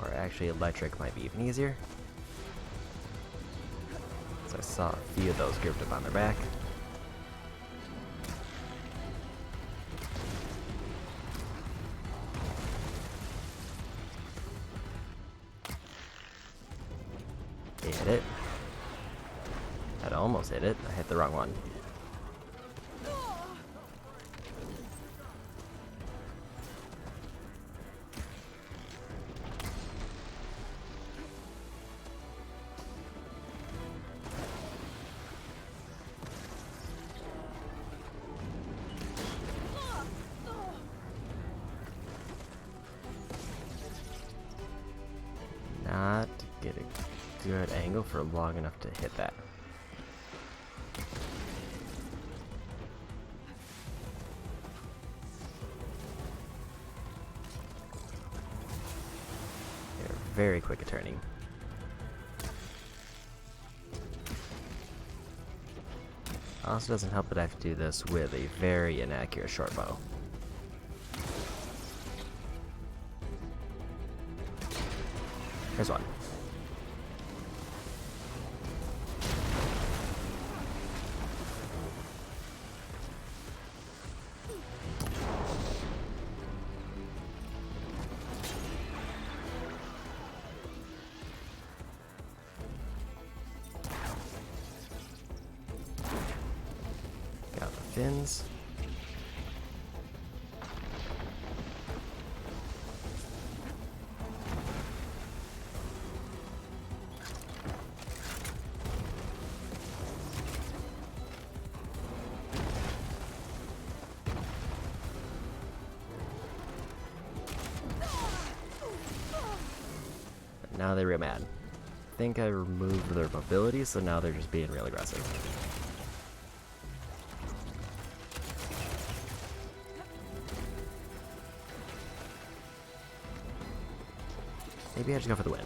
Or actually electric might be even easier. So I saw a few of those grouped up on their back. They hit it. That almost hit it. I hit the wrong one. Not get a good angle for long enough to hit that. They're very quick at turning. Also doesn't help that I have to do this with a very inaccurate short bow. Here's one. Got the fins. Now they're real mad. I think I removed their mobility, so now they're just being real aggressive. Maybe I just go for the win.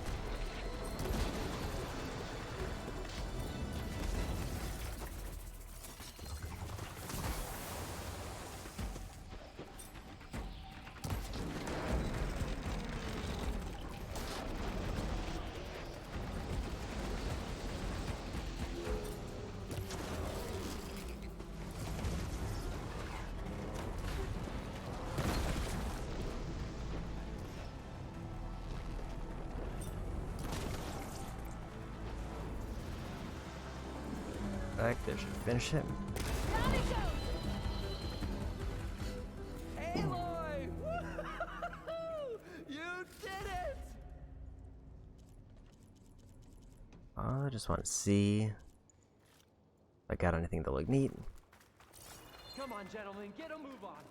Back there should finish him. Aloy! Woo-hoo-hoo-hoo! You did it! I just want to see if I got anything that looked neat. Come on, gentlemen, get a move on.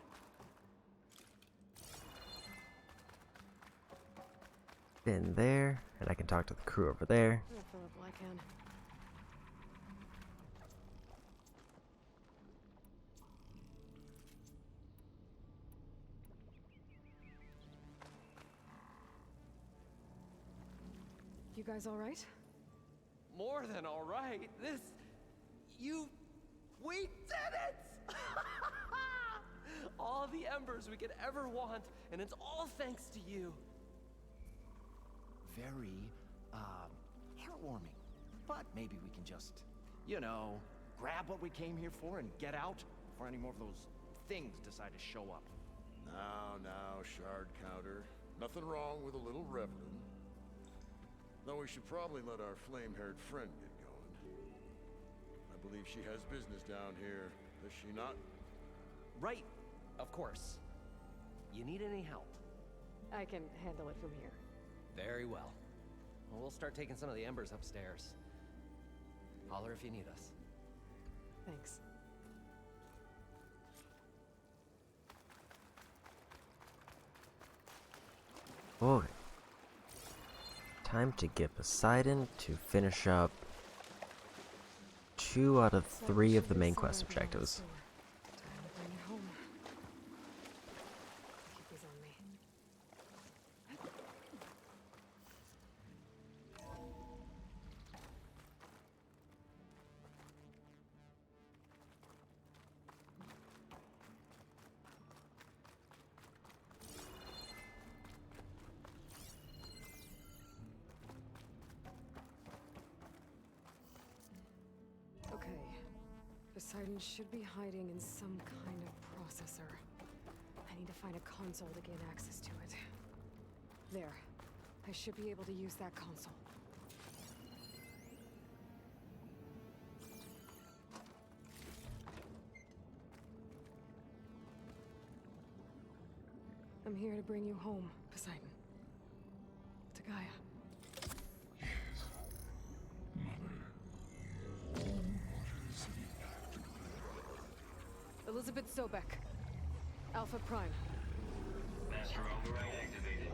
In there, and I can talk to the crew over there. I'll fill up while I can. You guys all right? More than all right. We did it! All the embers we could ever want, and it's all thanks to you. Very, heartwarming. But maybe we can just, you know, grab what we came here for and get out before any more of those things decide to show up. Now, shard counter. Nothing wrong with a little reveling. Though we should probably let our flame-haired friend get going. I believe she has business down here, does she not? Right, of course. You need any help? I can handle it from here. Very well. We'll start taking some of the embers upstairs. Holler if you need us. Thanks. Okay. Time to get Poseidon to finish up 2 out of 3 of the main quest objectives. Time to bring it home. Keep these on me. Okay. Poseidon should be hiding in some kind of processor. I need to find a console to gain access to it. There. I should be able to use that console. I'm here to bring you home, Poseidon. To Gaia. Elizabeth Sobek. Alpha Prime. Master override activated.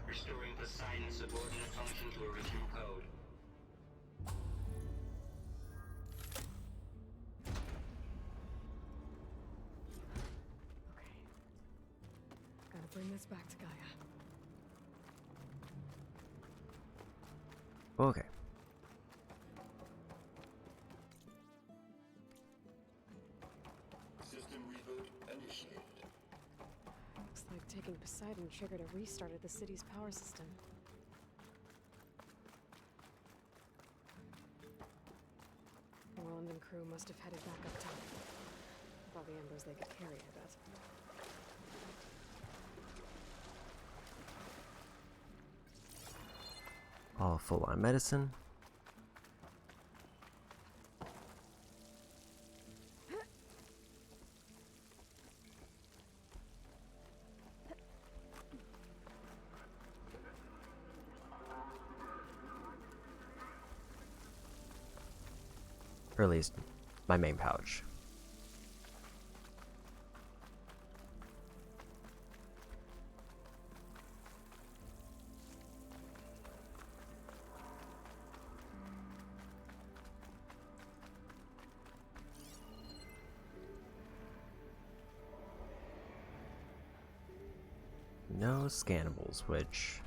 Restoring Poseidon's subordinate function to original code. Okay. Gotta bring this back to Gaia. Okay. System reboot initiated. Looks like taking Poseidon triggered a restart of the city's power system. Roland and crew must have headed back up top. With all the embers they could carry, I bet. All full on medicine. Or at least my main pouch. No scannables, which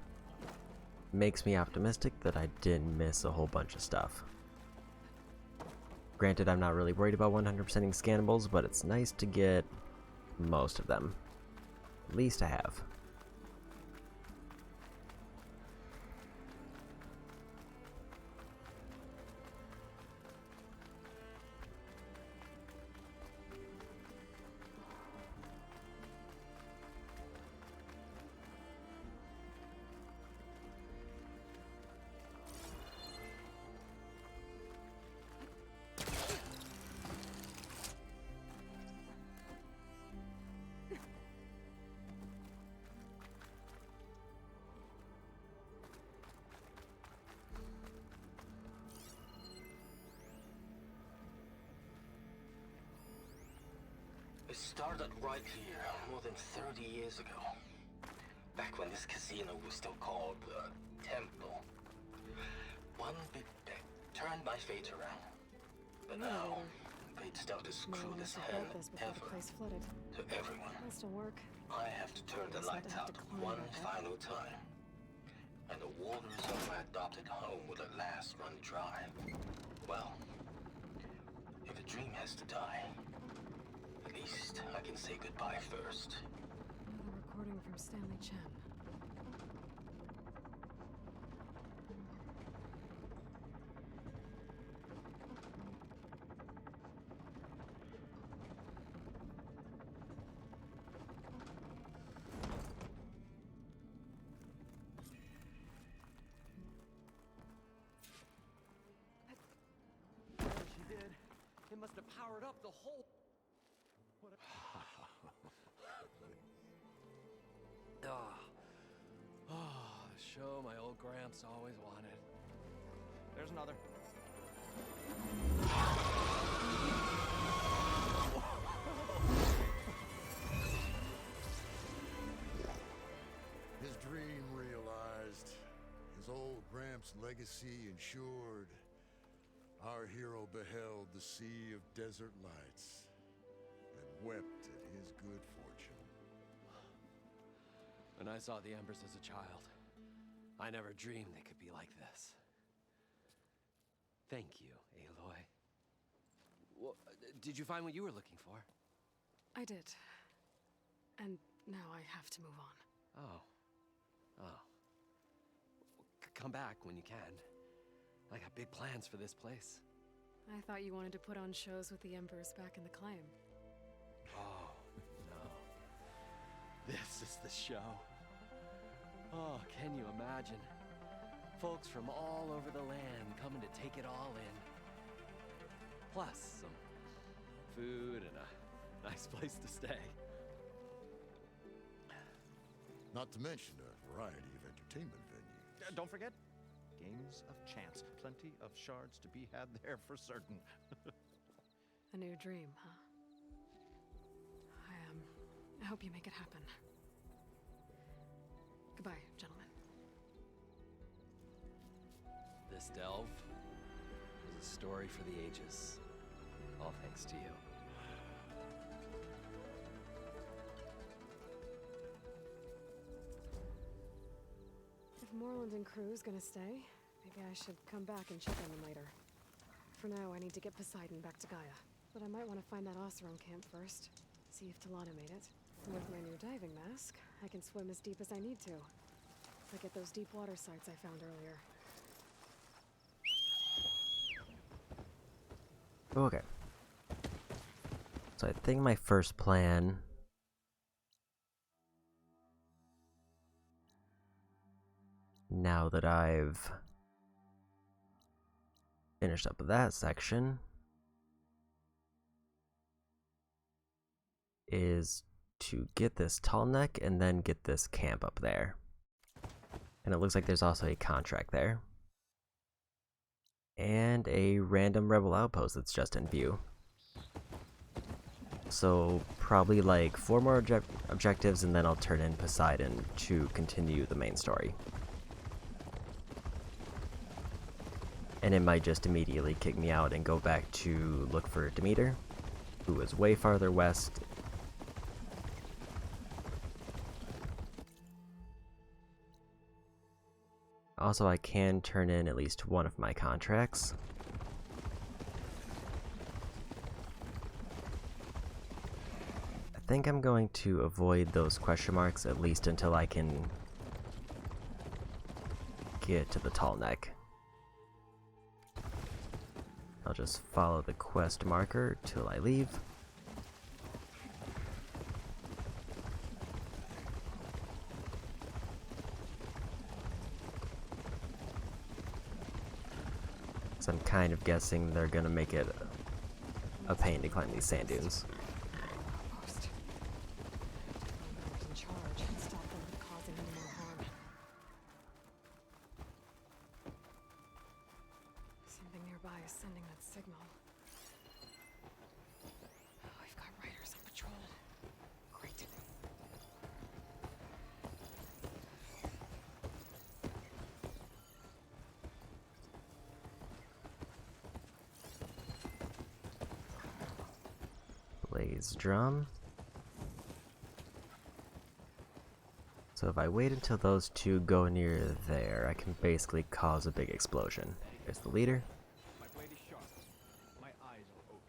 makes me optimistic that I didn't miss a whole bunch of stuff. Granted, I'm not really worried about 100%ing scannables, but it's nice to get most of them. At least I have. It started right here, more than 30 years ago. Back when this casino was still called the Temple. One big bet turned my fate around. But now, fate started to screw this hand ever to everyone. That'll work. I have to turn the lights out one final time. And the waters of my adopted home will at last run dry. Well, if a dream has to die, at least I can say goodbye first. Another recording from Stanley Chen. It must have powered up the whole... Show my old Gramps always wanted. There's another. His dream realized. His old Gramps' legacy ensured. Our hero beheld the sea of desert lights and wept at his good fortune. When I saw the embers as a child, I never dreamed they could be like this. Thank you, Aloy. Well, did you find what you were looking for? I did. And now I have to move on. Oh. Come back when you can. I got big plans for this place. I thought you wanted to put on shows with the Embers back in the claim. Oh, no. This is the show. Oh, can you imagine? Folks from all over the land coming to take it all in. Plus some food and a nice place to stay. Not to mention a variety of entertainment venues. Don't forget, games of chance. Plenty of shards to be had there for certain. A new dream, huh? I hope you make it happen. Goodbye, gentlemen. This delve is a story for the ages. All thanks to you. If Moreland and crew's gonna stay, maybe I should come back and check on them later. For now, I need to get Poseidon back to Gaia. But I might want to find that Oseram camp first. See if Talana made it. With my new diving mask, I can swim as deep as I need to. Like at those deep water sites I found earlier. Okay. So I think my first plan now that I've finished up with that section is to get this tall neck and then get this camp up there. And it looks like there's also a contract there. And a random rebel outpost that's just in view. So probably like 4 more objectives and then I'll turn in Poseidon to continue the main story. And it might just immediately kick me out and go back to look for Demeter, who is way farther west. Also, I can turn in at least one of my contracts. I think I'm going to avoid those question marks at least until I can get to the tall neck. I'll just follow the quest marker till I leave. So I'm kind of guessing they're gonna make it a pain to climb these sand dunes. In charge and stop them from causing any more harm. Something nearby is sending that signal. Oh, we've got riders on patrol. Great. Blaze drum. So if I wait until those two go near there, I can basically cause a big explosion. There's the leader. My blade is sharp. My eyes are open.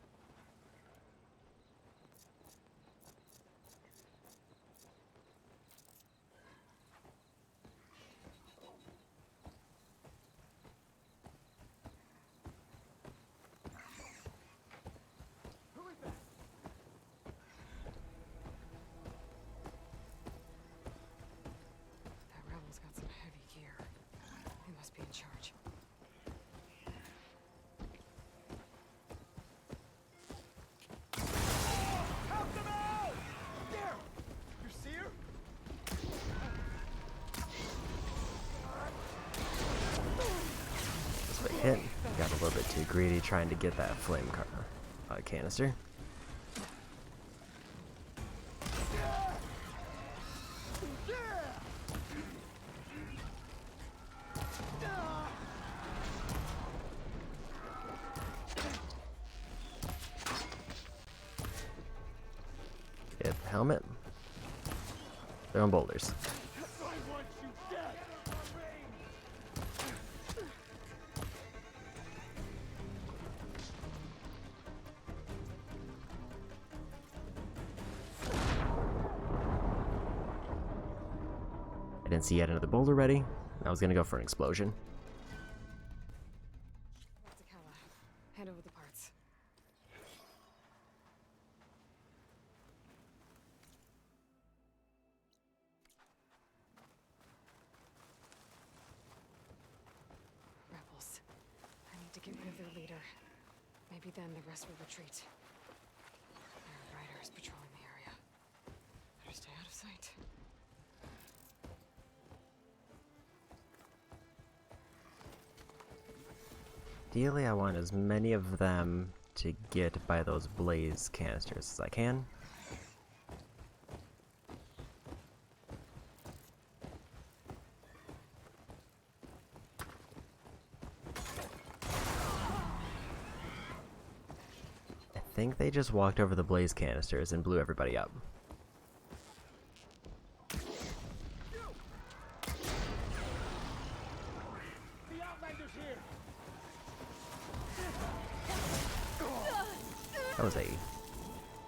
That rebel's got some heavy gear. They must be in charge. hit. Got a little bit too greedy trying to get that flame canister. Get the helmet. Throwing boulders. I didn't see yet another boulder ready. I was gonna go for an explosion. Hand over the parts. Rebels. I need to get rid of their leader. Maybe then the rest will retreat. There are riders patrolling the area. Better stay out of sight. Ideally, I want as many of them to get by those blaze canisters as I can. I think they just walked over the blaze canisters and blew everybody up. That was a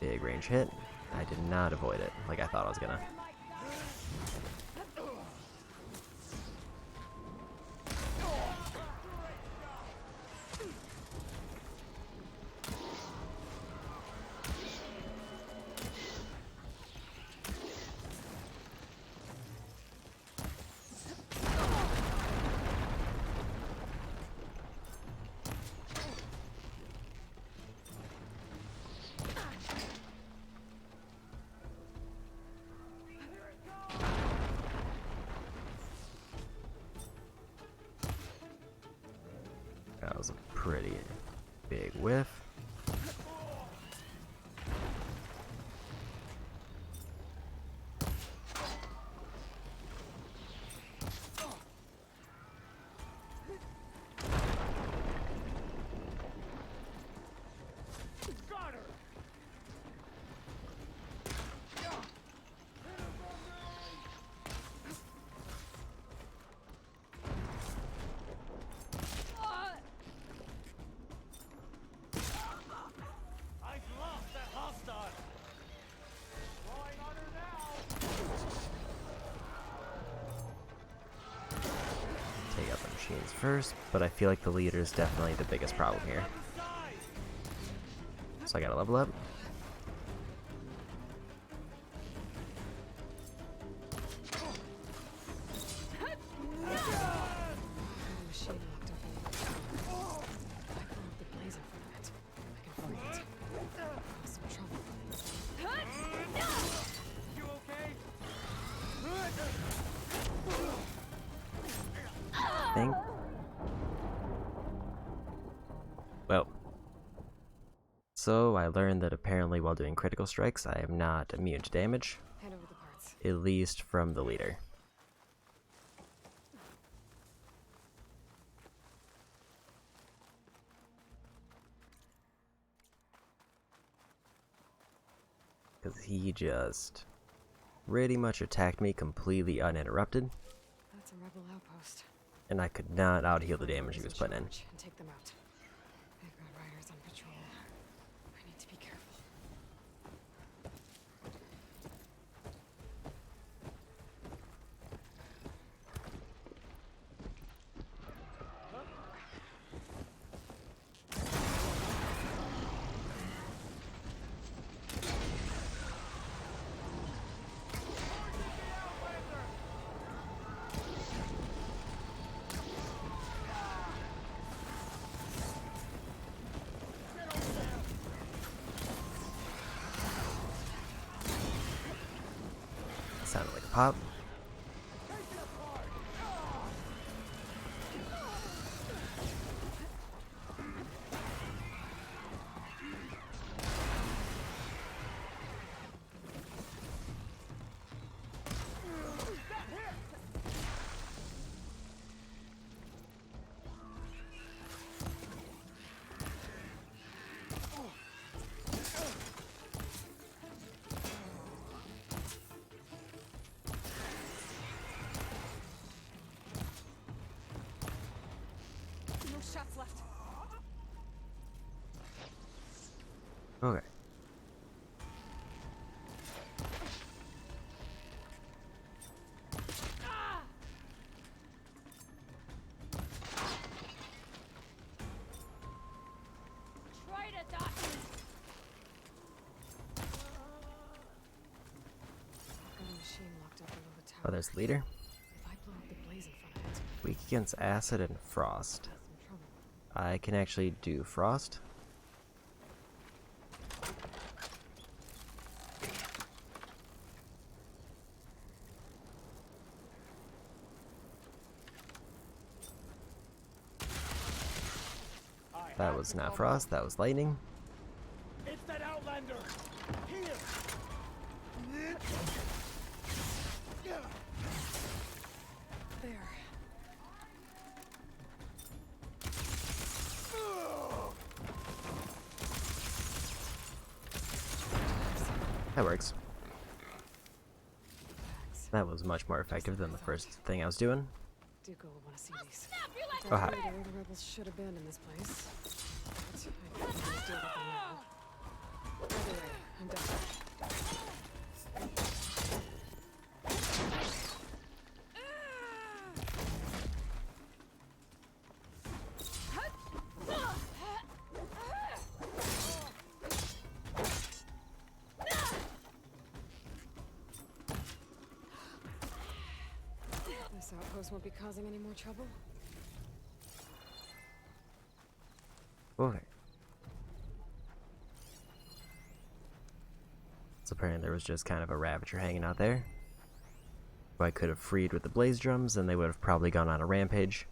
big range hit. I did not avoid it like I thought I was gonna. That was a pretty big whiff. Take out the machines first, but I feel like the leader is definitely the biggest problem here. So I gotta level up. Think. Well, so I learned that apparently while doing critical strikes, I am not immune to damage, Hand over the parts. at least from the leader. Because he just pretty much attacked me completely uninterrupted. That's a rebel outpost. And I could not out-heal the damage he was putting in. And take them out. They've got riders on patrol. I need to be careful. Sounded like a pop. shots left. Okay. Try to dodge me. I've got a machine locked up below the tower. Oh, there's the leader. If I blow up the blaze in front of it, Weak against acid and frost. some trouble. I can actually do frost. That was not frost, that was lightning. It's that Outlander! Here! There. That works. That was much more effective than the first thing I was doing. Duco will want to see these. Oh, hi. The rebels should have been in this place. But I can always deal with them now. Either way, I'm done. This outpost won't be causing any more trouble. Okay. So apparently there was just kind of a Ravager hanging out there, who I could have freed with the blaze drums, and they would have probably gone on a rampage.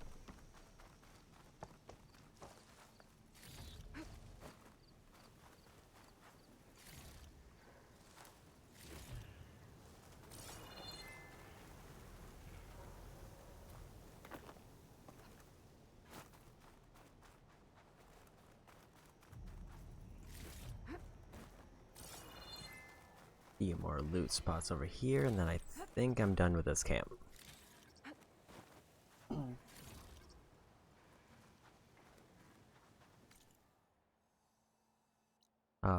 Few more loot spots over here, and then I think I'm done with this camp.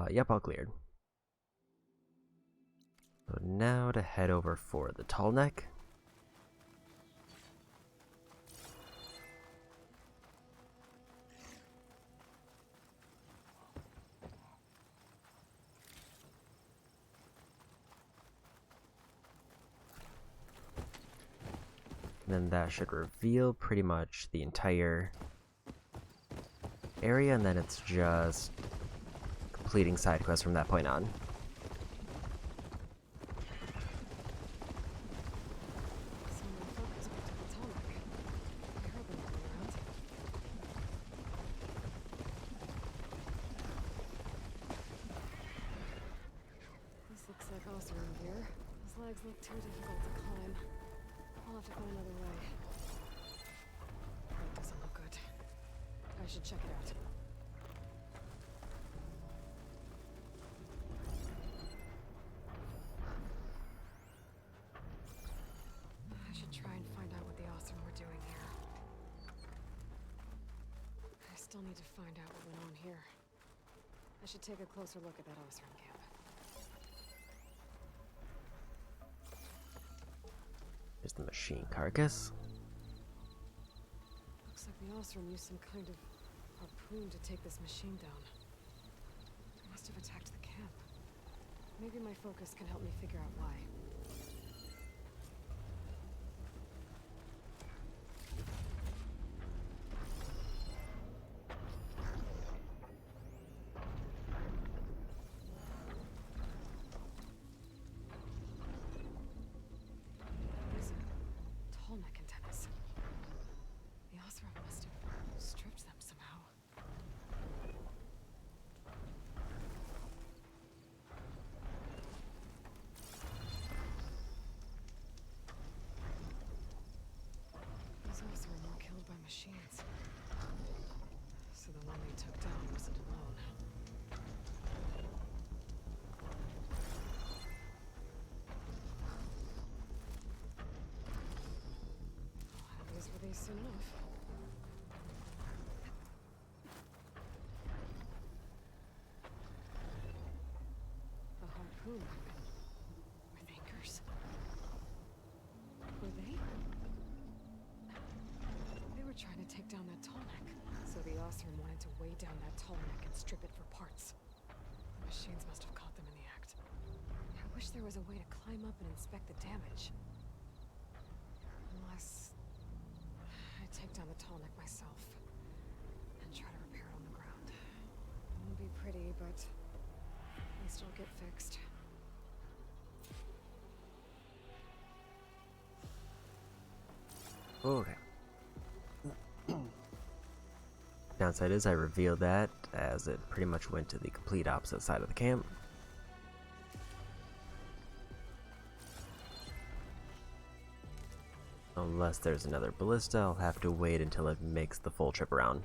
Yep, all cleared. So now to head over for the tall neck. Then that should reveal pretty much the entire area, and then it's just completing side quests from that point on. This looks like Osram gear. His legs look too difficult to climb. I'll have to find another way. That doesn't look good. I should check it out. I should try and find out what the Osram were doing here. I still need to find out what went on here. I should take a closer look at that Osram camp. Here's the machine carcass. Looks like the Osram used some kind of harpoon to take this machine down. They must have attacked the camp. Maybe my focus can help me figure out why. These are tall neck antennas. The Osram must have stripped them somehow. These Osram were killed by machines. So the one they took down wasn't alone. I'll have these released soon enough. way down that tall neck and strip it for parts. The machines must have caught them in the act. I wish there was a way to climb up and inspect the damage. Unless I take down the tall neck myself and try to repair it on the ground. It won't be pretty, but at least it'll get fixed. Okay. Downside is I revealed that as it pretty much went to the complete opposite side of the camp. Unless there's another ballista, I'll have to wait until it makes the full trip around.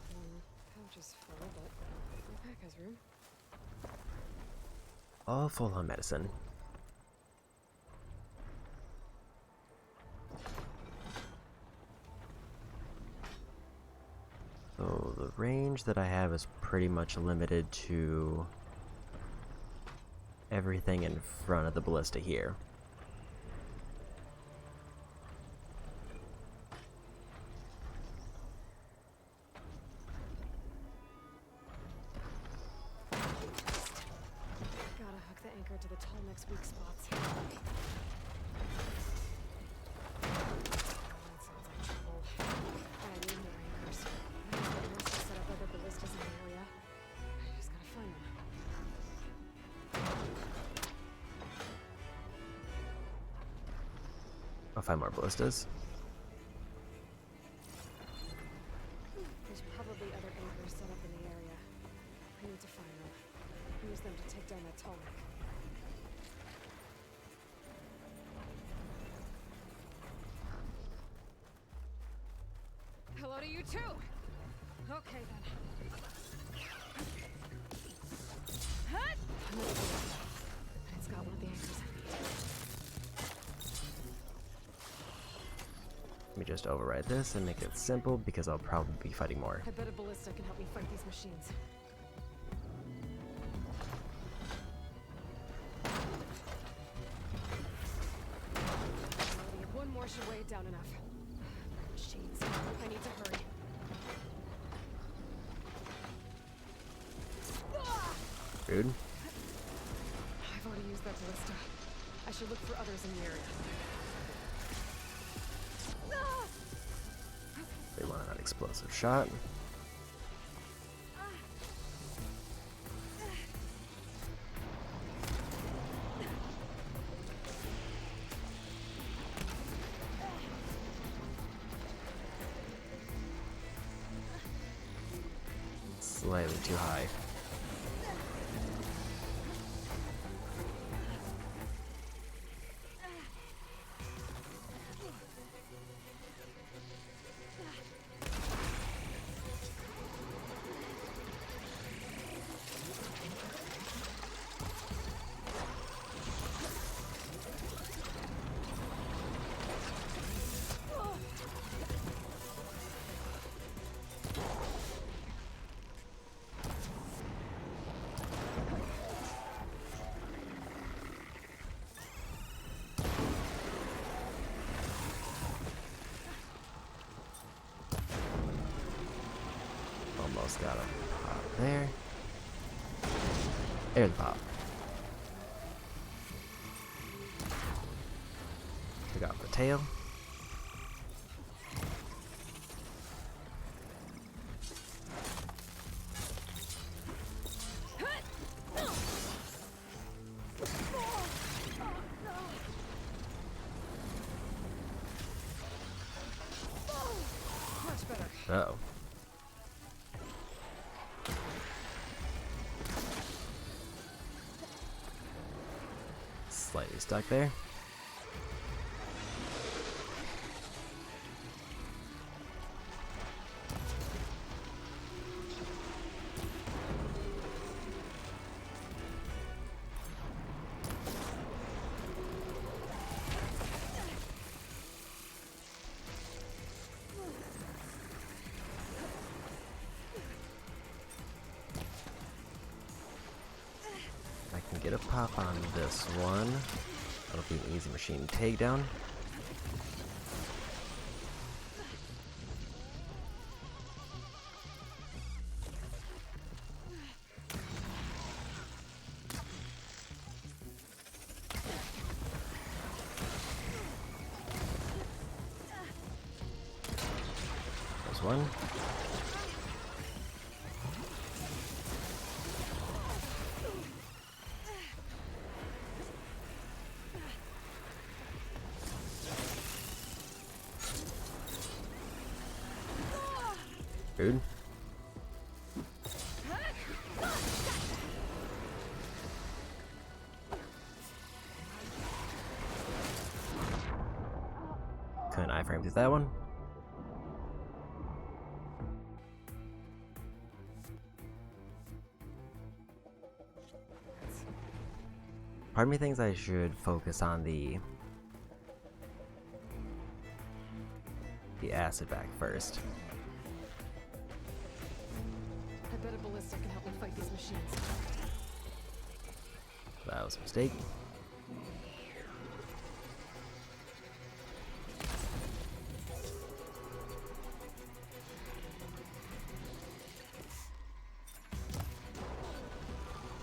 Pouch is full, but my pack has room. All full on medicine. So the range that I have is pretty much limited to everything in front of the ballista here. Gotta hook the anchor to the tall neck's weak spots. That sounds like trouble. I need more anchors. I know that Marshall set up other ballistas in the area. I just gotta find them. I'll find more ballistas. There's probably other anchors set up in the area. I need to find them. Use them to take down that tall neck. Hello to you too! Okay then. Hut! Another ballista. And it's got one of the anchors I need. Let me just override this and make it simple because I'll probably be fighting more. I bet a ballista can help me fight these machines. One more should weigh it down enough. Machines. I need to hurry. Rude. I've already used that ballista. I should look for others in the area. They want an explosive shot. Slightly too high. Almost got him. Pop there. There's the pop. Took out the tail. Much better. Uh-oh. Slightly stuck there. I can get a pop on this one. That'll be an easy machine takedown. There's one. Rude. Couldn't iframe through that one. Part of me thinks I should focus on the acid back first. I bet a ballista can help me fight these machines. That was a mistake.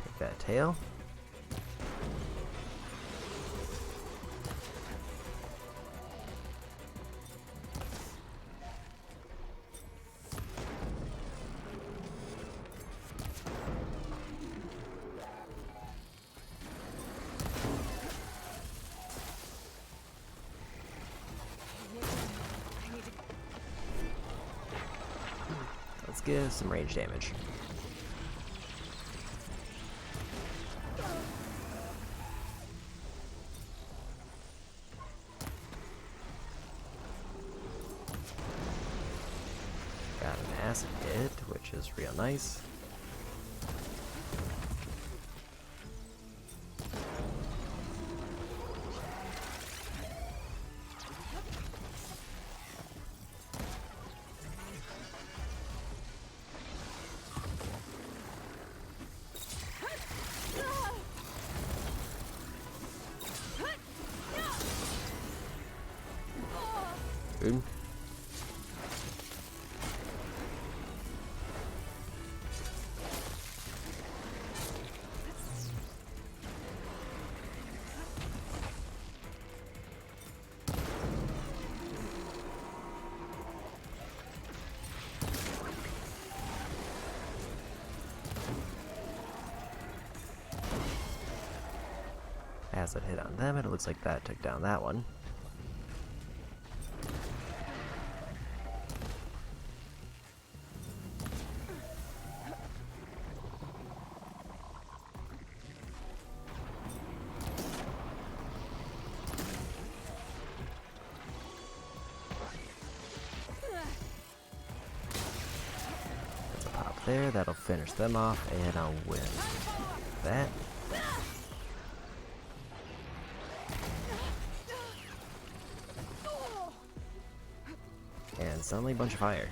Take that tail. Let's get some range damage. Got an acid hit, which is real nice. Good. Acid hit on them, and it looks like that took down that one. That's a pop there, that'll finish them off, and I'll win that. And suddenly a bunch of fire.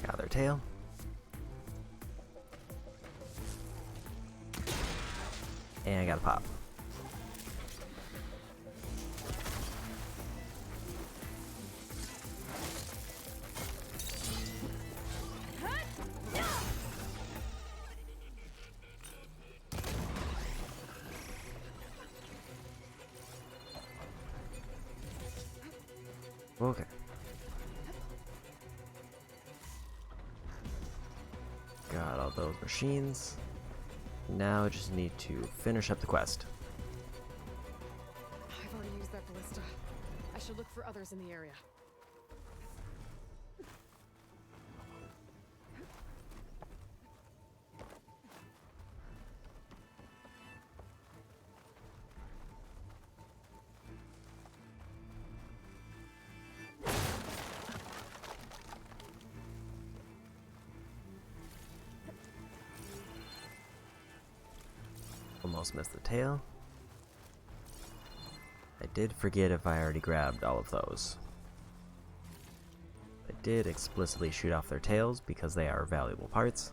Got their tail. And I got a pop. Okay. Got all those machines. Now I just need to finish up the quest. I've already used that ballista. I should look for others in the area. Almost missed the tail. I did forget if I already grabbed all of those. I did explicitly shoot off their tails because they are valuable parts.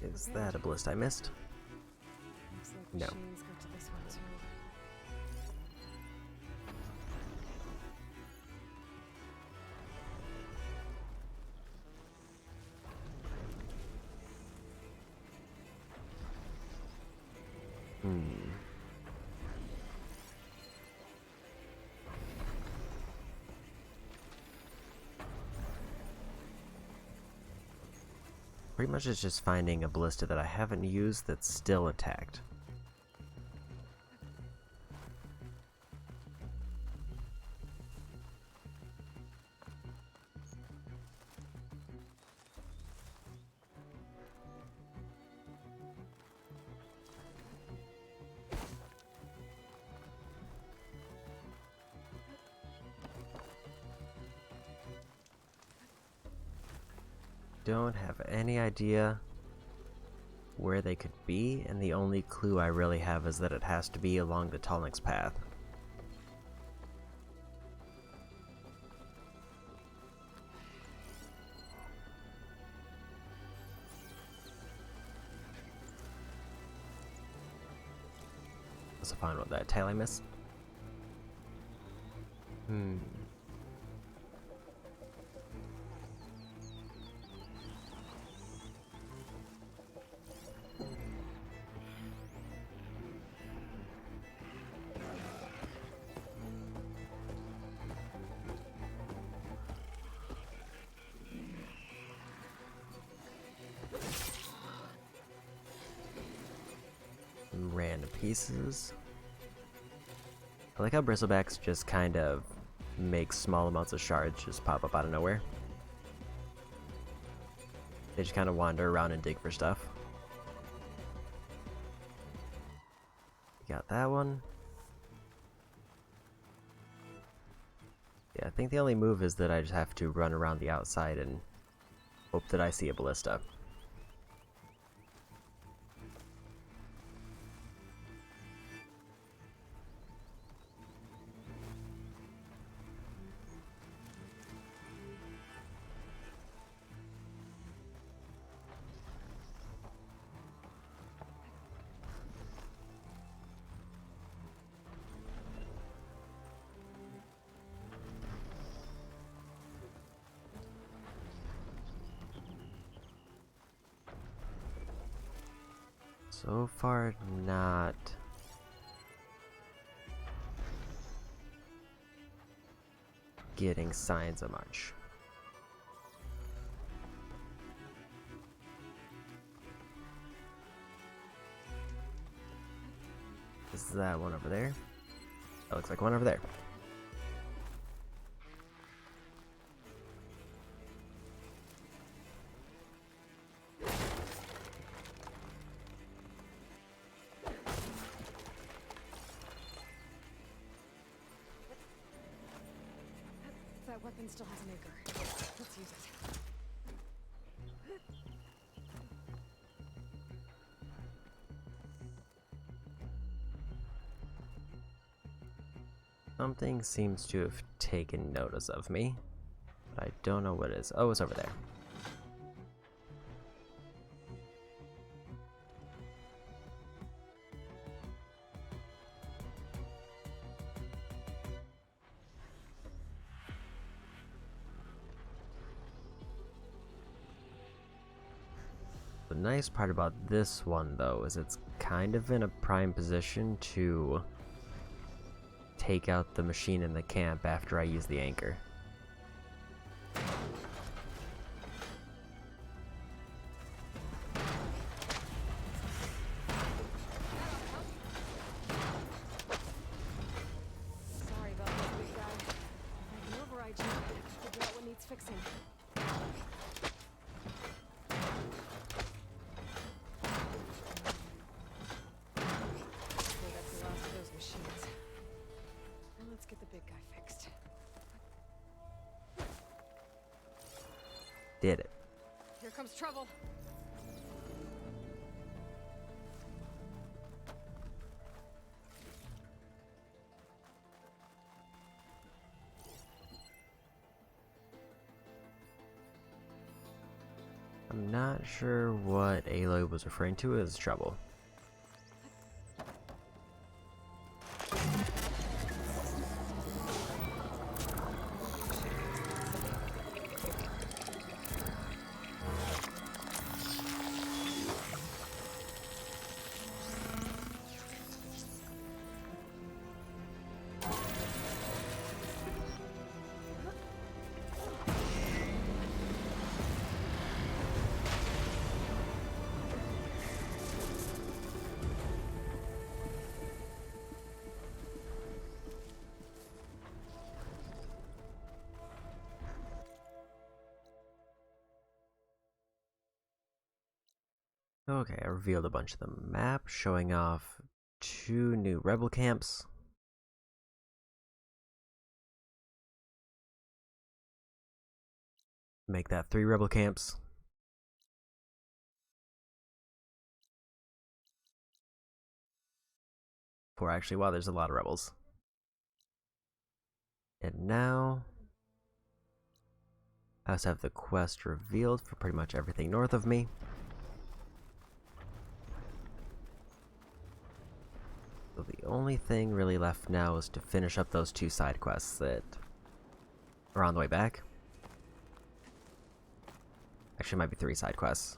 Is that a ballista I missed? Looks like No. machines go to this one too. Pretty much it's just finding a ballista that I haven't used that's still attacked. Don't have any idea where they could be, and the only clue I really have is that it has to be along the Tallneck's path. Let's find what that tail I missed. Random pieces. I like how bristlebacks just kind of make small amounts of shards just pop up out of nowhere. They just kind of wander around and dig for stuff. Got that one. Yeah, I think the only move is that I just have to run around the outside and hope that I see a ballista. So far, not getting signs of much. Is that one over there? That looks like one over there. That weapon still has an anchor. Let's use it. Something seems to have taken notice of me, but I don't know what it is. Oh, it's over there. The nice part about this one, though, is it's kind of in a prime position to take out the machine in the camp after I use the anchor. Sorry about this, big guy. I can override you. Figure out what needs fixing. That's the last of those machines. get the big guy fixed. Did it. Here comes trouble. I'm not sure what Aloy was referring to as trouble. Okay, I revealed a bunch of the map, showing off 2 new rebel camps. Make that 3 rebel camps. Or actually, wow, there's a lot of rebels. And now, I also have the quest revealed for pretty much everything north of me. So the only thing really left now is to finish up those 2 side quests that are on the way back. Actually, it might be 3 side quests.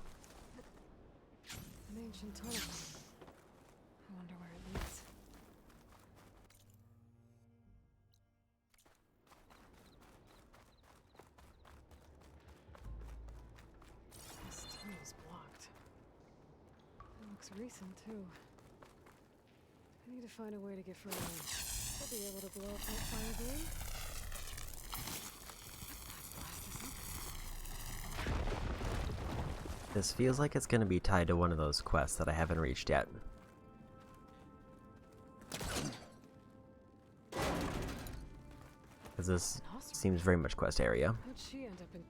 An ancient tunnel. I wonder where it leads. This tunnel's blocked. It looks recent, too. I need to find a way to get further in. I'll be able to blow up that fire balloon. This feels like it's going to be tied to one of those quests that I haven't reached yet. Because this seems very much quest area. How'd she end up in...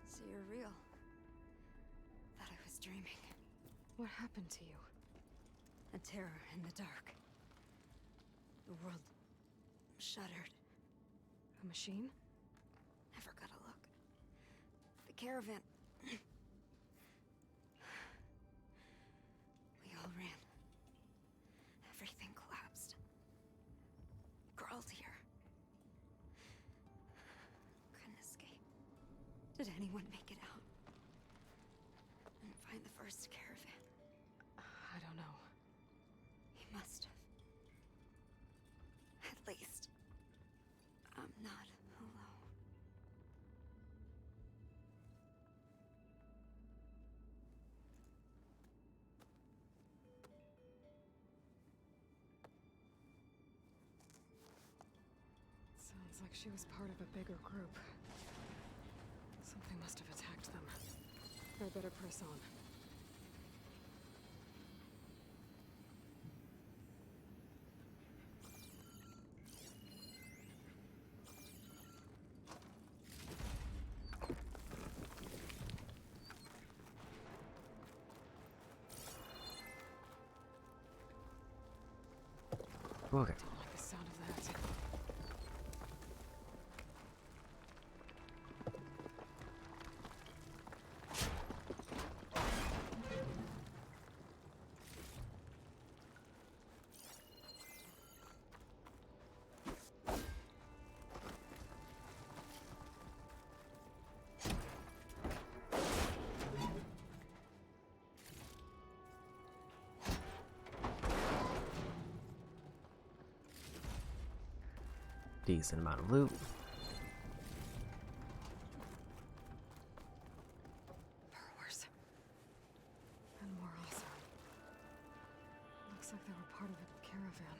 So you're real. Thought I was dreaming. What happened to you? A terror in the dark. The world shuddered. A machine? Never got a look. The caravan. We all ran. Everything collapsed. Crawled here. Couldn't escape. Did anyone make it out? And find the first caravan? I don't know. He must have. At least, I'm not alone. Sounds like she was part of a bigger group. Something must have attacked them. I better press on. Okay. Don't like the sound of that. Decent amount of loot. Burrows. And more also. Looks like they were part of a caravan.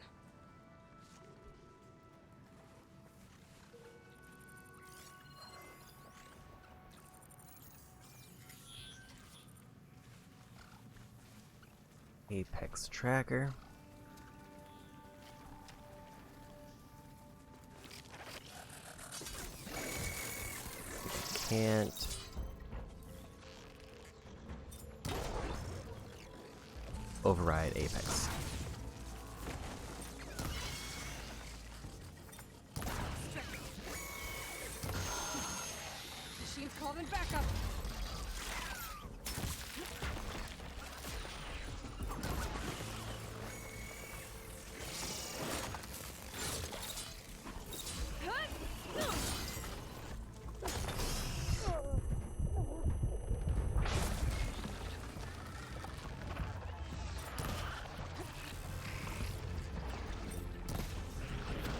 Apex tracker. can't. Override Apex. Machine's calling backup.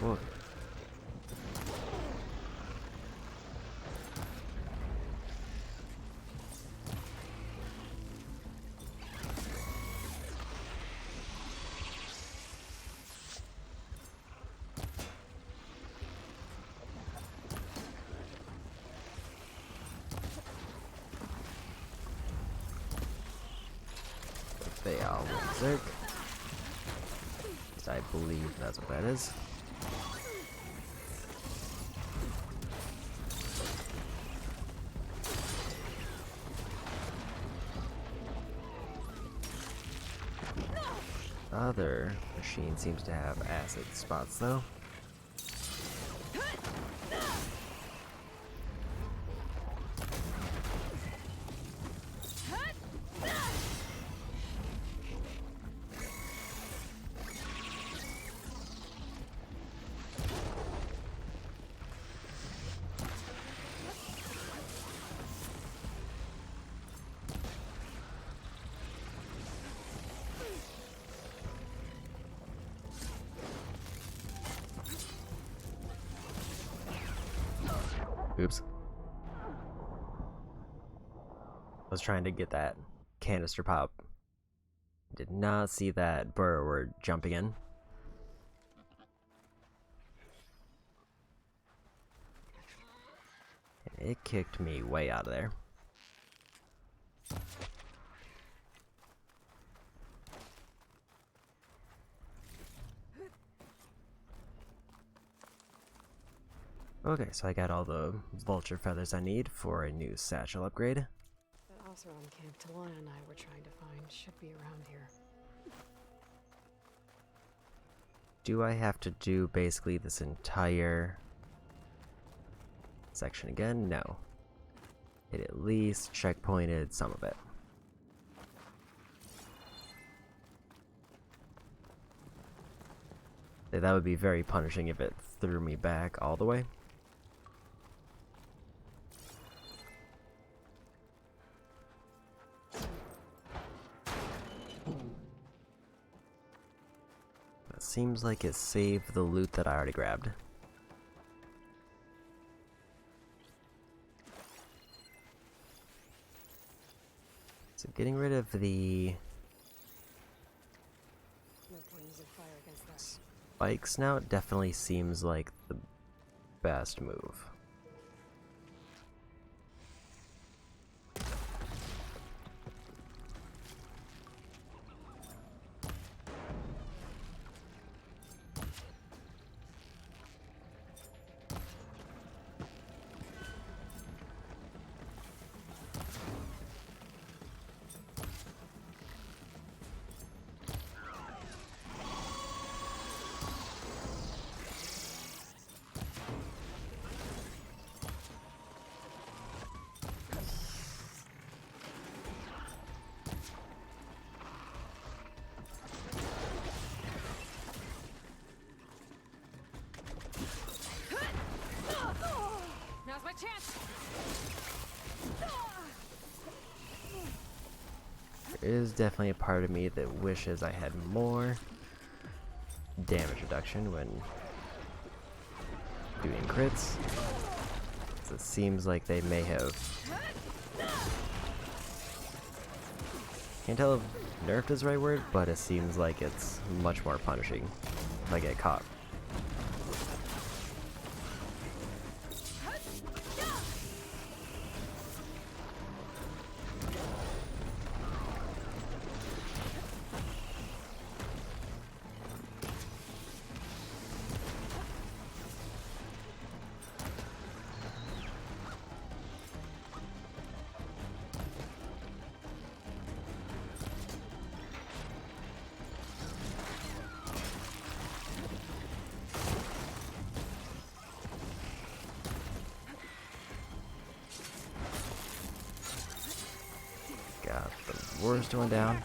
Whoa. They all berserk. I believe that's what that is. Other machine seems to have acid spots though. Oops. I was trying to get that canister pop. Did not see that burrower jumping in. And it kicked me way out of there. Okay, so I got all the vulture feathers I need for a new satchel upgrade. That Oseram camp Talana and I were trying to find should be around here. Do I have to do basically this entire section again? No. It at least checkpointed some of it. That would be very punishing if it threw me back all the way. It seems like it saved the loot that I already grabbed. So getting rid of the spikes now definitely seems like the best move. Now's my chance. There is definitely a part of me that wishes I had more damage reduction when doing crits. So it seems like they may have... Can't tell if nerfed is the right word, but it seems like it's much more punishing if I get caught. Got the worst one down.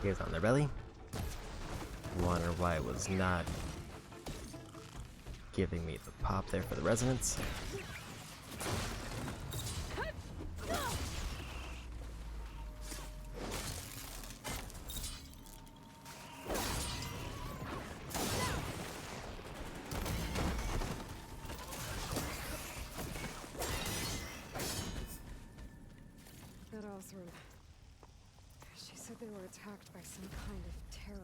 He is on their belly. Wonder why it was not giving me the pop there for the resonance. That Osram. She said they were attacked by some kind of terror.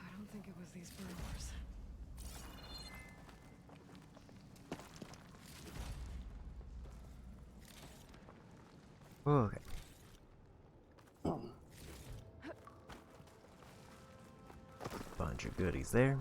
I don't think it was these burglars. Okay. Bunch of goodies there.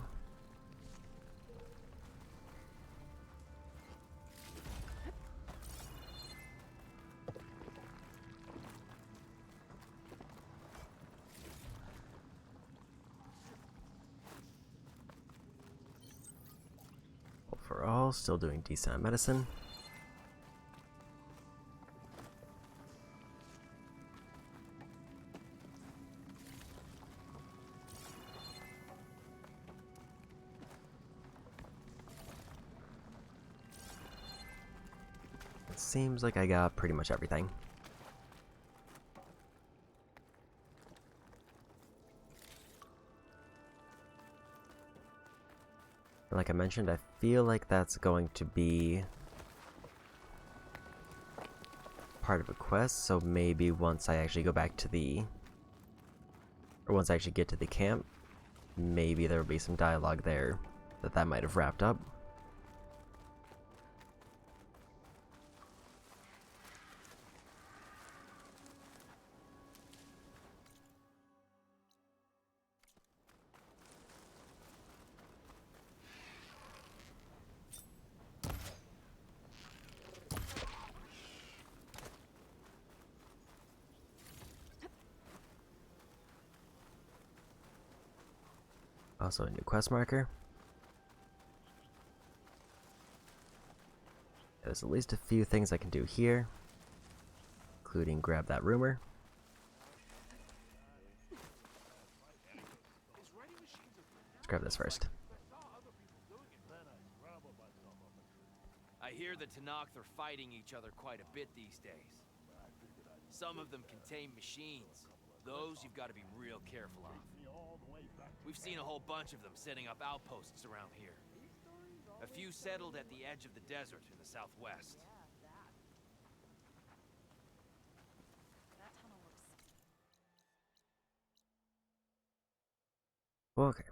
Overall, still doing decent at medicine. It seems like I got pretty much everything. Like I mentioned, I feel like that's going to be part of a quest, so maybe once I actually go back to once I actually get to the camp, maybe there will be some dialogue there that might have wrapped up. Also a new quest marker. There's at least a few things I can do here, including grab that rumor. Let's grab this first. I hear the Tenakth are fighting each other quite a bit these days. Some of them contain machines. Those you've got to be real careful of. We've seen a whole bunch of them setting up outposts around here. A few settled at the edge of the desert in the southwest. Okay.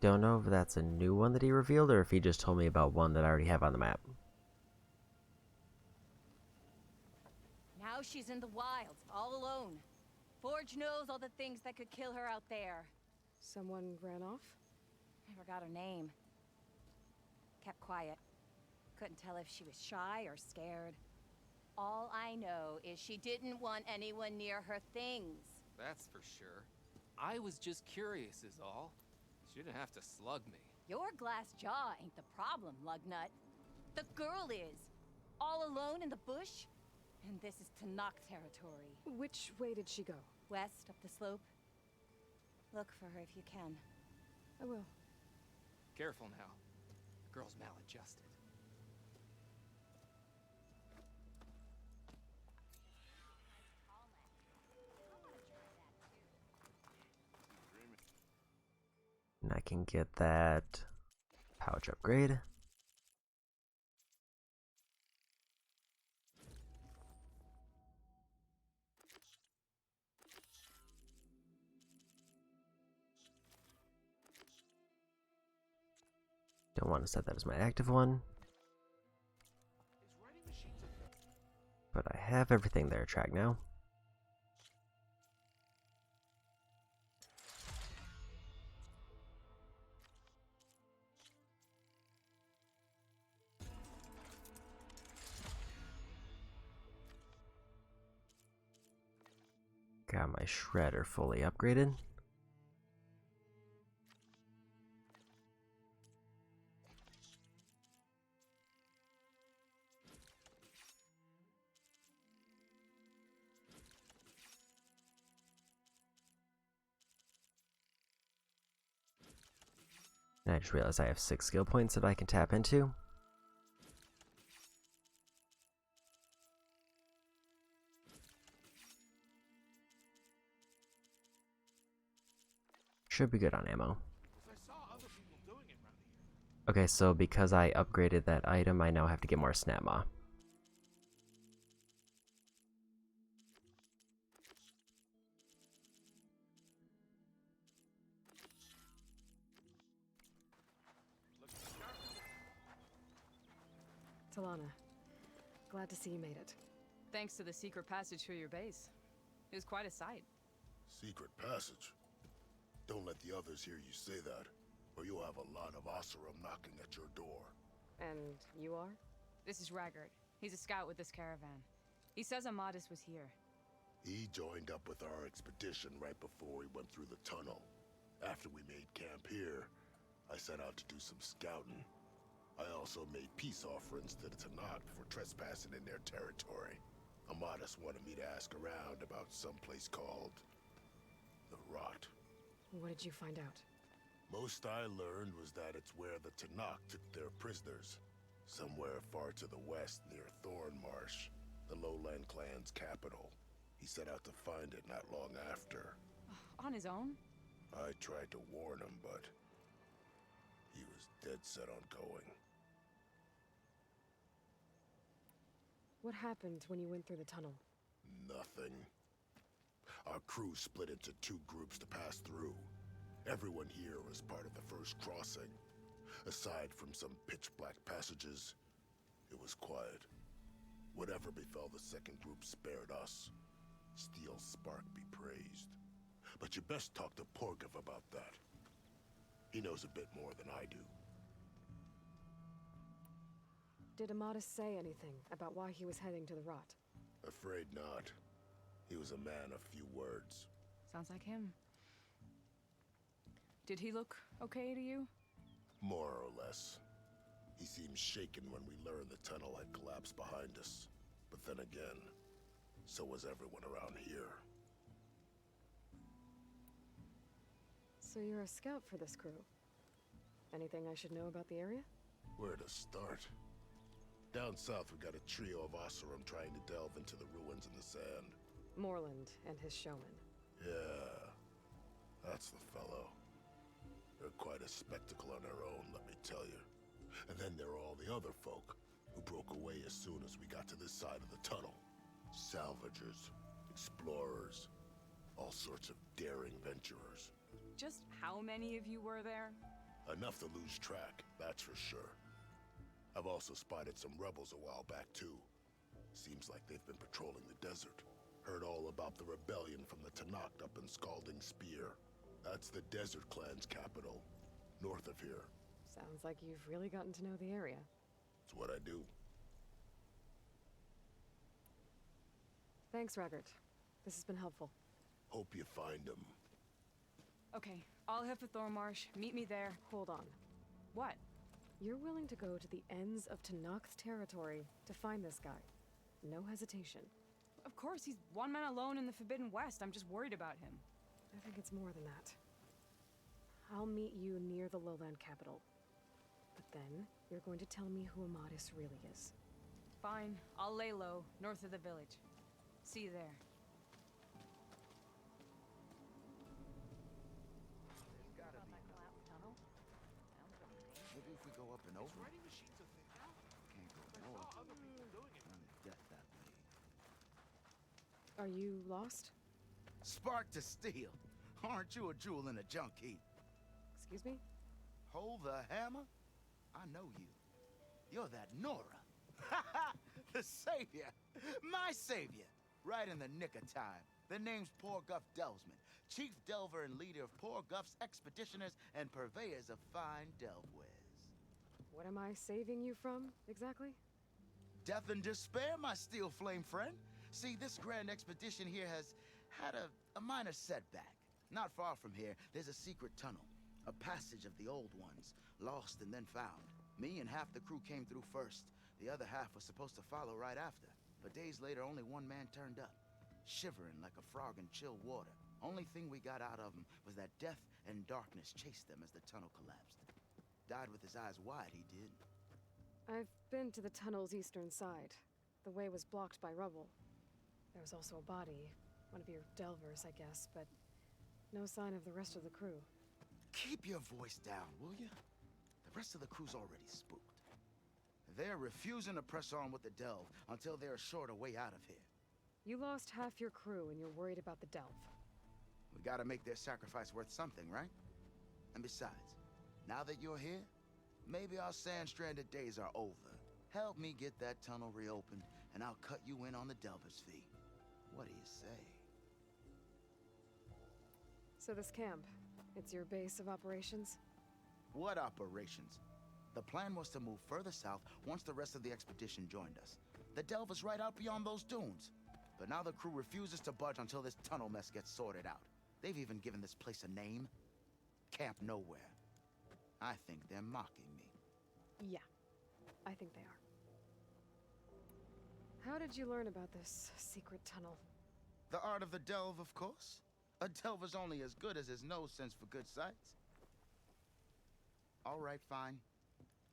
Don't know if that's a new one that he revealed or if he just told me about one that I already have on the map. Now she's in the wilds, all alone. Forge knows all the things that could kill her out there. Someone ran off? I forgot her name. Kept quiet. Couldn't tell if she was shy or scared. All I know is she didn't want anyone near her things. That's for sure. I was just curious is all. She didn't have to slug me. Your glass jaw ain't the problem, Lugnut. The girl is. All alone in the bush? And this is Tenakth territory. Which way did she go? West, up the slope. Look for her if you can. I will. Careful now. The girl's maladjusted. And I can get that Pouch upgrade. Don't want to set that as my active one. But I have everything there tracked now. Got my shredder fully upgraded. And I just realized I have 6 skill points that I can tap into. Should be good on ammo. Okay, so because I upgraded that item, I now have to get more snap maw. Talana, glad to see you made it. Thanks to the secret passage through your base. It was quite a sight. Secret passage? Don't let the others hear you say that, or you'll have a lot of Oseram knocking at your door. And you are? This is Raggard. He's a scout with this caravan. He says Amadis was here. He joined up with our expedition right before we went through the tunnel. After we made camp here, I set out to do some scouting. I also made peace offerings to the Tanakh for trespassing in their territory. Amadis wanted me to ask around about some place called the Rot. What did you find out? Most I learned was that it's where the Tanakh took their prisoners. Somewhere far to the west near Thornmarsh, the Lowland clan's capital. He set out to find it not long after. On his own? I tried to warn him, but he was dead set on going. What happened when you went through the tunnel? Nothing. Our crew split into 2 groups to pass through. Everyone here was part of the first crossing. Aside from some pitch-black passages, it was quiet. Whatever befell the second group spared us. Steel Spark be praised. But you best talk to Porgov about that. He knows a bit more than I do. Did Amadis say anything about why he was heading to the Rot? Afraid not. He was a man of few words. Sounds like him. Did he look okay to you? More or less. He seemed shaken when we learned the tunnel had collapsed behind us. But then again, so was everyone around here. So you're a scout for this crew. Anything I should know about the area? Where to start? Down south we got a trio of Oseram trying to delve into the ruins in the sand. Moreland and his showman. Yeah, that's the fellow. They're quite a spectacle on their own, let me tell you. And then there are all the other folk, who broke away as soon as we got to this side of the tunnel. Salvagers, explorers, all sorts of daring venturers. Just how many of you were there? Enough to lose track, that's for sure. I've also spotted some rebels a while back too. Seems like they've been patrolling the desert. Heard all about the rebellion from the Tanakh up in Scalding Spear. That's the Desert Clan's capital, north of here. Sounds like you've really gotten to know the area. It's what I do. Thanks, Raggard. This has been helpful. Hope you find him. Okay, I'll head for Thornmarsh. Meet me there. Hold on. What? You're willing to go to the ends of Tanakh's territory to find this guy. No hesitation. Of course, he's one man alone in the Forbidden West. I'm just worried about him. I think it's more than that. I'll meet you near the lowland capital. But then, you're going to tell me who Amadis really is. Fine. I'll lay low, north of the village. See you there. we go up and over? Can't go north. Run to death that way. Are you lost? Spark to steel. Aren't you a jewel in a junk heap? Excuse me? Hold the hammer? I know you. You're that Nora. The savior. My savior. Right in the nick of time. The name's Poor Guff Delvesman, chief delver and leader of Poor Guff's expeditioners and purveyors of fine delvewares. What am I saving you from, exactly? Death and despair, my steel flame friend. See, this grand expedition here has had a minor setback. Not far from here, there's a secret tunnel. A passage of the old ones, lost and then found. Me and half the crew came through first. The other half was supposed to follow right after. But days later, only one man turned up. Shivering like a frog in chill water. Only thing we got out of him was that death and darkness chased them as the tunnel collapsed. Died with his eyes wide, he did. I've been to the tunnel's eastern side. The way was blocked by rubble. There was also a body, one of your delvers, I guess, but no sign of the rest of the crew. Keep your voice down, will you? The rest of the crew's already spooked. They're refusing to press on with the delve until they're assured a way out of here. You lost half your crew and you're worried about the delve. We gotta make their sacrifice worth something, right? And besides, now that you're here, maybe our sand-stranded days are over. Help me get that tunnel reopened, and I'll cut you in on the delver's fee. What do you say? So this camp, it's your base of operations? What operations? The plan was to move further south once the rest of the expedition joined us. The delve is right out beyond those dunes. But now the crew refuses to budge until this tunnel mess gets sorted out. They've even given this place a name. Camp Nowhere. I think they're mocking me. Yeah, I think they are. How did you learn about this secret tunnel? The art of the delve, of course. A delver's only as good as his nose sense for good sights. All right, fine.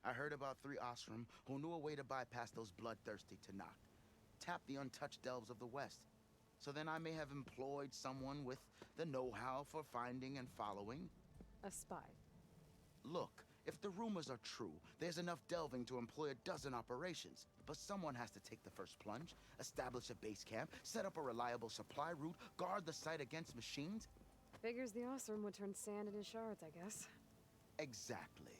I heard about 3 Osram who knew a way to bypass those bloodthirsty Tanakh. Tap the untouched delves of the West. So then I may have employed someone with the know-how for finding and following. A spy. Look, if the rumors are true, there's enough delving to employ a dozen operations. But someone has to take the first plunge, establish a base camp, set up a reliable supply route, guard the site against machines. Figures the Osram would turn sand into shards, I guess. Exactly.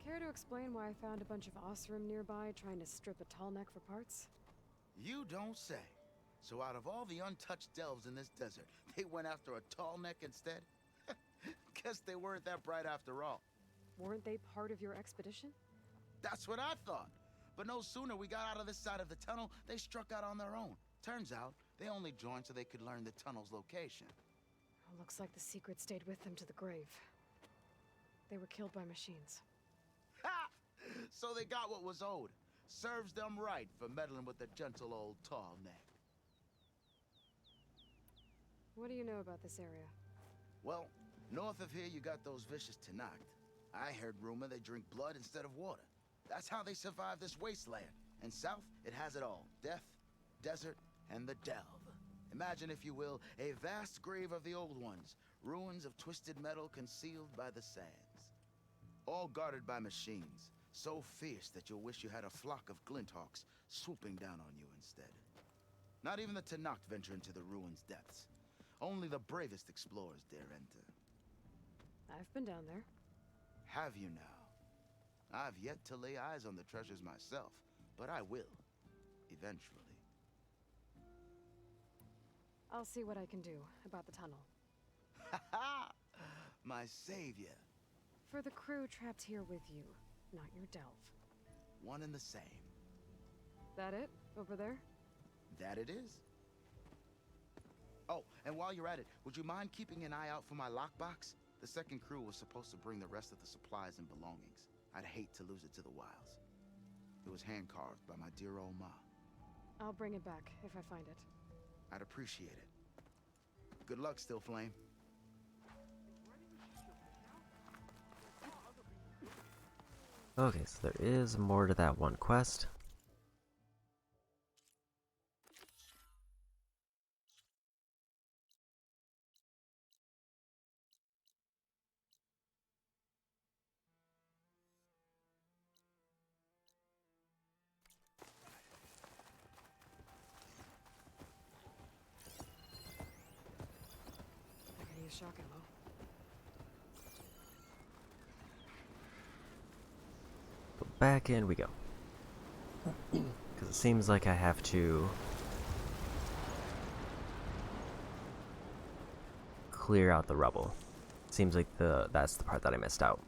Care to explain why I found a bunch of Osram nearby trying to strip a tall neck for parts? You don't say. So out of all the untouched delves in this desert, they went after a tall neck instead? Guess they weren't that bright after all. Weren't they part of your expedition? That's what I thought. But no sooner we got out of this side of the tunnel, they struck out on their own. Turns out, they only joined so they could learn the tunnel's location. Looks like the secret stayed with them to the grave. They were killed by machines. Ha! So they got what was owed. Serves them right for meddling with the gentle old tall neck. What do you know about this area? Well, north of here you got those vicious Tanakh. I heard rumor they drink blood instead of water. That's how they survive this wasteland. And south, it has it all. Death, desert, and the delve. Imagine, if you will, a vast grave of the old ones. Ruins of twisted metal concealed by the sands. All guarded by machines. So fierce that you'll wish you had a flock of glinthawks swooping down on you instead. Not even the Tanakh venture into the ruins' depths. Only the bravest explorers dare enter. I've been down there. Have you now? I've yet to lay eyes on the treasures myself, but I will. Eventually. I'll see what I can do about the tunnel. Ha ha! My savior. For the crew trapped here with you, not your delve. One and the same. That it? Over there? That it is. Oh, and while you're at it, would you mind keeping an eye out for my lockbox? The second crew was supposed to bring the rest of the supplies and belongings. I'd hate to lose it to the wilds. It was hand-carved by my dear old ma. I'll bring it back if I find it. I'd appreciate it. Good luck, Still Flame. Okay, so there is more to that one quest. shock ammo. But back in we go. Because it seems like I have to clear out the rubble. Seems like that's the part that I missed out.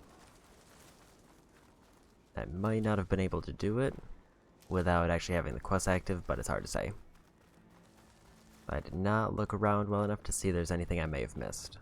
I might not have been able to do it without actually having the quest active, but it's hard to say. I did not look around well enough to see there's anything I may have missed.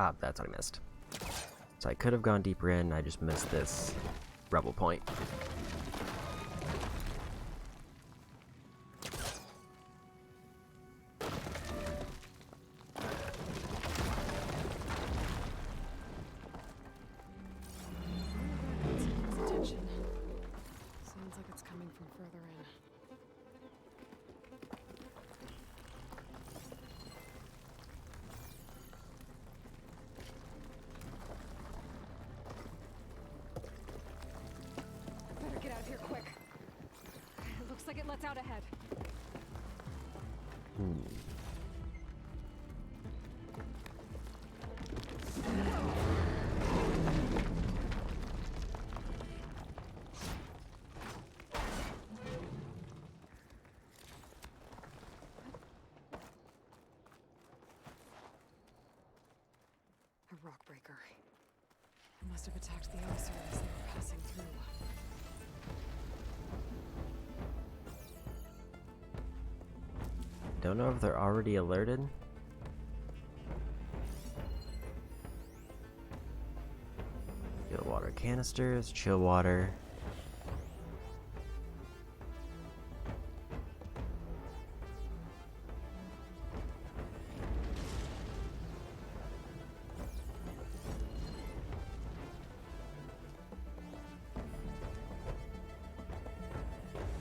Ah, that's what I missed. So I could have gone deeper in, I just missed this rebel point. Attention. Sounds like it's coming from further in. Better get out of here quick. It looks like it lets out ahead. A rock breaker. It must have attacked the emissary as they were passing through. Don't know if they're already alerted. Chill water canisters, chill water.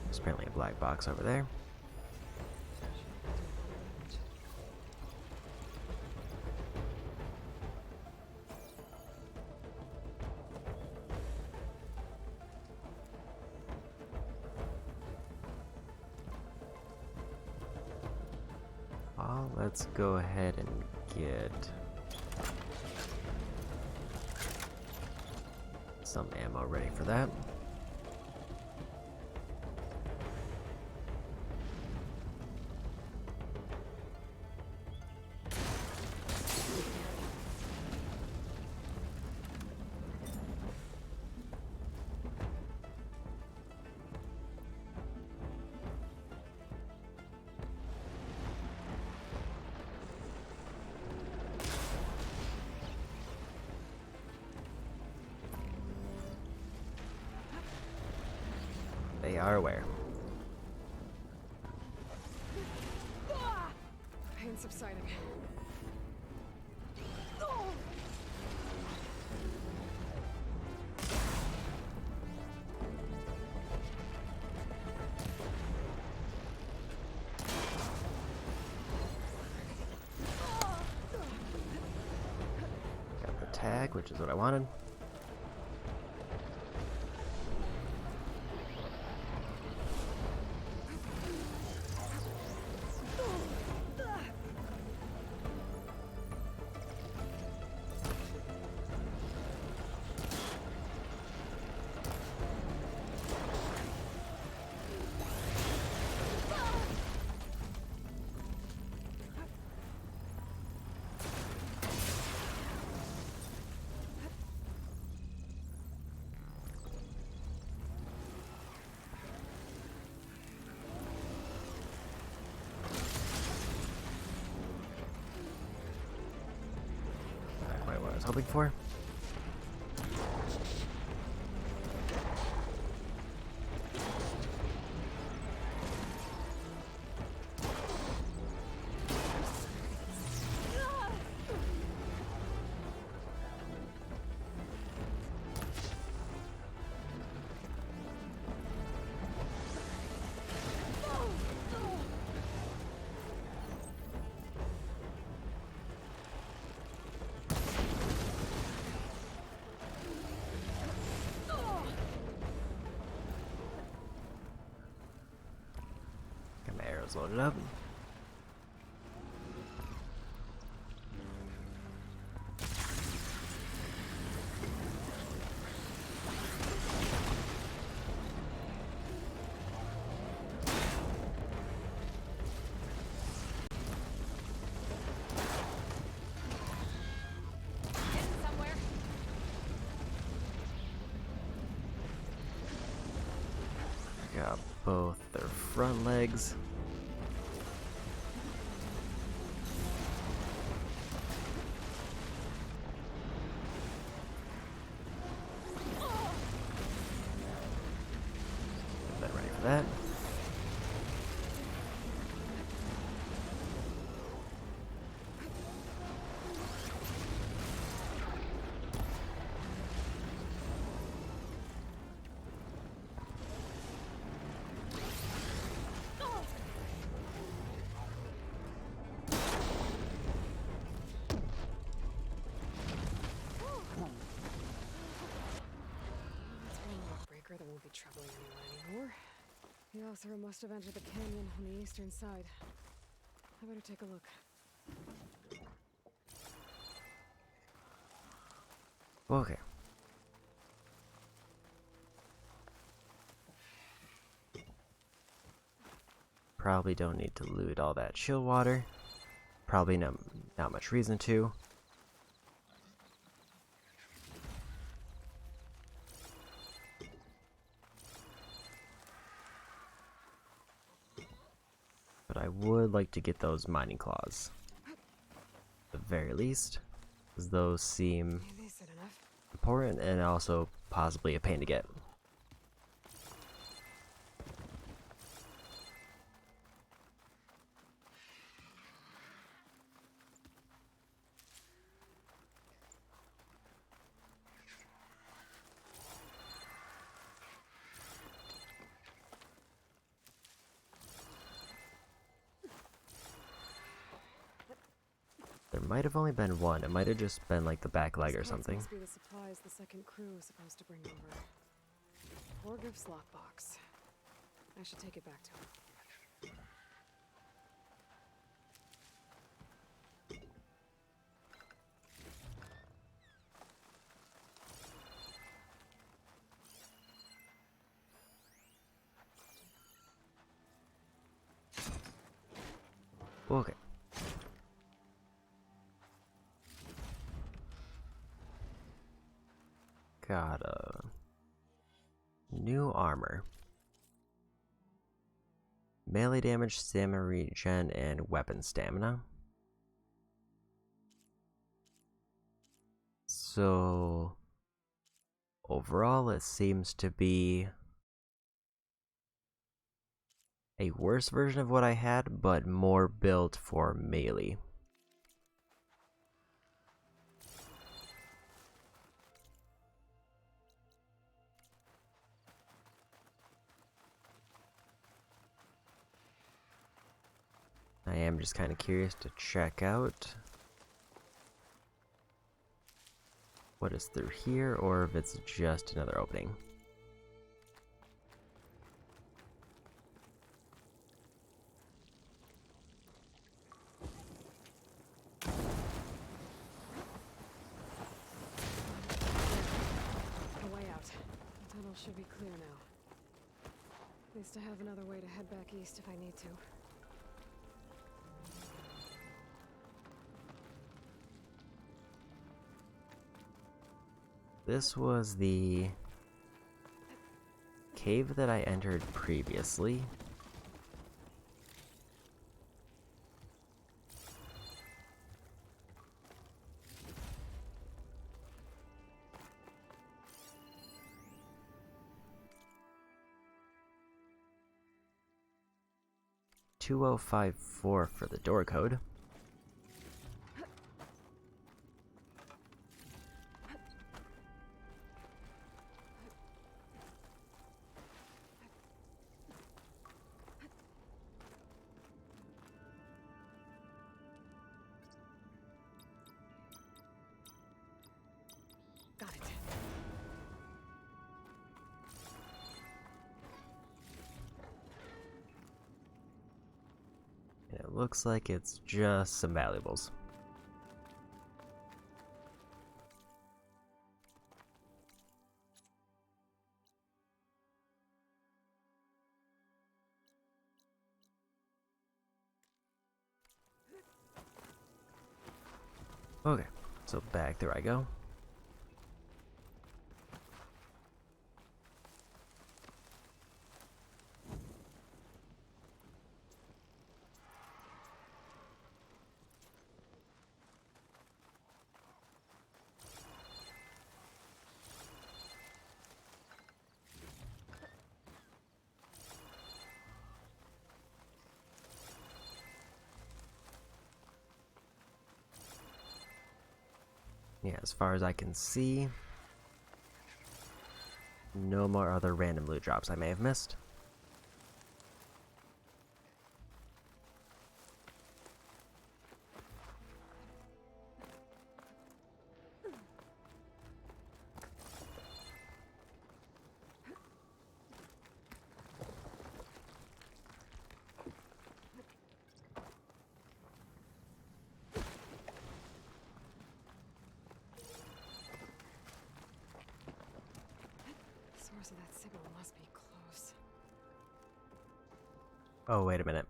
There's apparently a black box over there. Well, let's go ahead and get some ammo ready for that. They are aware. Pain subsiding. Got the tag, which is what I wanted. Not quite what I was hoping for. Doors loaded up. Got both their front legs. Get ready for that. That won't be troubling anyone anymore. The Othra must have entered the canyon on the eastern side. I better take a look. Okay. Probably don't need to loot all that chill water. Probably not much reason to. But I would like to get those mining claws. At the very least, because those seem important and also possibly a pain to get. There might have only been one. It might have just been like the back leg or something. Must be the supplies the second crew is supposed to bring over. Horgriff's lockbox. I should take it back to him. Okay. Got a new armor. Melee damage, stamina regen, and weapon stamina. So overall it seems to be a worse version of what I had, but more built for melee. I am just kind of curious to check out what is through here, or if it's just another opening. A way out. The tunnel should be clear now. At least I have another way to head back east if I need to. This was the cave that I entered previously. $2054 for the door code. Got it. looks like it's just some valuables. Okay, so back there I go. Yeah, as far as I can see, no more other random loot drops I may have missed. Source of that signal must be close. Oh, wait a minute.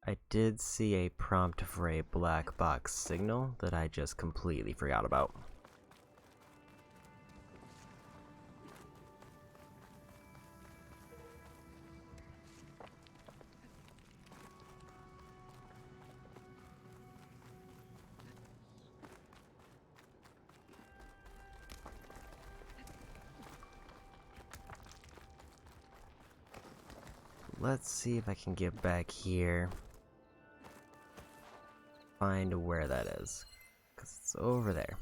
I did see a prompt for a black box signal that I just completely forgot about. Let's see if I can get back here. Find where that is. 'Cause it's over there.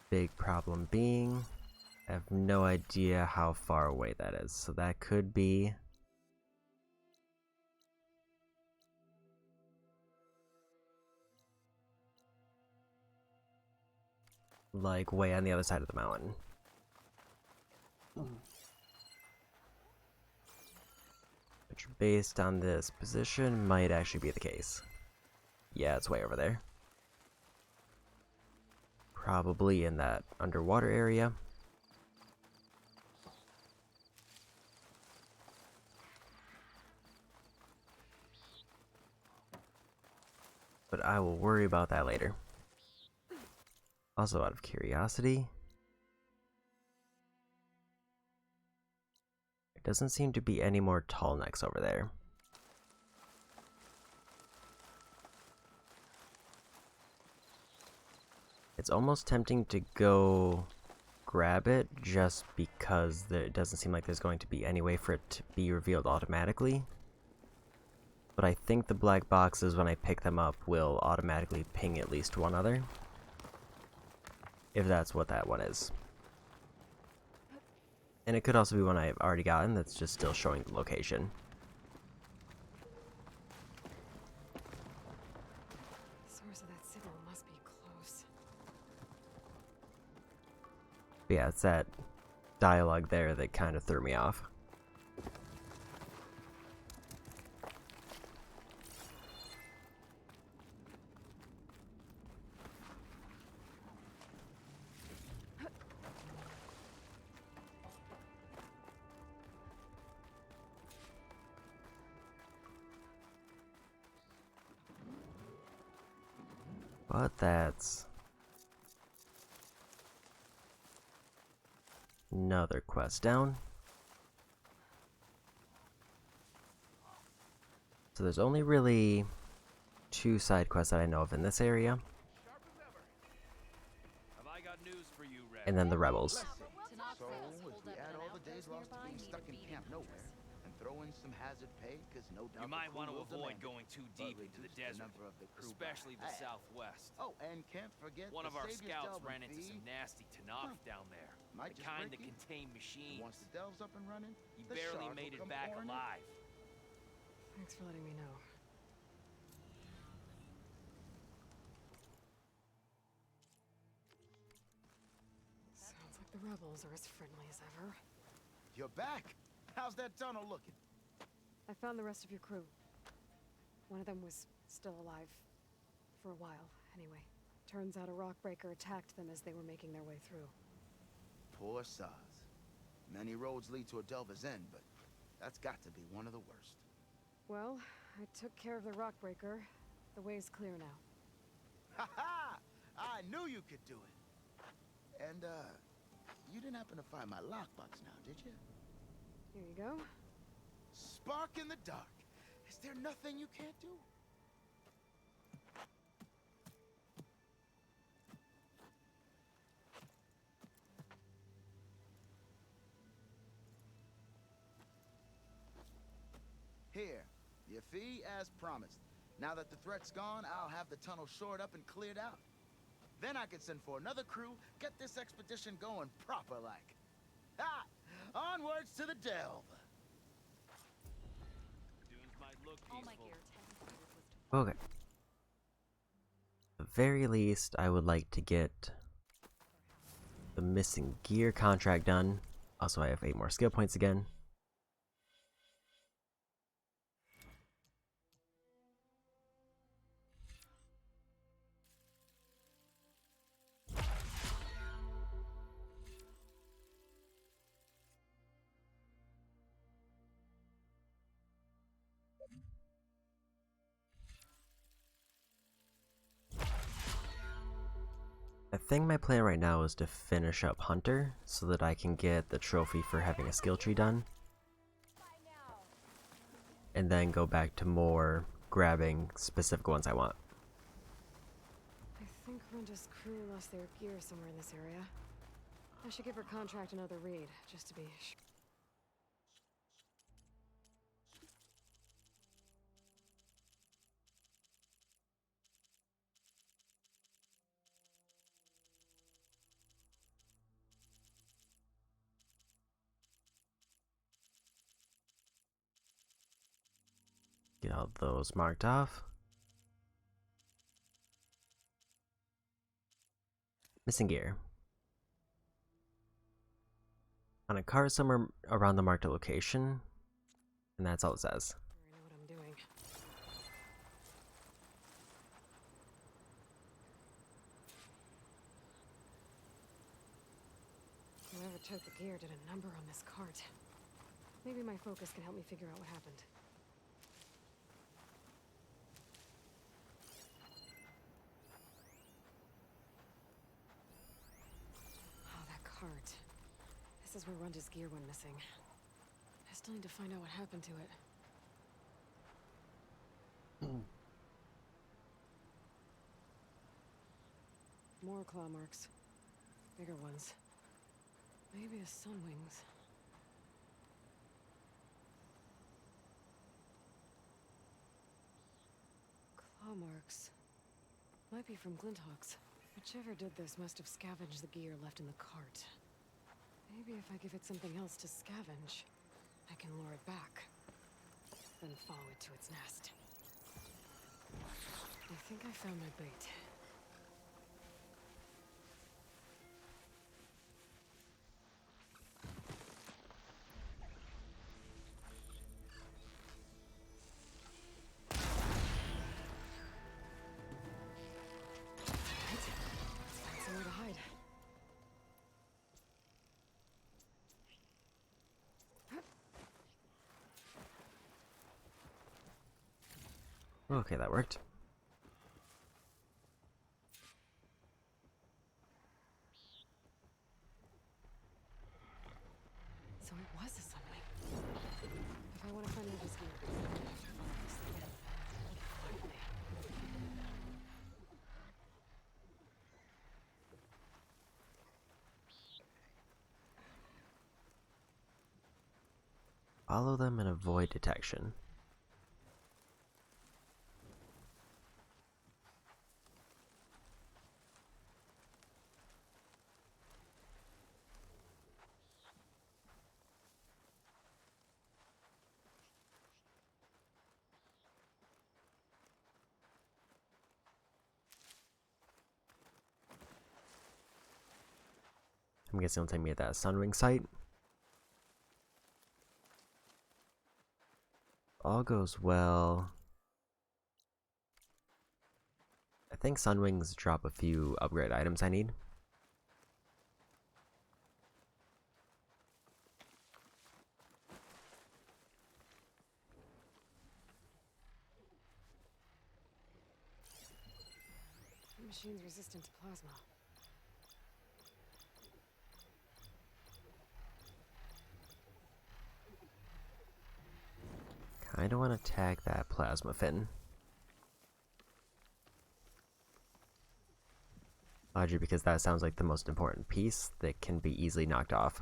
Big problem being, I have no idea how far away that is. So that could be like way on the other side of the mountain. Which, based on this position, might actually be the case. Yeah, it's way over there. Probably in that underwater area. But I will worry about that later. Also, out of curiosity, there doesn't seem to be any more tall necks over there. It's almost tempting to go grab it just because it doesn't seem like there's going to be any way for it to be revealed automatically. But I think the black boxes, when I pick them up, will automatically ping at least one other. If that's what that one is. And it could also be one I've already gotten that's just still showing the location. Source of that signal must be close. But yeah, it's that dialogue there that kind of threw me off. But that's another quest down. So there's only really 2 side quests that I know of in this area. And then the rebels. So, as we add all the days lost to being stuck in Camp Nowhere, and throw in some hazard pay, because no doubt You might want to will avoid demand it. going too But deep into the reduce desert, number of the crew especially by. the southwest. Oh, and can't forget One the of our Savior's scouts Delving ran into some fee. nasty Tanakh down there. Might The just kind break that even. contain And machines. once the Delve's up and running, He the barely Shard made will it come back pouring in. alive. Thanks for letting me know. Sounds like the rebels are as friendly as ever. You're back. How's that tunnel looking? I found the rest of your crew. One of them was still alive. For a while, anyway. Turns out a rockbreaker attacked them as they were making their way through. Poor Saz. Many roads lead to a Delver's End, but that's got to be one of the worst. Well, I took care of the rockbreaker. The way's clear now. Ha ha! I knew you could do it. And, you didn't happen to find my lockbox now, did you? Here you go. Spark in the dark. Is there nothing you can't do? Here, your fee as promised. Now that the threat's gone, I'll have the tunnel shored up and cleared out. Then I can send for another crew, get this expedition going proper-like. Ha! Onwards to the Delve! Dunes might look All my peaceful. gear technically was Okay. At the very least, I would like to get the missing gear contract done. Also, I have 8 more skill points again. I think my plan right now is to finish up Hunter so that I can get the trophy for having a skill tree done. And then go back to more grabbing specific ones I want. I think Runda's crew lost their gear somewhere in this area. I should give her contract another read, just to be sure. Get all those marked off. Missing gear. On a card somewhere around the marked location. And that's all it says. I know what I'm doing. Whoever took the gear did a number on this cart. Maybe my focus can help me figure out what happened. Oh, that cart. This is where Runda's gear went missing. I still need to find out what happened to it. More claw marks. Bigger ones. Maybe a sun wings. Claw marks. Might be from Glinthawks. Whichever did this must have scavenged the gear left in the cart. Maybe if I give it something else to scavenge, I can lure it back. Then follow it to its nest. I think I found my bait. Right. Let's find somewhere to hide. Okay, that worked. So it was a sunwing. If I want to find Runda's gear, Follow them and avoid detection. I'm guessing it'll take me at that Sunwing site. All goes well. I think Sunwings drop a few upgrade items I need. The machine's resistant to plasma. Kinda want to tag that plasma fin. Largely because that sounds like the most important piece that can be easily knocked off.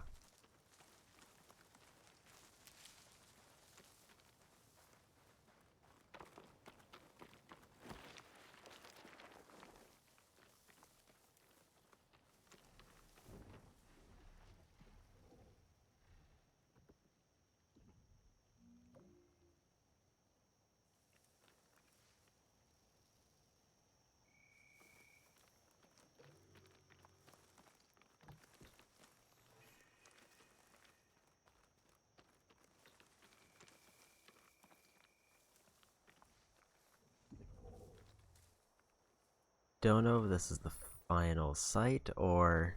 Don't know if this is the final site or...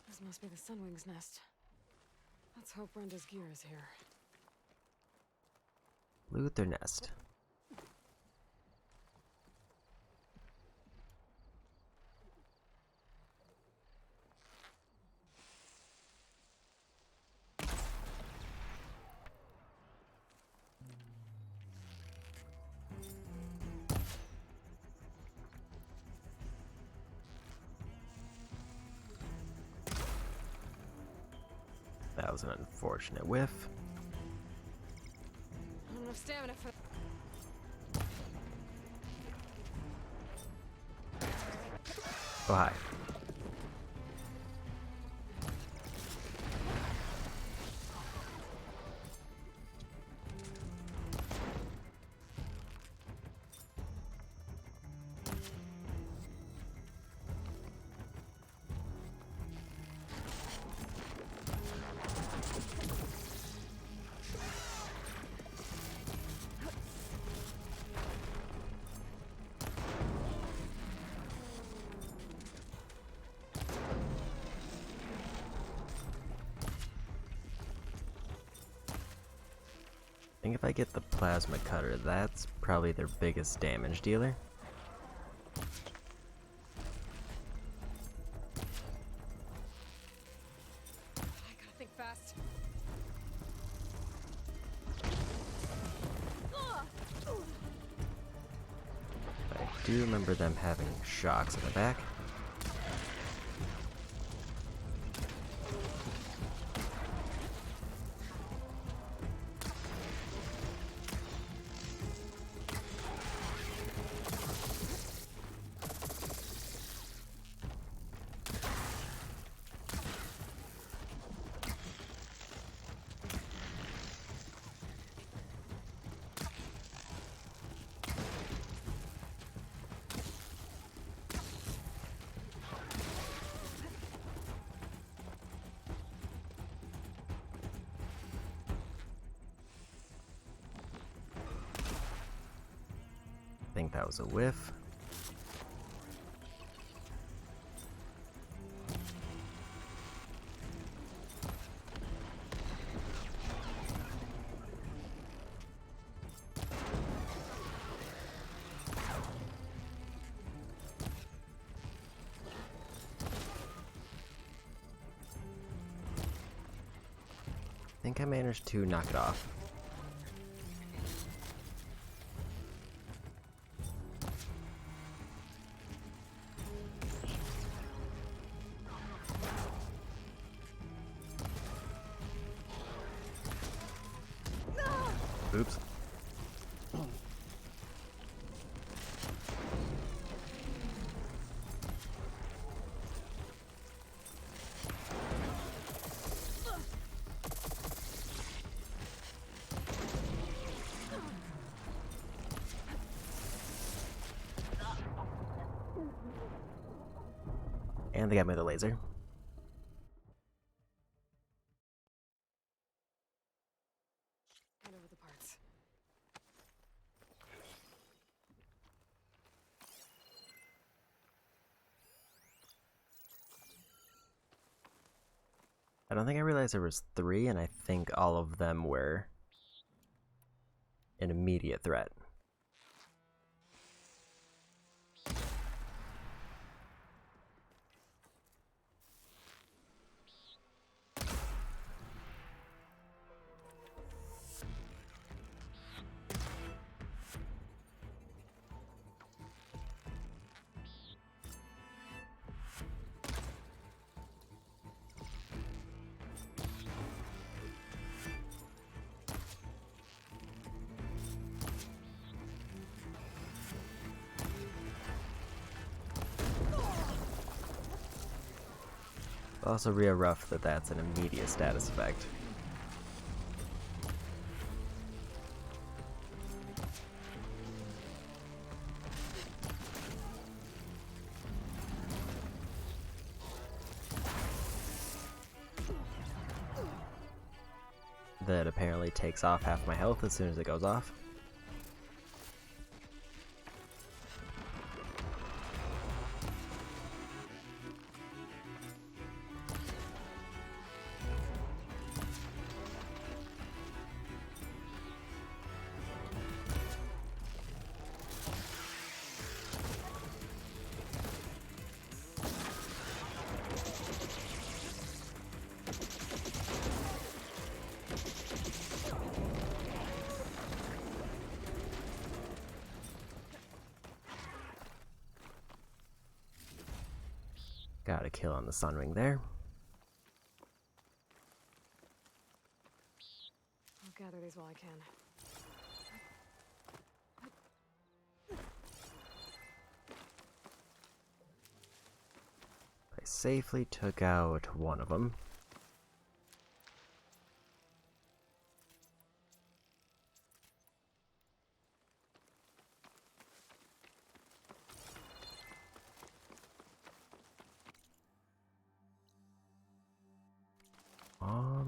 This must be the Sunwing's nest. Let's hope Brenda's gear is here. Loot their nest. That was an unfortunate whiff. I don't have stamina for... Oh, hi. I think if I get the plasma cutter, that's probably their biggest damage dealer. I gotta think fast. I do remember them having shocks in the back. I think that was a whiff. I think I managed to knock it off. Oops. And the guy with the laser. Hand over the parts. I don't think I realized there was 3, and I think all of them were an immediate threat. Also real rough that that's an immediate status effect. That apparently takes off half my health as soon as it goes off. Got a kill on the Sunwing there. I'll gather these while I can. I safely took out one of them.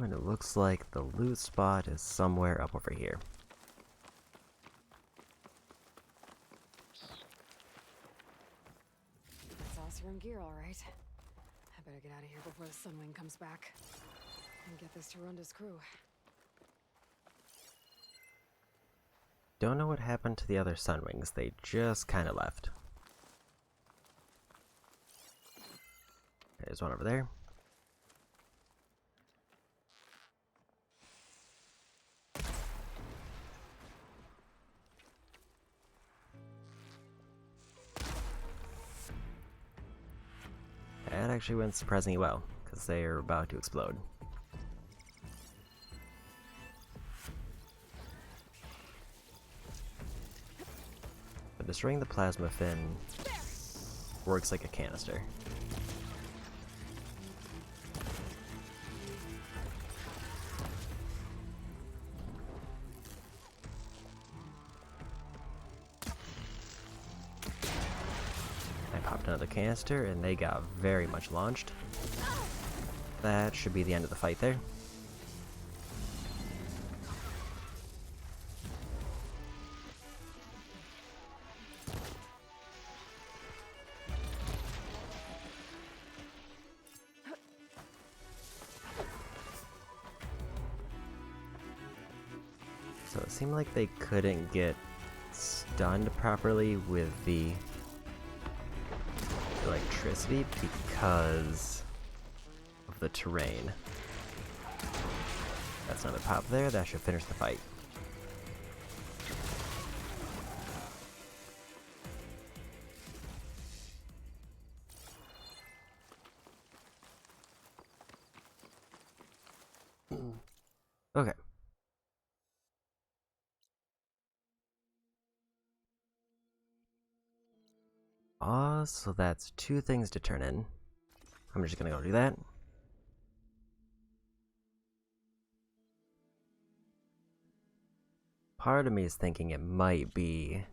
And it looks like the loot spot is somewhere up over here. That's all serum gear, all right. I better get out of here before the Sunwing comes back. And get this to Runda's crew. Don't know what happened to the other Sunwings. They just kind of left. There's one over there. That actually went surprisingly well, because they are about to explode. But destroying the plasma fin works like a canister. Another canister, and they got very much launched. That should be the end of the fight there. So it seemed like they couldn't get stunned properly with the electricity because of the terrain. That's another pop there. That should finish the fight. Okay. So that's 2 things to turn in. I'm just gonna go do that. Part of me is thinking it might be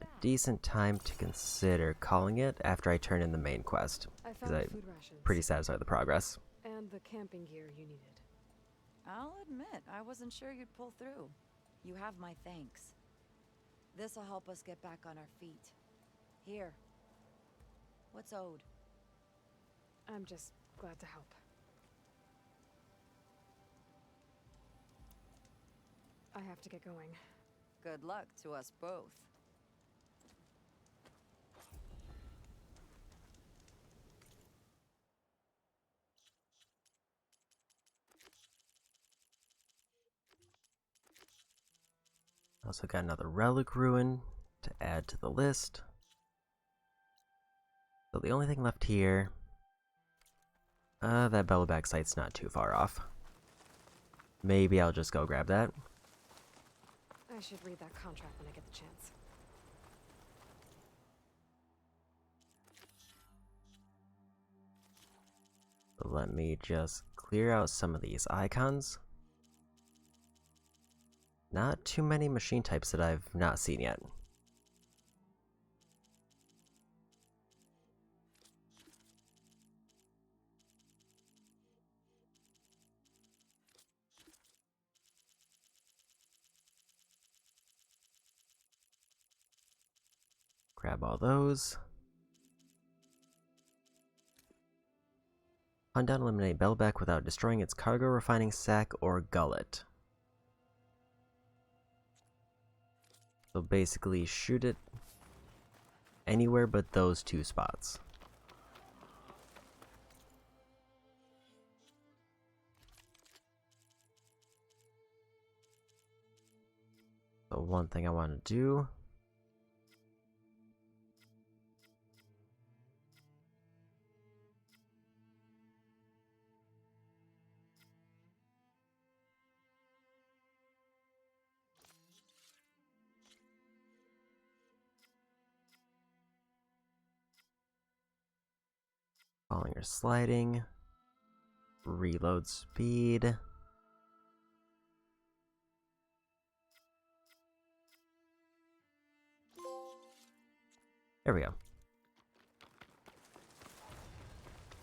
a decent time to consider calling it after I turn in the main quest. I found How because are I'm food rations? pretty satisfied with the progress. And the camping gear you needed. I'll admit, I wasn't sure you'd pull through. You have my thanks. This'll help us get back on our feet. Here. What's owed? I'm just glad to help. I have to get going. Good luck to us both. Also got another relic ruin to add to the list. So the only thing left here, that Bellowback site's not too far off. Maybe I'll just go grab that. I should read that contract when I get the chance. But let me just clear out some of these icons. Not too many machine types that I've not seen yet. Grab all those. Hunt down and eliminate Bellowback without destroying its cargo refining sack or gullet. So basically shoot it anywhere but those two spots. So one thing I want to do, falling or sliding, reload speed. There we go.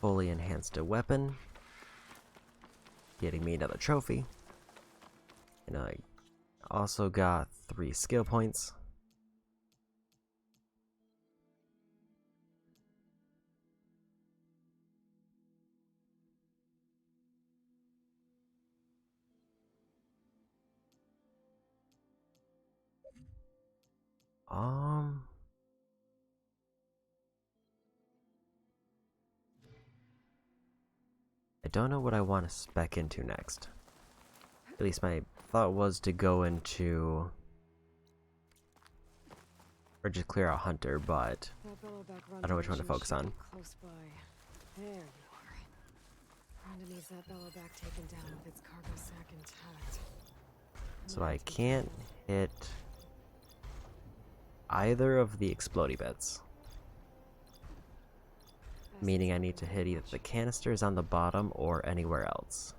Fully enhanced a weapon. Getting me another trophy. And I also got 3 skill points. I don't know what I want to spec into next. At least my thought was to go into, or just clear out Hunter, but I don't know which one to focus on. Close by. There you are. Rhonda needs that Bellowback taken down with its cargo sack intact. So I can't hit either of the explodey bits. Meaning I need to hit either the canisters on the bottom or anywhere else.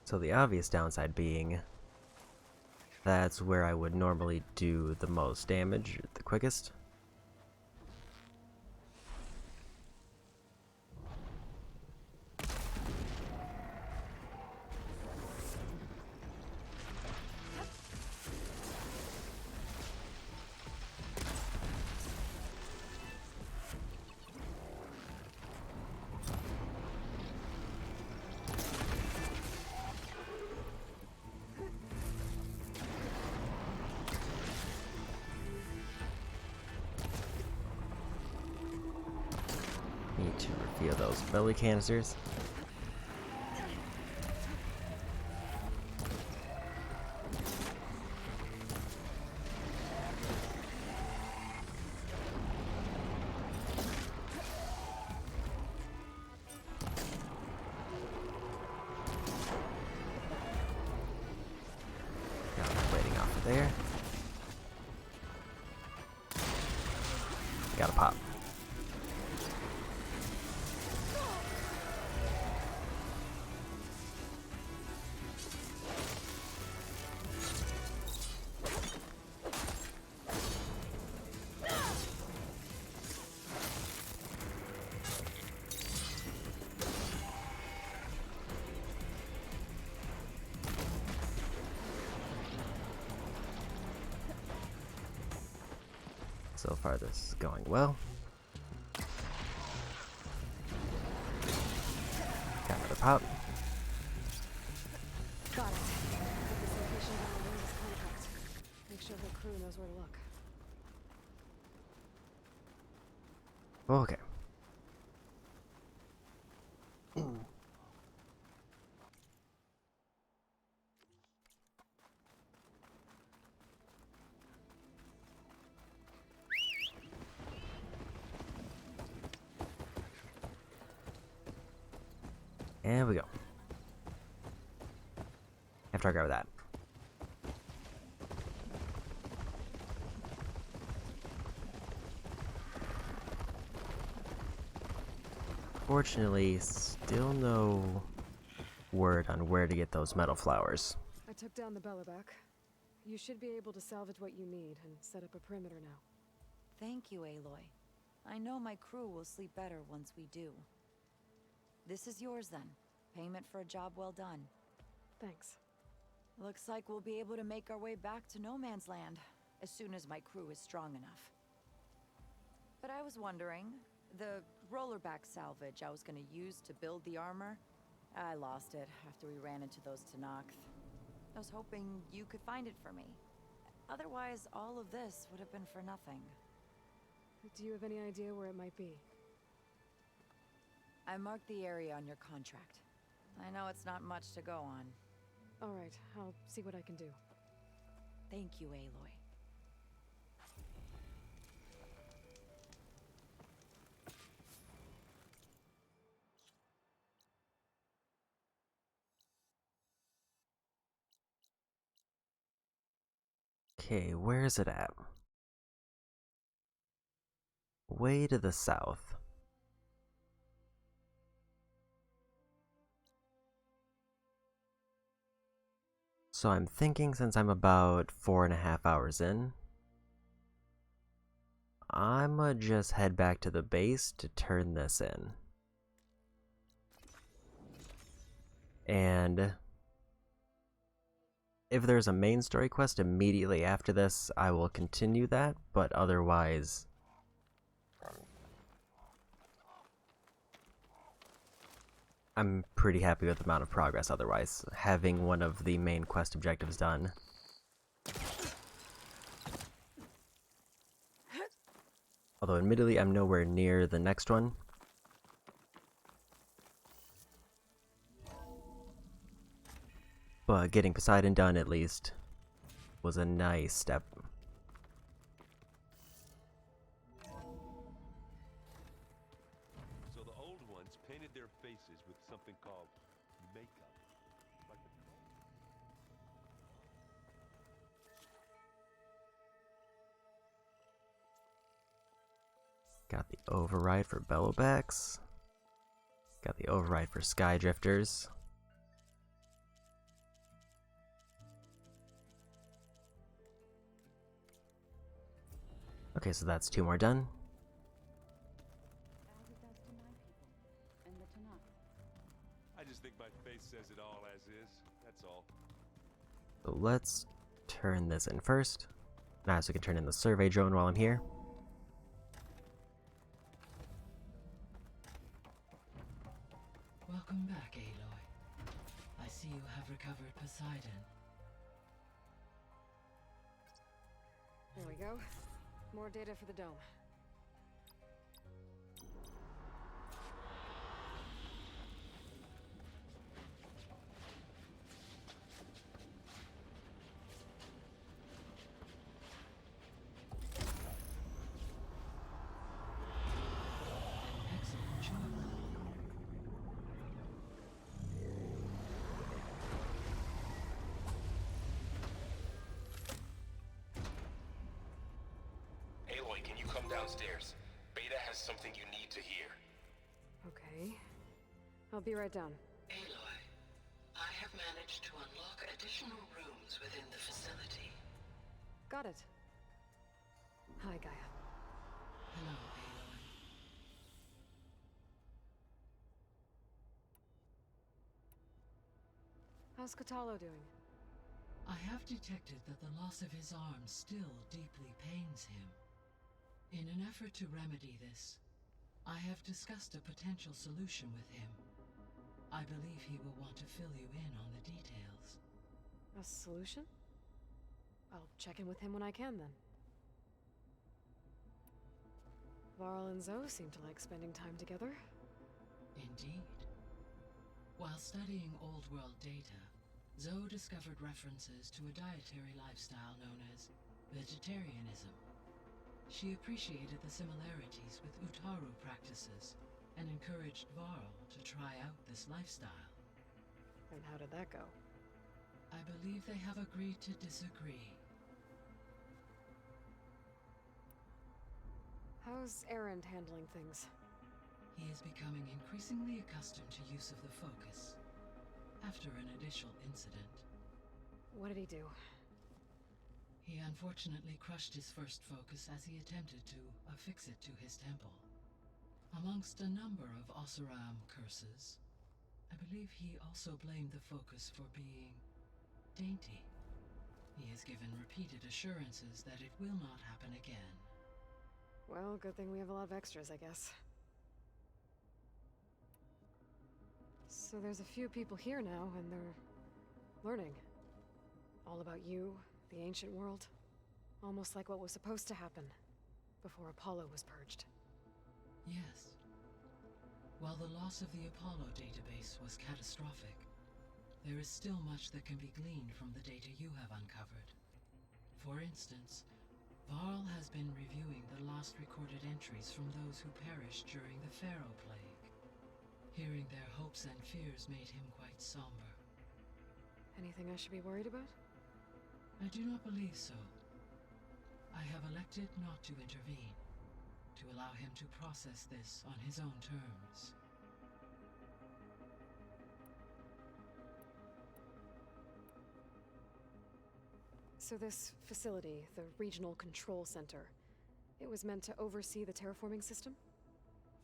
So the obvious downside being, that's where I would normally do the most damage the quickest. Need to refill those belly canisters. Got one waiting off of there. Gotta pop. So far, this is going well. Got another pop. Got it. Put this location down on Linda's contract. Make sure her crew knows where to look. Okay. There we go. After I grab that. Fortunately, still no word on where to get those metal flowers. I took down the Bellaback. You should be able to salvage what you need and set up a perimeter now. Thank you, Aloy. I know my crew will sleep better once we do. This is yours then. Payment for a job well done. Thanks. Looks like we'll be able to make our way back to No Man's Land as soon as my crew is strong enough. But I was wondering, the rollerback salvage I was gonna use to build the armor, I lost it after we ran into those Tenakth. I was hoping you could find it for me. Otherwise, all of this would have been for nothing. Do you have any idea where it might be? I marked the area on your contract. I know it's not much to go on. All right, I'll see what I can do. Thank you, Aloy. Okay, where is it at? Way to the south. So I'm thinking since I'm about 4.5 hours in, I'ma just head back to the base to turn this in. And if there's a main story quest immediately after this, I will continue that, but otherwise, I'm pretty happy with the amount of progress otherwise, having one of the main quest objectives done. Although admittedly, I'm nowhere near the next one. But getting Poseidon done at least was a nice step. So the old ones painted their faces with something called makeup. Like Got the override for Bellowbacks. Got the override for Skydrifters. Okay, so that's 2 more done. I just think my face says it all as is. That's all. So let's turn this in first. Now, so we can turn in the survey drone while I'm here. Welcome back, Aloy. I see you have recovered Poseidon. There we go. More data for the dome. Excellent job. Aloy, can you come downstairs? Beta has something you need to hear. Okay. I'll be right down. Aloy, I have managed to unlock additional rooms within the facility. Got it. Hi, Gaia. Hello, Aloy. How's Kotallo doing? I have detected that the loss of his arm still deeply pains him. In an effort to remedy this, I have discussed a potential solution with him. I believe he will want to fill you in on the details. A solution? I'll check in with him when I can, then. Varl and Zoe seem to like spending time together. Indeed. While studying Old World data, Zoe discovered references to a dietary lifestyle known as vegetarianism. She appreciated the similarities with Utaru practices and encouraged Varl to try out this lifestyle. And how did that go? I believe they have agreed to disagree. How's Erend handling things? He is becoming increasingly accustomed to use of the focus after an initial incident. What did he do? He unfortunately crushed his first focus as he attempted to affix it to his temple. Amongst a number of Oseram curses, I believe he also blamed the focus for being dainty. He has given repeated assurances that it will not happen again. Well, good thing we have a lot of extras, I guess. So there's a few people here now, and they're learning. All about you, the ancient world. Almost like what was supposed to happen before Apollo was purged. Yes. While the loss of the Apollo database was catastrophic, there is still much that can be gleaned from the data you have uncovered. For instance, Varl has been reviewing the last recorded entries from those who perished during the Pharaoh Plague. Hearing their hopes and fears made him quite somber. Anything I should be worried about? I do not believe so. I have elected not to intervene, to allow him to process this on his own terms. So this facility, the Regional Control Center, it was meant to oversee the terraforming system?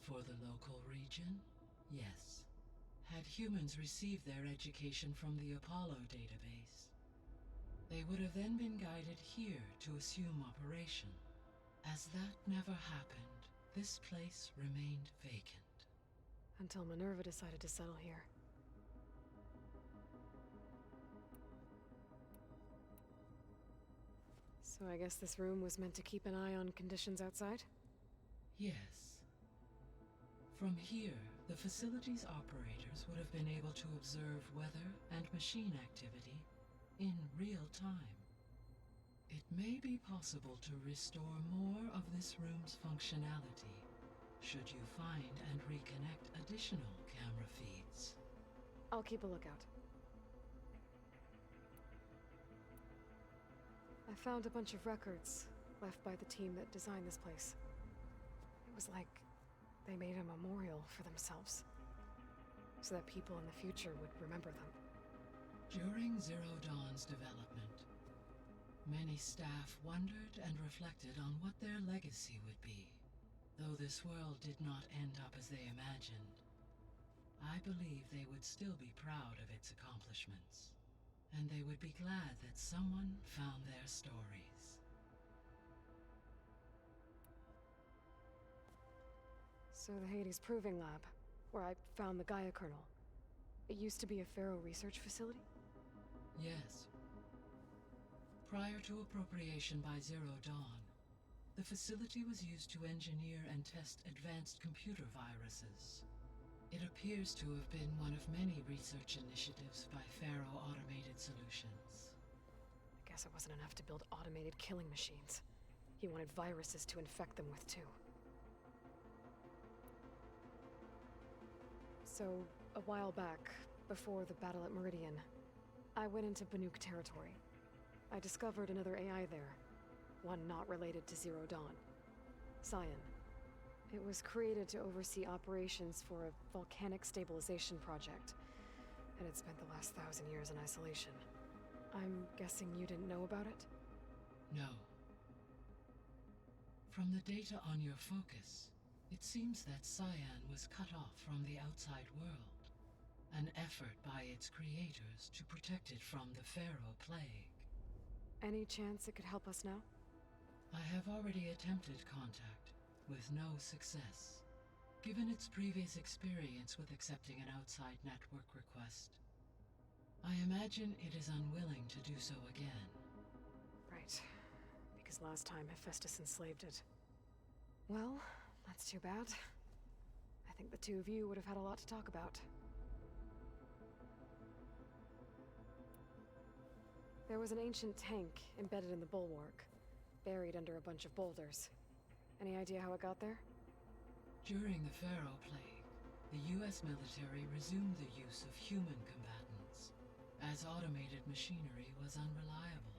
For the local region, yes. Had humans received their education from the Apollo database, they would have then been guided here to assume operation. As that never happened, this place remained vacant. Until Minerva decided to settle here. So I guess this room was meant to keep an eye on conditions outside? Yes. From here, the facility's operators would have been able to observe weather and machine activity in real time. It may be possible to restore more of this room's functionality should you find and reconnect additional camera feeds. I'll keep a lookout. I found a bunch of records left by the team that designed this place. It was like they made a memorial for themselves, so that people in the future would remember them. During Zero Dawn's development, many staff wondered and reflected on what their legacy would be. Though this world did not end up as they imagined, I believe they would still be proud of its accomplishments. And they would be glad that someone found their stories. So the Hades Proving Lab, where I found the Gaia kernel, it used to be a Pharaoh research facility? Yes. Prior to appropriation by Zero Dawn, the facility was used to engineer and test advanced computer viruses. It appears to have been one of many research initiatives by Pharaoh Automated Solutions. I guess it wasn't enough to build automated killing machines. He wanted viruses to infect them with too. So, a while back, before the battle at Meridian, I went into Banuk territory. I discovered another AI there, one not related to Zero Dawn. Cyan. It was created to oversee operations for a volcanic stabilization project, and it spent the last 1,000 years in isolation. I'm guessing you didn't know about it? No. From the data on your focus, it seems that Cyan was cut off from the outside world, an effort by its creators to protect it from the Pharaoh Plague. Any chance it could help us now? I have already attempted contact, with no success. Given its previous experience with accepting an outside network request, I imagine it is unwilling to do so again. Right. Because last time Hephaestus enslaved it. Well, that's too bad. I think the two of you would have had a lot to talk about. There was an ancient tank embedded in the bulwark, buried under a bunch of boulders. Any idea how it got there? During the Pharaoh Plague, the US military resumed the use of human combatants, as automated machinery was unreliable.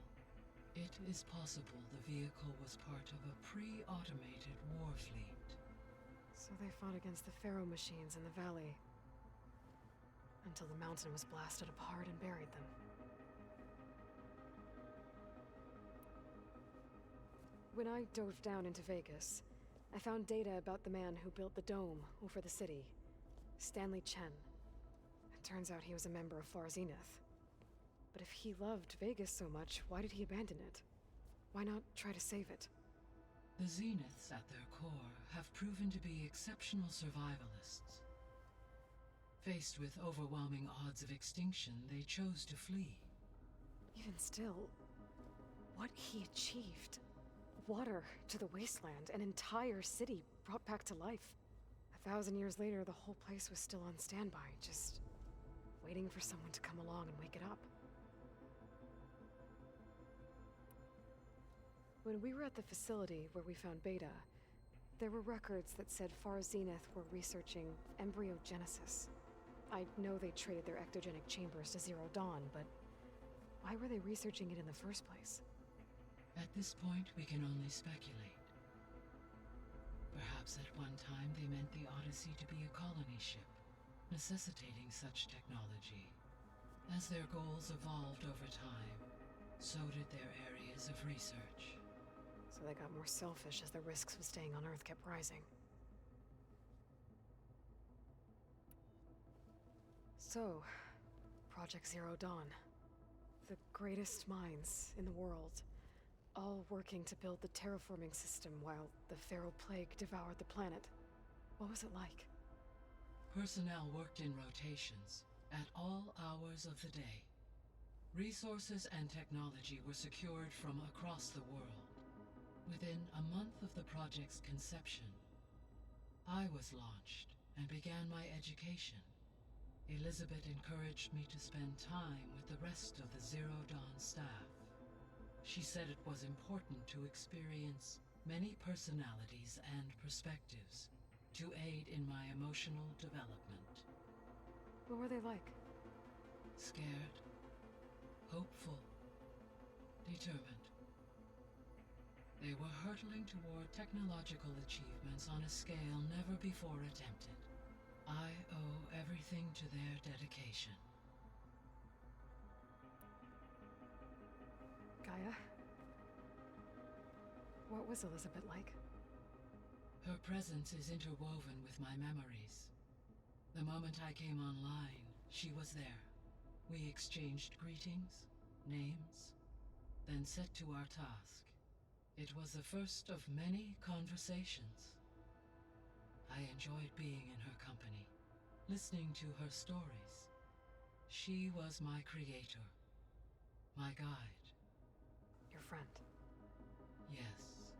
It is possible the vehicle was part of a pre-automated war fleet. So they fought against the Pharaoh machines in the valley, until the mountain was blasted apart and buried them. When I dove down into Vegas, I found data about the man who built the dome over the city, Stanley Chen. It turns out he was a member of Far Zenith. But if he loved Vegas so much, why did he abandon it? Why not try to save it? The Zeniths at their core have proven to be exceptional survivalists. Faced with overwhelming odds of extinction, they chose to flee. Even still, what he achieved. Water to the wasteland, an entire city brought back to life. 1,000 years later, the whole place was still on standby, just waiting for someone to come along and wake it up. When we were at the facility where we found Beta, there were records that said Far Zenith were researching embryogenesis. I know they traded their ectogenic chambers to Zero Dawn, but why were they researching it in the first place? At this point, we can only speculate. Perhaps at one time they meant the Odyssey to be a colony ship, necessitating such technology. As their goals evolved over time, so did their areas of research. So they got more selfish as the risks of staying on Earth kept rising. So, Project Zero Dawn. The greatest minds in the world, all working to build the terraforming system while the Pharaoh Plague devoured the planet. What was it like? Personnel worked in rotations, at all hours of the day. Resources and technology were secured from across the world. Within a month of the project's conception, I was launched and began my education. Elizabeth encouraged me to spend time with the rest of the Zero Dawn staff. She said it was important to experience many personalities and perspectives to aid in my emotional development. What were they like? Scared, hopeful, determined. They were hurtling toward technological achievements on a scale never before attempted. I owe everything to their dedication. Gaia? What was Elizabeth like? Her presence is interwoven with my memories. The moment I came online, she was there. We exchanged greetings, names, then set to our task. It was the first of many conversations. I enjoyed being in her company, listening to her stories. She was my creator, my guide. Your friend? Yes.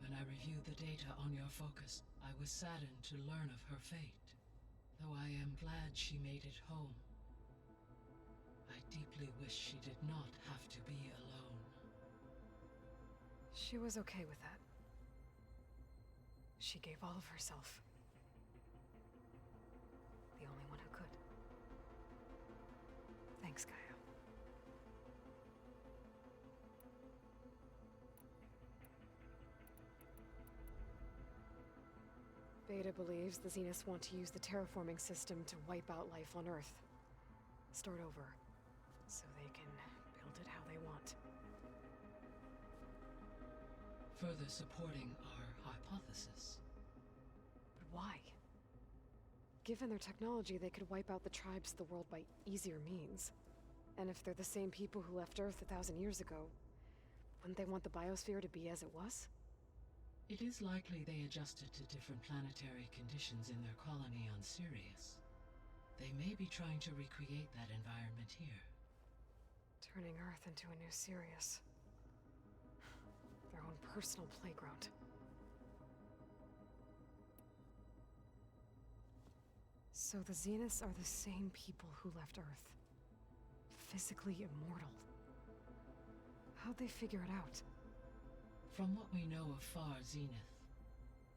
When I reviewed the data on your focus, I was saddened to learn of her fate, though I am glad she made it home. I deeply wish she did not have to be alone. She was okay with that. She gave all of herself. The only one who could. Thanks, Gaia. Beta believes the Zeniths want to use the terraforming system to wipe out life on Earth. Start over, so they can build it how they want. Further supporting our hypothesis. But why? Given their technology, they could wipe out the tribes of the world by easier means. And if they're the same people who left Earth 1,000 years ago, Wouldn't they want the biosphere to be as it was? It is likely they adjusted to different planetary conditions in their colony on Sirius. They may be trying to recreate that environment here. Turning Earth into a new Sirius. Their own personal playground. So the Zeniths are the same people who left Earth. Physically immortal. How'd they figure it out? From what we know of Far Zenith,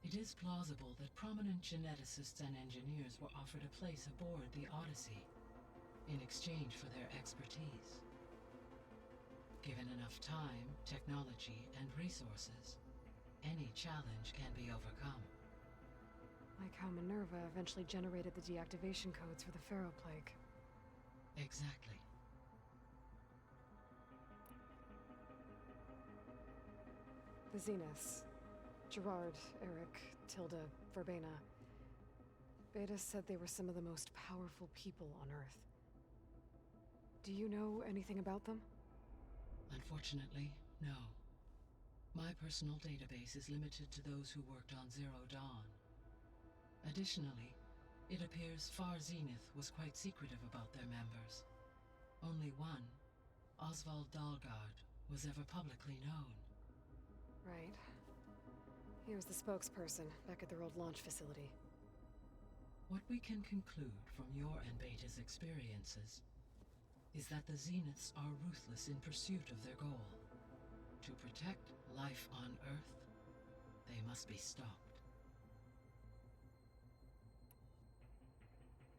it is plausible that prominent geneticists and engineers were offered a place aboard the Odyssey in exchange for their expertise. Given enough time, technology, and resources, any challenge can be overcome. Like how Minerva eventually generated the deactivation codes for the Pharaoh Plague. Exactly. The Zeniths. Gerard, Eric, Tilda, Verbena. Beta said they were some of the most powerful people on Earth. Do you know anything about them? Unfortunately, no. My personal database is limited to those who worked on Zero Dawn. Additionally, it appears Far Zenith was quite secretive about their members. Only one, Oswald Dalgard, was ever publicly known. Right. He was the spokesperson back at their old launch facility. What we can conclude from your and Beta's experiences is that the Zeniths are ruthless in pursuit of their goal. To protect life on Earth, they must be stopped.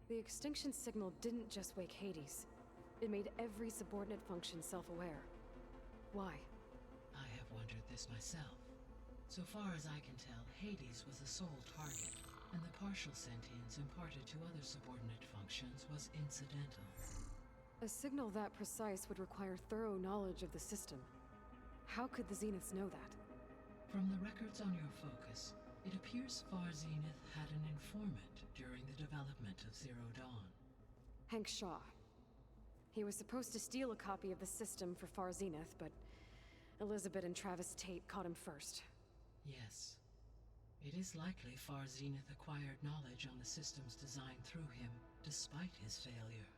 The extinction signal didn't just wake Hades. It made every subordinate function self-aware. Why? I have wondered this myself. So far as I can tell, Hades was the sole target, and the partial sentience imparted to other subordinate functions was incidental. A signal that precise would require thorough knowledge of the system. How could the Zeniths know that? From the records on your focus, it appears Far Zenith had an informant during the development of Zero Dawn. Hank Shaw. He was supposed to steal a copy of the system for Far Zenith, but Elizabeth and Travis Tate caught him first. Yes. It is likely Far Zenith acquired knowledge on the systems designed through him, despite his failure.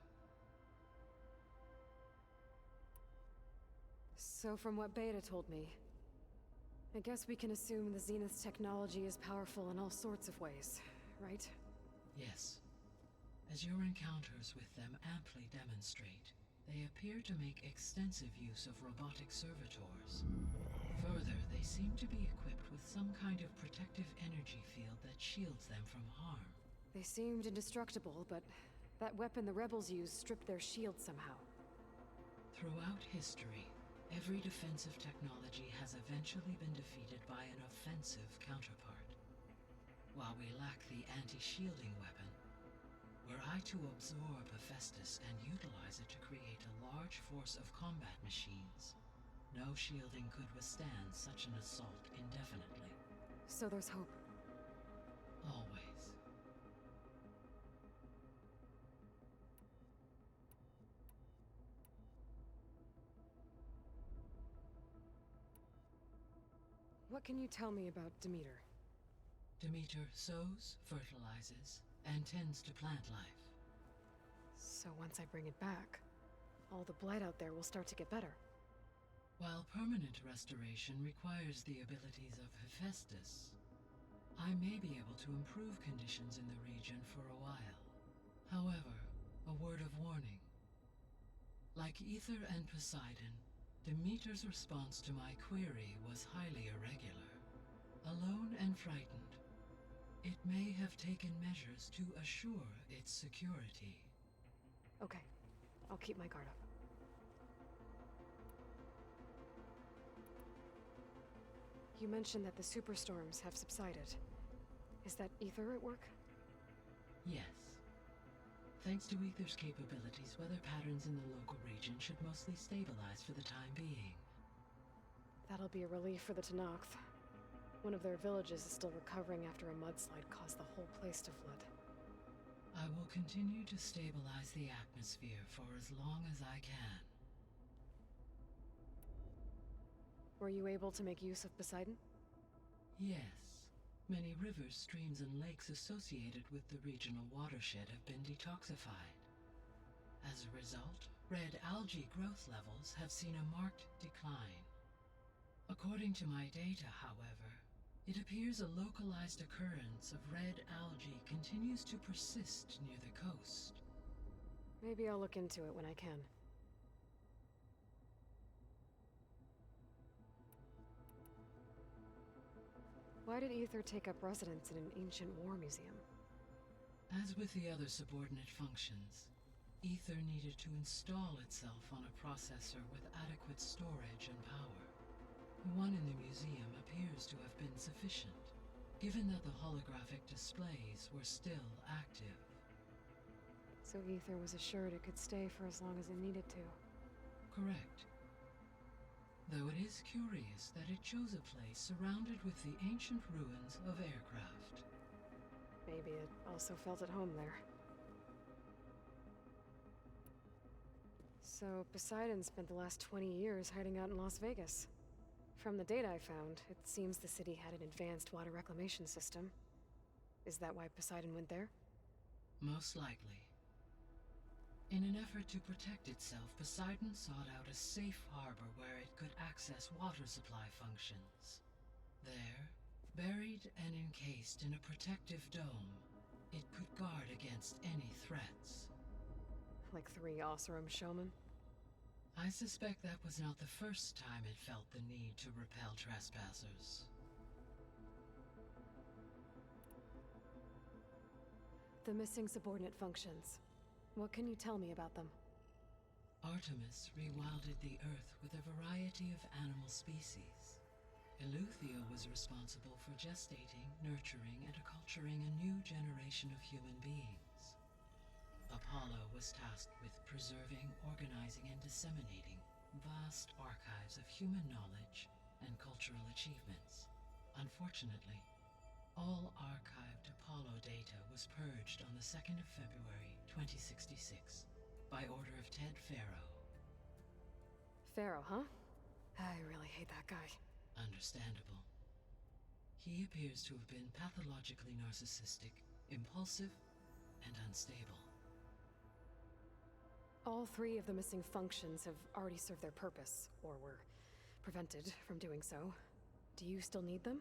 So from what Beta told me, I guess we can assume the Zenith's technology is powerful in all sorts of ways, right? Yes. As your encounters with them amply demonstrate, they appear to make extensive use of robotic servitors. Further, they seem to be equipped with some kind of protective energy field that shields them from harm. They seemed indestructible, but that weapon the rebels used stripped their shield somehow. Throughout history, every defensive technology has eventually been defeated by an offensive counterpart. While we lack the anti-shielding weapon, were I to absorb Hephaestus and utilize it to create a large force of combat machines, no shielding could withstand such an assault indefinitely. So there's hope. Always. What can you tell me about Demeter? Demeter sows, fertilizes, and tends to plant life. So once I bring it back, all the blight out there will start to get better. While permanent restoration requires the abilities of Hephaestus, I may be able to improve conditions in the region for a while. However, a word of warning. Like Ether and Poseidon, Demeter's response to my query was highly irregular. Alone and frightened, it may have taken measures to assure its security. Okay, I'll keep my guard up. You mentioned that the superstorms have subsided. Is that Ether at work? Yes. Thanks to Ether's capabilities, weather patterns in the local region should mostly stabilize for the time being. That'll be a relief for the Tenakth. One of their villages is still recovering after a mudslide caused the whole place to flood. I will continue to stabilize the atmosphere for as long as I can. Were you able to make use of Poseidon? Yes. Many rivers, streams, and lakes associated with the regional watershed have been detoxified. As a result, red algae growth levels have seen a marked decline. According to my data, however, it appears a localized occurrence of red algae continues to persist near the coast. Maybe I'll look into it when I can. Why did Ether take up residence in an ancient war museum? As with the other subordinate functions, Ether needed to install itself on a processor with adequate storage and power. The one in the museum appears to have been sufficient, given that the holographic displays were still active. So Ether was assured it could stay for as long as it needed to. Correct. Though it is curious that it chose a place surrounded with the ancient ruins of aircraft. Maybe it also felt at home there. So Poseidon spent the last 20 years hiding out in Las Vegas. From the data I found, it seems the city had an advanced water reclamation system. Is that why Poseidon went there? Most likely. In an effort to protect itself, Poseidon sought out a safe harbor where it could access water supply functions. There, buried and encased in a protective dome, it could guard against any threats. Like 3 Oseram showmen? I suspect that was not the first time it felt the need to repel trespassers. The missing subordinate functions. What can you tell me about them? Artemis rewilded the Earth with a variety of animal species. Eleuthia was responsible for gestating, nurturing, and acculturating a new generation of human beings. Apollo was tasked with preserving, organizing, and disseminating vast archives of human knowledge and cultural achievements. Unfortunately, all archived Apollo data was purged on the 2nd of February, 2066, by order of Ted Farrow. Pharaoh, huh? I really hate that guy. Understandable. He appears to have been pathologically narcissistic, impulsive, and unstable. All 3 of the missing functions have already served their purpose, or were prevented from doing so. Do you still need them?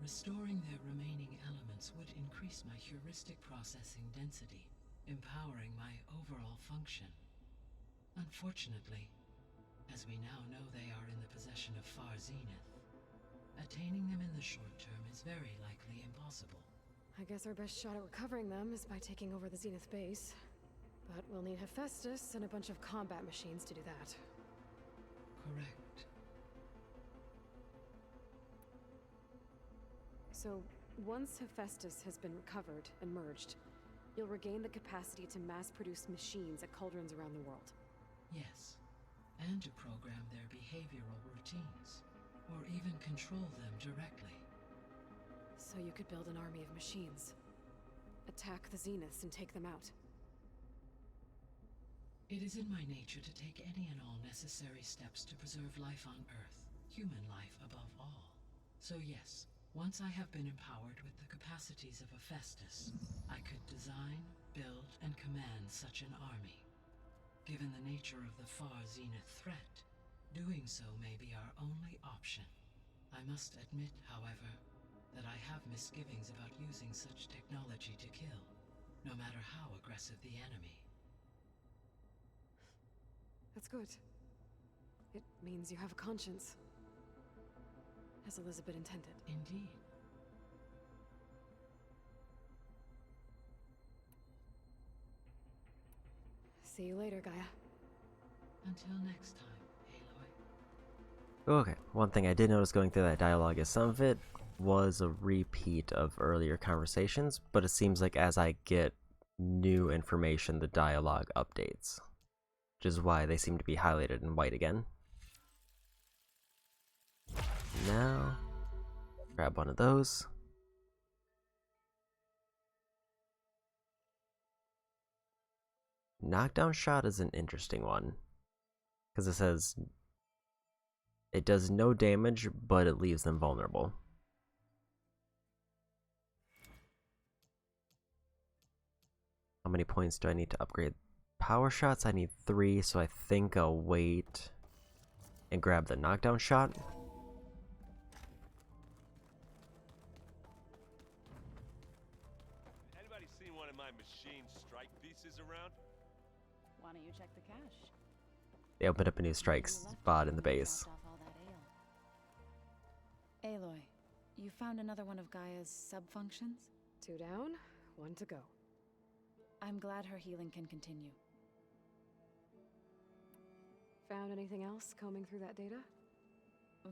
Restoring their remaining elements would increase my heuristic processing density, empowering my overall function. Unfortunately, as we now know they are in the possession of Far Zenith, attaining them in the short term is very likely impossible. I guess our best shot at recovering them is by taking over the Zenith base. But we'll need Hephaestus and a bunch of combat machines to do that. Correct. So, once Hephaestus has been recovered and merged, you'll regain the capacity to mass-produce machines at cauldrons around the world. Yes, and to program their behavioral routines, or even control them directly. So you could build an army of machines. Attack the Zeniths and take them out. It is in my nature to take any and all necessary steps to preserve life on Earth, human life above all. So yes, once I have been empowered with the capacities of Hephaestus, I could design, build, and command such an army. Given the nature of the Far Zenith threat, doing so may be our only option. I must admit, however, that I have misgivings about using such technology to kill, no matter how aggressive the enemy. That's good. It means you have a conscience. As Elizabeth intended. Indeed. See you later, Gaia. Until next time, Aloy. Okay, one thing I did notice going through that dialogue is some of it was a repeat of earlier conversations, but it seems like as I get new information, the dialogue updates. Which is why they seem to be highlighted in white again. Now, grab one of those. Knockdown shot is an interesting one, because it says It does no damage, but it leaves them vulnerable. How many points do I need to upgrade power shots? I need 3, so I think I'll wait and grab the knockdown shot. Anybody seen one of my machine strike pieces around? Why don't you check the cache? They opened up a new strike spot in the base. Aloy, you found another one of Gaia's sub-functions? 2 down, 1 to go. I'm glad her healing can continue. Found anything else combing through that data?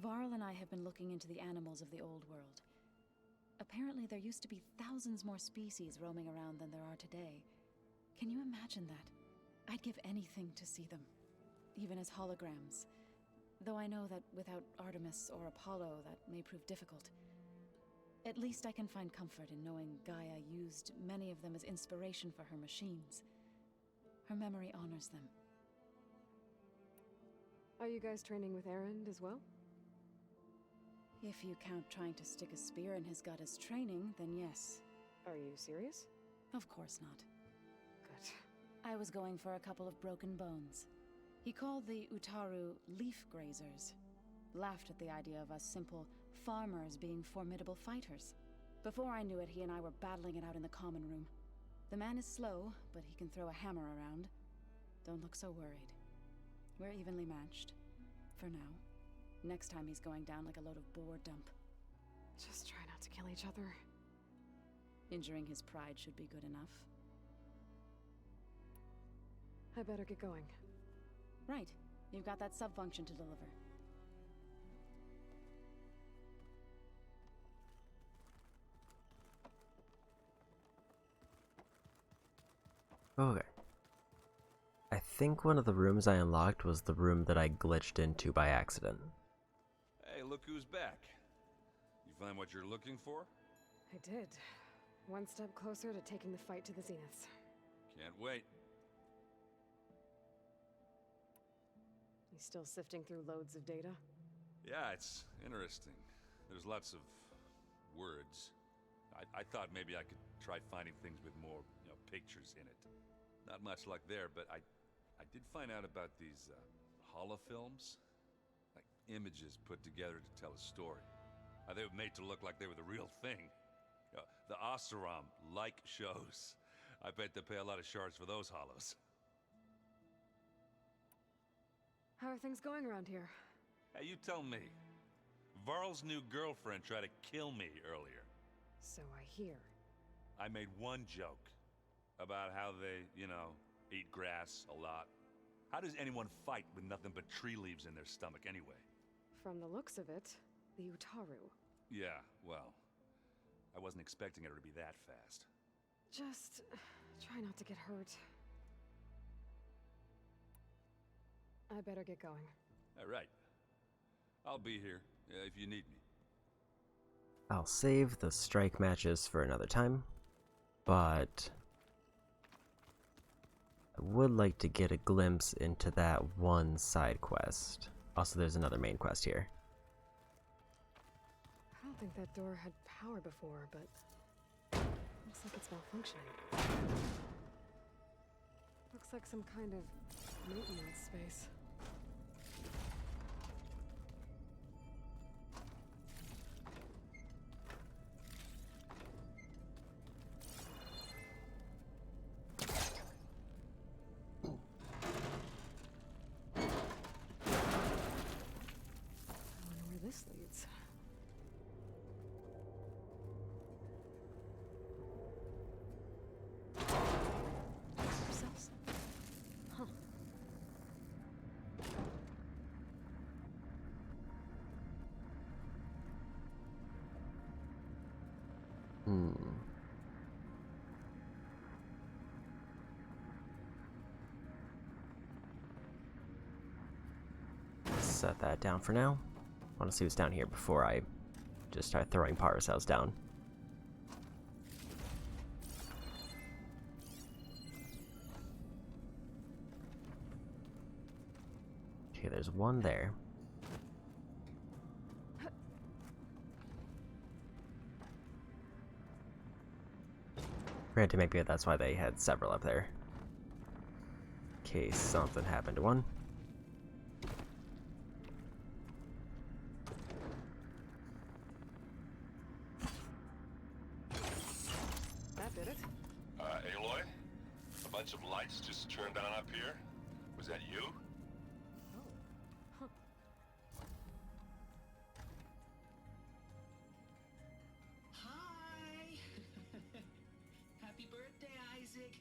Varl and I have been looking into the animals of the old world. Apparently there used to be thousands more species roaming around than there are today. Can you imagine that? I'd give anything to see them, even as holograms. Though I know that without Artemis or Apollo, that may prove difficult. At least I can find comfort in knowing Gaia used many of them as inspiration for her machines. Her memory honors them. Are you guys training with Erend as well? If you count trying to stick a spear in his gut as training, then yes. Are you serious? Of course not. Good. I was going for a couple of broken bones. He called the Utaru leaf grazers. Laughed at the idea of us simple farmers being formidable fighters. Before I knew it, he and I were battling it out in the common room. The man is slow, but he can throw a hammer around. Don't look so worried. We're evenly matched. For now. Next time he's going down like a load of boar dump. Just try not to kill each other. Injuring his pride should be good enough. I better get going. Right. You've got that sub-function to deliver. Okay. I think one of the rooms I unlocked was the room that I glitched into by accident. Hey, look who's back. You find what you're looking for? I did. One step closer to taking the fight to the zeniths. Can't wait. You still sifting through loads of data? Yeah, it's interesting. There's lots of words. I thought maybe I could try finding things with more, pictures in it. Not much luck there, but I did find out about these holofilms. Like images put together to tell a story. They were made to look like they were the real thing. The Oseram like shows. I bet they pay a lot of shards for those holos. How are things going around here? Hey, you tell me. Varl's new girlfriend tried to kill me earlier. So I hear. I made one joke about how they, eat grass a lot. How does anyone fight with nothing but tree leaves in their stomach anyway? From the looks of it, the Utaru. Yeah, well, I wasn't expecting her to be that fast. Just try not to get hurt. I better get going. All right. I'll be here if you need me. I'll save the strike matches for another time, but I would like to get a glimpse into that one side quest. Also, there's another main quest here. I don't think that door had power before, but looks like it's malfunctioning. Looks like some kind of maintenance space. This leads. Cells. Huh. Set that down for now. I want to see what's down here before I just start throwing power cells down. Okay, there's one there. Granted, maybe that's why they had several up there. In case something happened to one. That did it. Aloy? A bunch of lights just turned on up here? Was that you? Hi! Happy birthday, Isaac.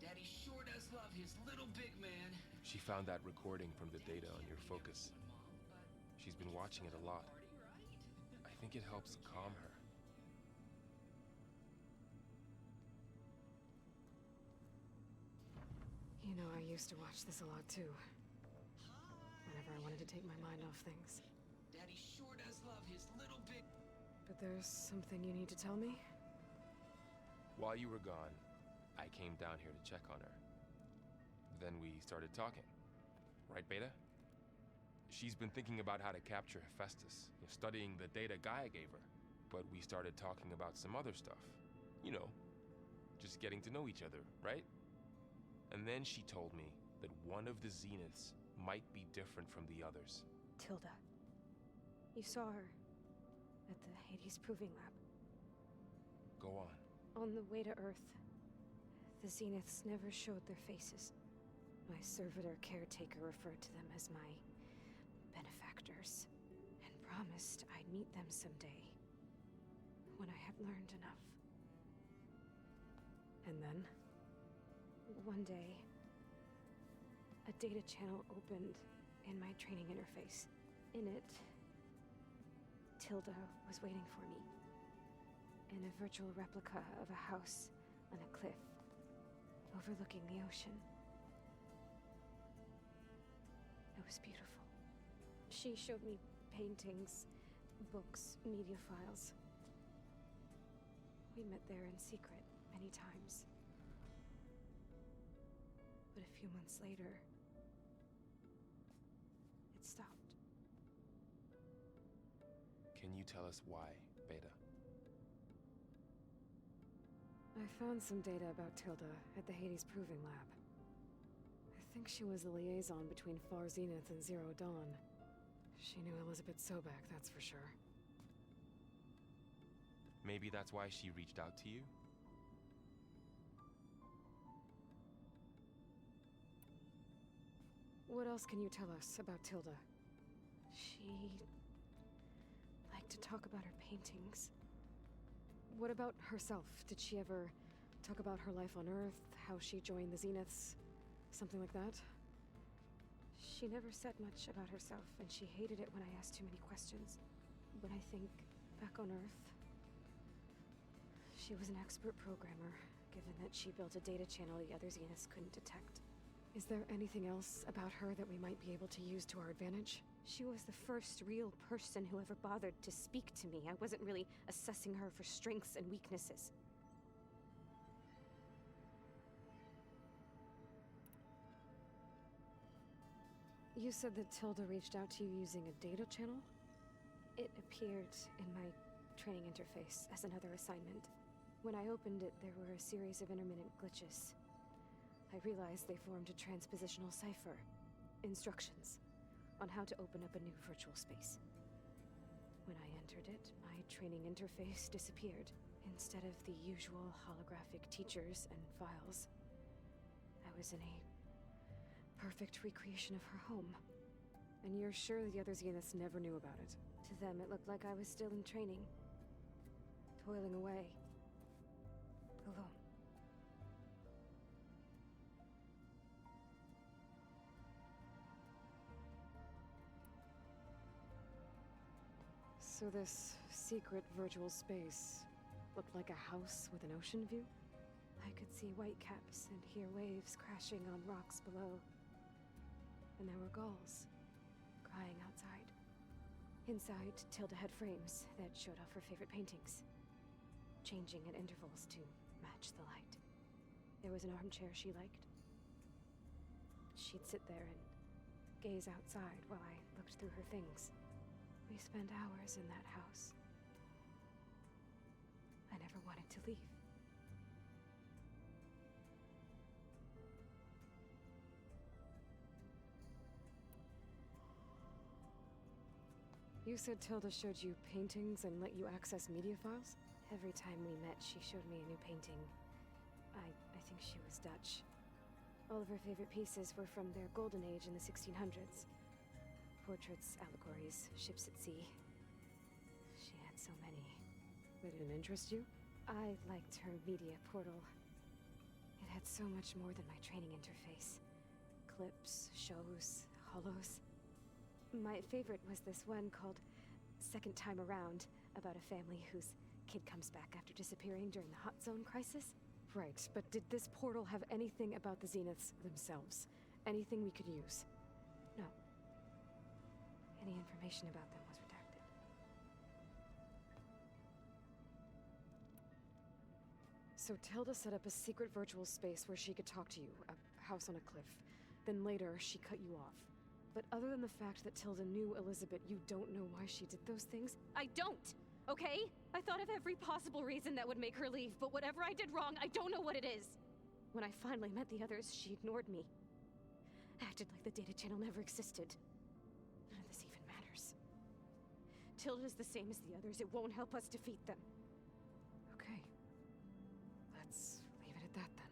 Daddy sure does love his little big man. She found that recording from the data on your focus. She's been watching it a lot. I think it helps calm her. You know, I used to watch this a lot too. Whenever I wanted to take my mind off things. Daddy sure does love his little big... But there's something you need to tell me? While you were gone, I came down here to check on her. Then we started talking. Right, Beta? She's been thinking about how to capture Hephaestus, studying the data Gaia gave her. But we started talking about some other stuff. You know, just getting to know each other, right? And then she told me that one of the Zeniths might be different from the others. Tilda. You saw her at the Hades Proving Lab. Go on. On the way to Earth, the Zeniths never showed their faces. My servitor caretaker referred to them as my benefactors, and promised I'd meet them someday, when I had learned enough. And then, one day, a data channel opened in my training interface. In it, Tilda was waiting for me, in a virtual replica of a house on a cliff, overlooking the ocean. It was beautiful. She showed me paintings, books, media files. We met there in secret many times. But a few months later, it stopped. Can you tell us why, Beta? I found some data about Tilda at the Hades Proving Lab. I think she was the liaison between Far Zenith and Zero Dawn. She knew Elizabeth Sobek, that's for sure. Maybe that's why she reached out to you? What else can you tell us about Tilda? She liked to talk about her paintings. What about herself? Did she ever talk about her life on Earth, how she joined the Zeniths, something like that? She never said much about herself, and she hated it when I asked too many questions. But I think, back on Earth, she was an expert programmer, given that she built a data channel the other Zeniths couldn't detect. Is there anything else about her that we might be able to use to our advantage? She was the first real person who ever bothered to speak to me. I wasn't really assessing her for strengths and weaknesses. You said that Tilda reached out to you using a data channel? It appeared in my training interface as another assignment. When I opened it, there were a series of intermittent glitches. I realized they formed a transpositional cipher. Instructions on how to open up a new virtual space. When I entered it, my training interface disappeared. Instead of the usual holographic teachers and files, I was in a perfect recreation of her home. And you're sure the other Zeniths never knew about it? To them, it looked like I was still in training. Toiling away. Alone. So this secret virtual space looked like a house with an ocean view? I could see whitecaps and hear waves crashing on rocks below. And there were gulls crying outside. Inside, Tilda had frames that showed off her favorite paintings, changing at intervals to match the light. There was an armchair she liked. She'd sit there and gaze outside while I looked through her things. We spent hours in that house. I never wanted to leave. You said Tilda showed you paintings and let you access media files? Every time we met, she showed me a new painting. I think she was Dutch. All of her favorite pieces were from their golden age in the 1600s. Portraits, allegories, ships at sea. She had so many. That didn't interest you? I liked her media portal. It had so much more than my training interface. Clips, shows, holos. My favorite was this one called Second Time Around, about a family whose kid comes back after disappearing during the Hot Zone crisis. Right, but did this portal have anything about the Zeniths themselves? Anything we could use? No. Any information about them was redacted. So Tilda set up a secret virtual space where she could talk to you, a house on a cliff. Then later, she cut you off. But other than the fact that Tilda knew Elizabeth, you don't know why she did those things? I don't! Okay? I thought of every possible reason that would make her leave, but whatever I did wrong, I don't know what it is. When I finally met the others, she ignored me. Acted like the data channel never existed. None of this even matters. Tilda's the same as the others. It won't help us defeat them. Okay. Let's leave it at that then.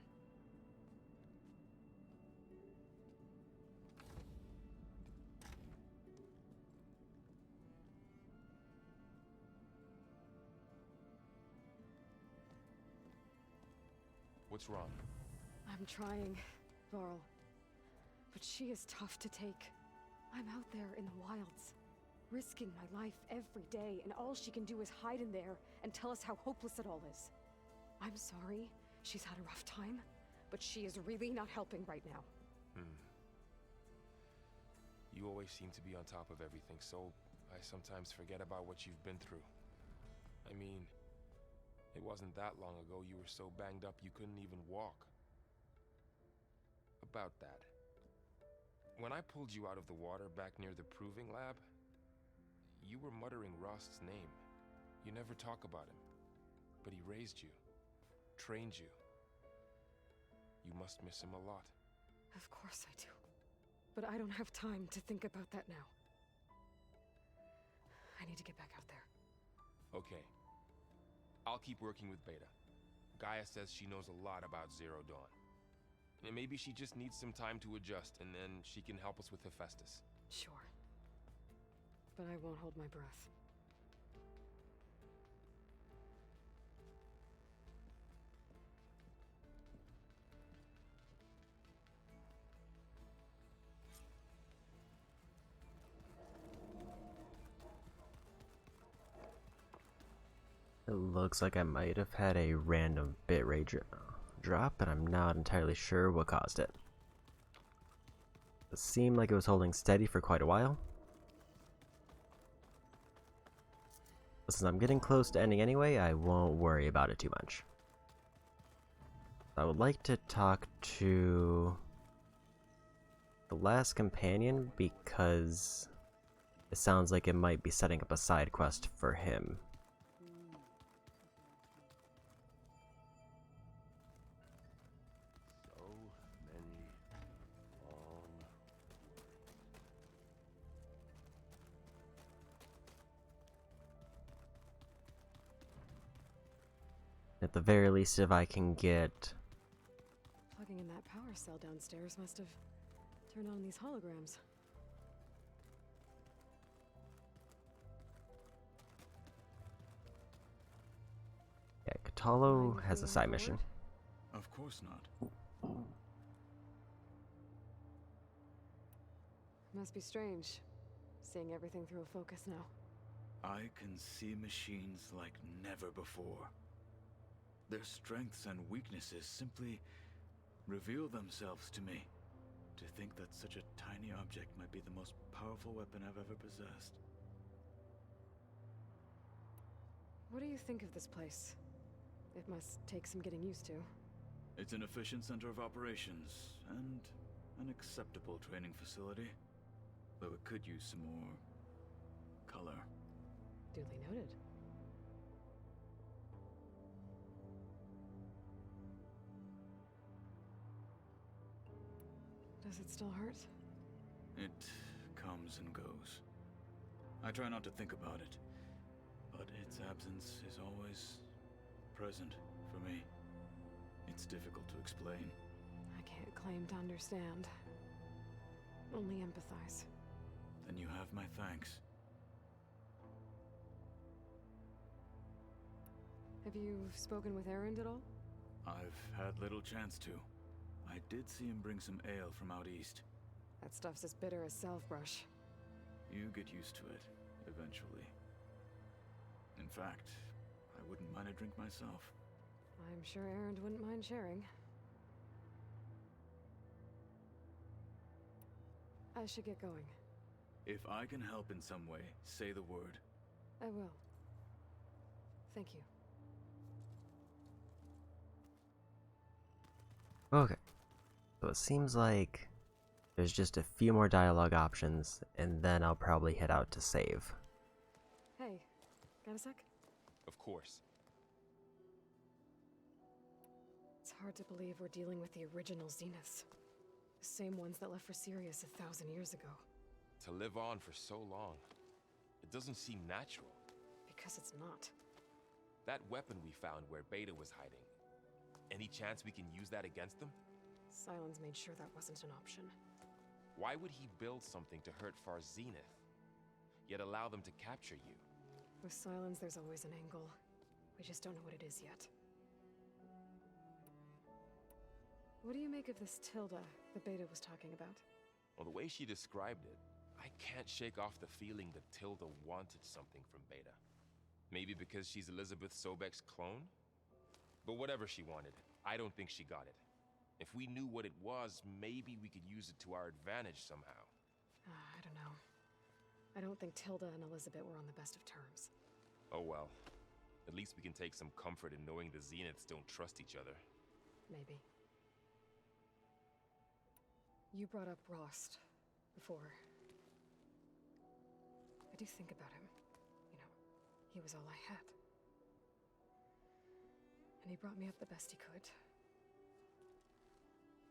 What's wrong? I'm trying, Varl. But she is tough to take. I'm out there in the wilds, risking my life every day, and all she can do is hide in there and tell us how hopeless it all is. I'm sorry she's had a rough time, but she is really not helping right now. You always seem to be on top of everything, so I sometimes forget about what you've been through. I mean, it wasn't that long ago you were so banged up you couldn't even walk. About that. When I pulled you out of the water back near the proving lab, you were muttering Rost's name. You never talk about him. But he raised you, trained you. You must miss him a lot. Of course I do. But I don't have time to think about that now. I need to get back out there. Okay. I'll keep working with Beta. Gaia says she knows a lot about Zero Dawn. And maybe she just needs some time to adjust, and then she can help us with Hephaestus. Sure. But I won't hold my breath. It looks like I might have had a random bitrate drop, but I'm not entirely sure what caused it. It seemed like it was holding steady for quite a while. Since I'm getting close to ending anyway, I won't worry about it too much. I would like to talk to the last companion because it sounds like it might be setting up a side quest for him. At the very least, if I can get... Plugging in that power cell downstairs must have turned on these holograms. Yeah, Katalo has a side mission. Of course not. Must be strange, seeing everything through a focus now. I can see machines like never before. Their strengths and weaknesses simply reveal themselves to me. To think that such a tiny object might be the most powerful weapon I've ever possessed. What do you think of this place? It must take some getting used to. It's an efficient center of operations, and an acceptable training facility. Though it could use some more color. Duly noted. Does it still hurt? It comes and goes. I try not to think about it, but its absence is always present for me. It's difficult to explain. I can't claim to understand. Only empathize. Then you have my thanks. Have you spoken with Erend at all? I've had little chance to. I did see him bring some ale from out east. That stuff's as bitter as salve-brush. You get used to it, eventually. In fact, I wouldn't mind a drink myself. I'm sure Erend wouldn't mind sharing. I should get going. If I can help in some way, say the word. I will. Thank you. Okay. So it seems like there's just a few more dialogue options, and then I'll probably head out to save. Hey, got a sec? Of course. It's hard to believe we're dealing with the original Zeniths. The same ones that left for Sirius 1,000 years ago. To live on for so long, it doesn't seem natural. Because it's not. That weapon we found where Beta was hiding, any chance we can use that against them? Sylens made sure that wasn't an option. Why would he build something to hurt Far Zenith, yet allow them to capture you? With Sylens, there's always an angle. We just don't know what it is yet. What do you make of this Tilda that Beta was talking about? Well, the way she described it, I can't shake off the feeling that Tilda wanted something from Beta. Maybe because she's Elizabeth Sobek's clone? But whatever she wanted, I don't think she got it. If we knew what it was, maybe we could use it to our advantage somehow. I don't know. I don't think Tilda and Elizabeth were on the best of terms. Oh well. At least we can take some comfort in knowing the Zeniths don't trust each other. Maybe. You brought up Rost before. I do think about him. You know, he was all I had. And he brought me up the best he could.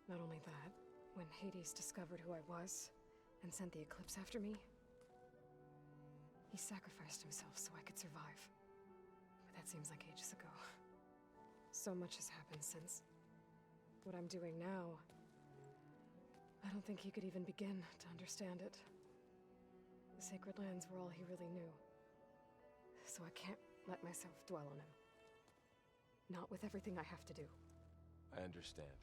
Not only that, when Hades discovered who I was and sent the Eclipse after me, he sacrificed himself so I could survive. But that seems like ages ago. So much has happened since. What I'm doing now, I don't think he could even begin to understand it. The Sacred Lands were all he really knew. So I can't let myself dwell on him. Not with everything I have to do. I understand.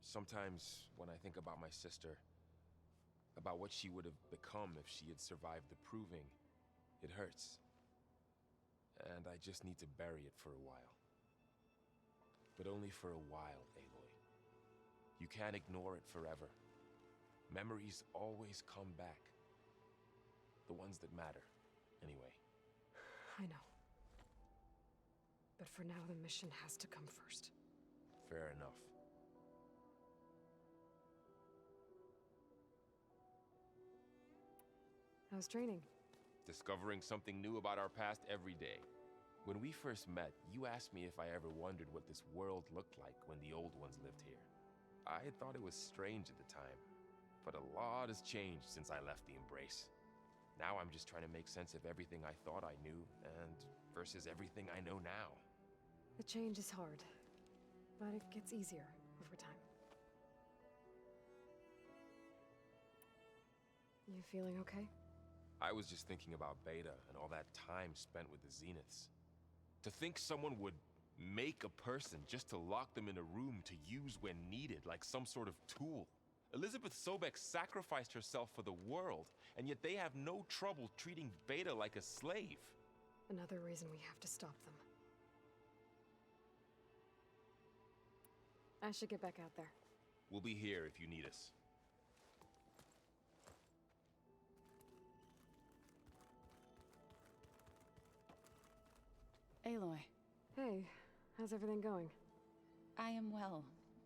Sometimes, when I think about my sister, about what she would have become if she had survived the Proving, it hurts. And I just need to bury it for a while. But only for a while, Aloy. You can't ignore it forever. Memories always come back. The ones that matter, anyway. I know. But for now, the mission has to come first. Fair enough. How's training? Discovering something new about our past every day. When we first met, you asked me if I ever wondered what this world looked like when the old ones lived here. I had thought it was strange at the time, but a lot has changed since I left the Embrace. Now I'm just trying to make sense of everything I thought I knew, and versus everything I know now. The change is hard, but it gets easier over time. You feeling okay? I was just thinking about Beta and all that time spent with the Zeniths. To think someone would make a person just to lock them in a room to use when needed, like some sort of tool. Elizabeth Sobek sacrificed herself for the world, and yet they have no trouble treating Beta like a slave. Another reason we have to stop them. I should get back out there. We'll be here if you need us. Aloy. Hey, how's everything going? I am well,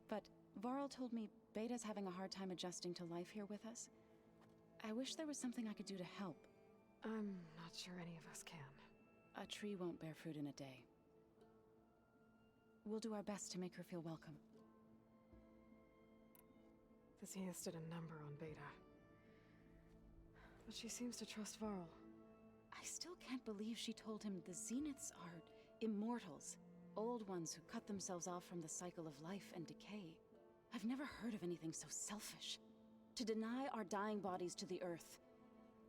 but Varl told me Beta's having a hard time adjusting to life here with us. I wish there was something I could do to help. I'm not sure any of us can. A tree won't bear fruit in a day. We'll do our best to make her feel welcome. The Zeniths did a number on Beta. But she seems to trust Varl. I still can't believe she told him the Zeniths are immortals. Old ones who cut themselves off from the cycle of life and decay. I've never heard of anything so selfish. To deny our dying bodies to the earth.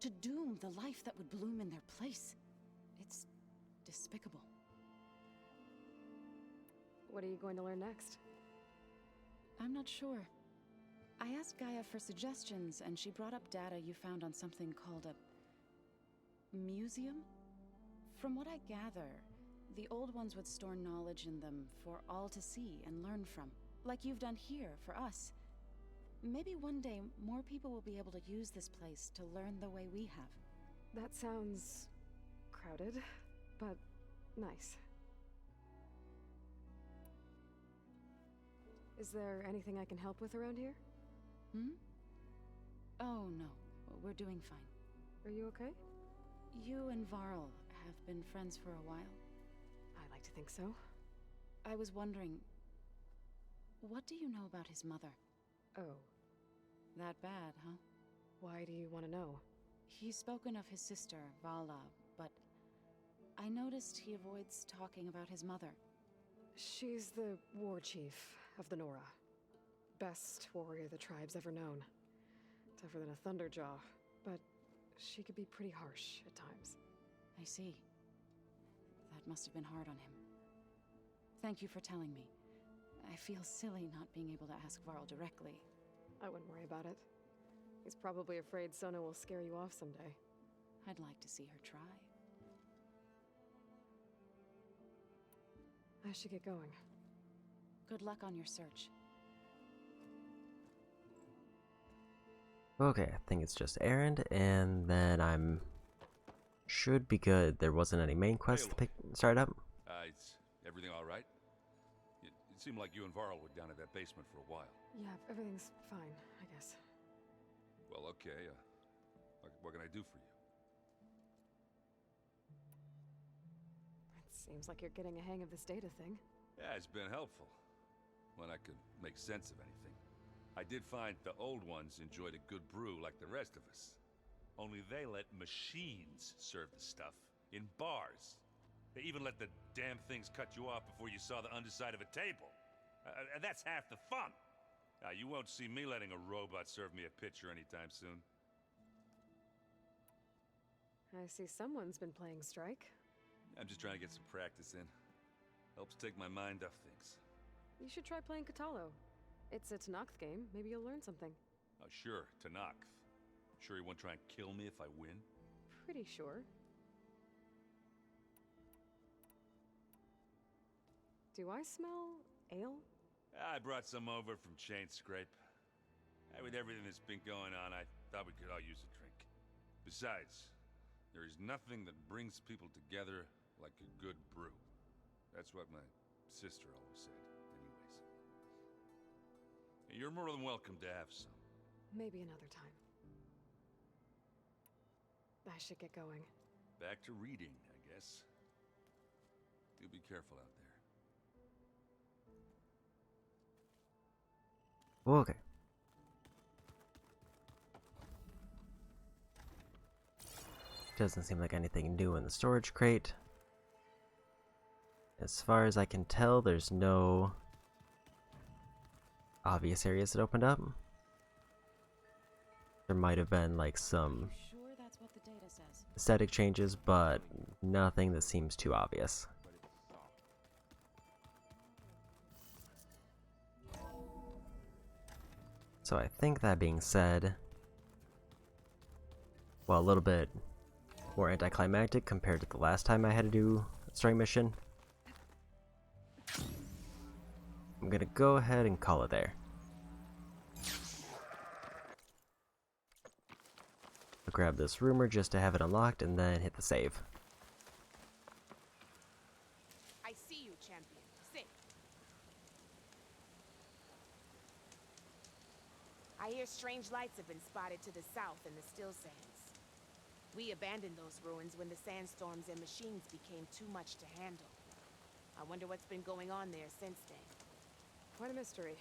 To doom the life that would bloom in their place. It's despicable. What are you going to learn next? I'm not sure. I asked Gaia for suggestions, and she brought up data you found on something called a museum? From what I gather, the old ones would store knowledge in them for all to see and learn from, like you've done here for us. Maybe one day more people will be able to use this place to learn the way we have. That sounds crowded, but nice. Is there anything I can help with around here? Oh, no. We're doing fine. Are you okay? You and Varl have been friends for a while. I like to think so. I was wondering, what do you know about his mother? Oh. That bad, huh? Why do you want to know? He's spoken of his sister, Vala, but I noticed he avoids talking about his mother. She's the war chief of the Nora. Best warrior the tribe's ever known. Tougher than a Thunderjaw, but she could be pretty harsh at times. I see. That must have been hard on him. Thank you for telling me. I feel silly not being able to ask Varl directly. I wouldn't worry about it. He's probably afraid Sona will scare you off someday. I'd like to see her try. I should get going. Good luck on your search. Okay, I think it's just errand, and then I'm... should be good. There wasn't any main quest to start up. Is everything all right? It seemed like you and Varl were down at that basement for a while. Yeah, everything's fine, I guess. Well, okay. What can I do for you? It seems like you're getting a hang of this data thing. Yeah, it's been helpful. When I could make sense of anything. I did find the old ones enjoyed a good brew like the rest of us. Only they let machines serve the stuff in bars. They even let the damn things cut you off before you saw the underside of a table. And that's half the fun. You won't see me letting a robot serve me a pitcher anytime soon. I see someone's been playing Strike. I'm just trying to get some practice in. Helps take my mind off things. You should try playing Katalo. It's a Tanakh game. Maybe you'll learn something. Oh, sure, Tanakh. Sure you won't try and kill me if I win? Pretty sure. Do I smell ale? I brought some over from Chain Scrape. With everything that's been going on, I thought we could all use a drink. Besides, there is nothing that brings people together like a good brew. That's what my sister always said, anyways. You're more than welcome to have some. Maybe another time. I should get going. Back to reading, I guess. Do be careful out there. Okay. Doesn't seem like anything new in the storage crate. As far as I can tell, there's no obvious areas that opened up. There might have been like some aesthetic changes, but nothing that seems too obvious. So I think that being said, well, a little bit more anticlimactic compared to the last time I had to do a story mission. I'm gonna go ahead and call it there. I'll grab this rumor just to have it unlocked and then hit the save. I see you, champion. Sit. I hear strange lights have been spotted to the south in the Still Sands. We abandoned those ruins when the sandstorms and machines became too much to handle. I wonder what's been going on there since then. Quite a mystery.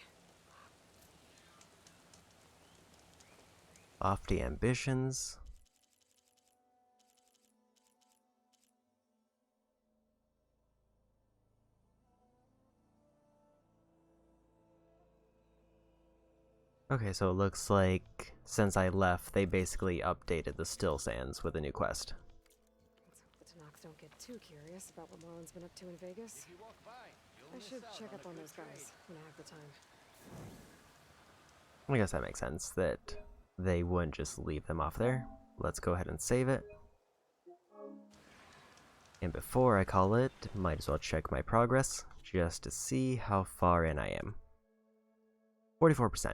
Lofty ambitions. Okay, so it looks like since I left, they basically updated the Still Sands with a new quest. Let's hope the Tanaks don't get too curious about what Marlon's been up to in Vegas. I should check up on those guys when I have the time. I guess that makes sense, that they wouldn't just leave them off there. Let's go ahead and save it. And before I call it, might as well check my progress, just to see how far in I am. 44%.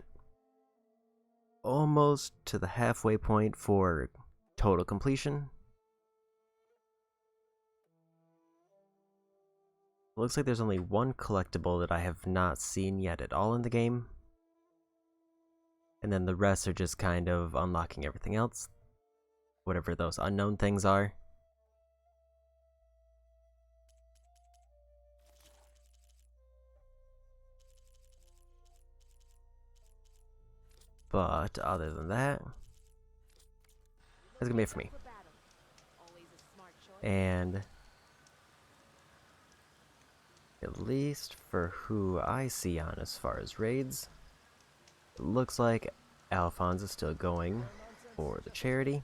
Almost to the halfway point for total completion. Looks like there's only one collectible that I have not seen yet at all in the game. And then the rest are just kind of unlocking everything else. Whatever those unknown things are. But other than that, that's gonna be it for me. And at least for who I see on as far as raids, it looks like Alphonse is still going for the charity.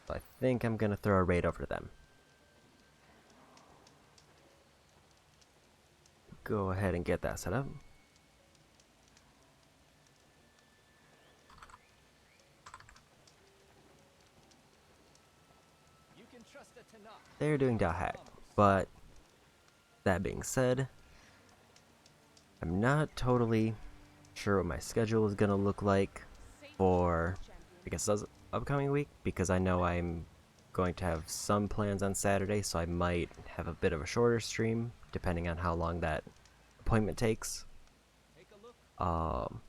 So I think I'm gonna throw a raid over to them. Go ahead and get that set up. They're doing Dahat, but that being said, I'm not totally sure what my schedule is gonna look like for, I guess, this upcoming week, because I know I'm going to have some plans on Saturday, so I might have a bit of a shorter stream, depending on how long that appointment takes. And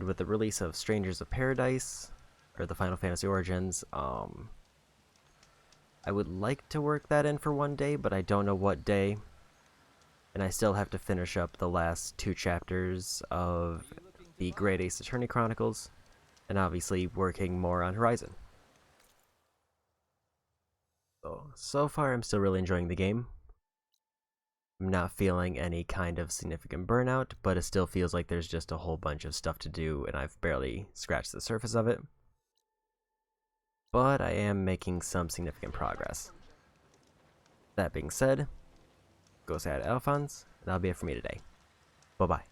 with the release of Strangers of Paradise, or the Final Fantasy Origins, I would like to work that in for one day, but I don't know what day. And I still have to finish up the last 2 chapters of the Great Ace Attorney Chronicles, and obviously working more on Horizon. So far I'm still really enjoying the game. I'm not feeling any kind of significant burnout, but it still feels like there's just a whole bunch of stuff to do, and I've barely scratched the surface of it. But I am making some significant progress. That being said, go say hi to Alphonse, and that'll be it for me today. Bye-bye.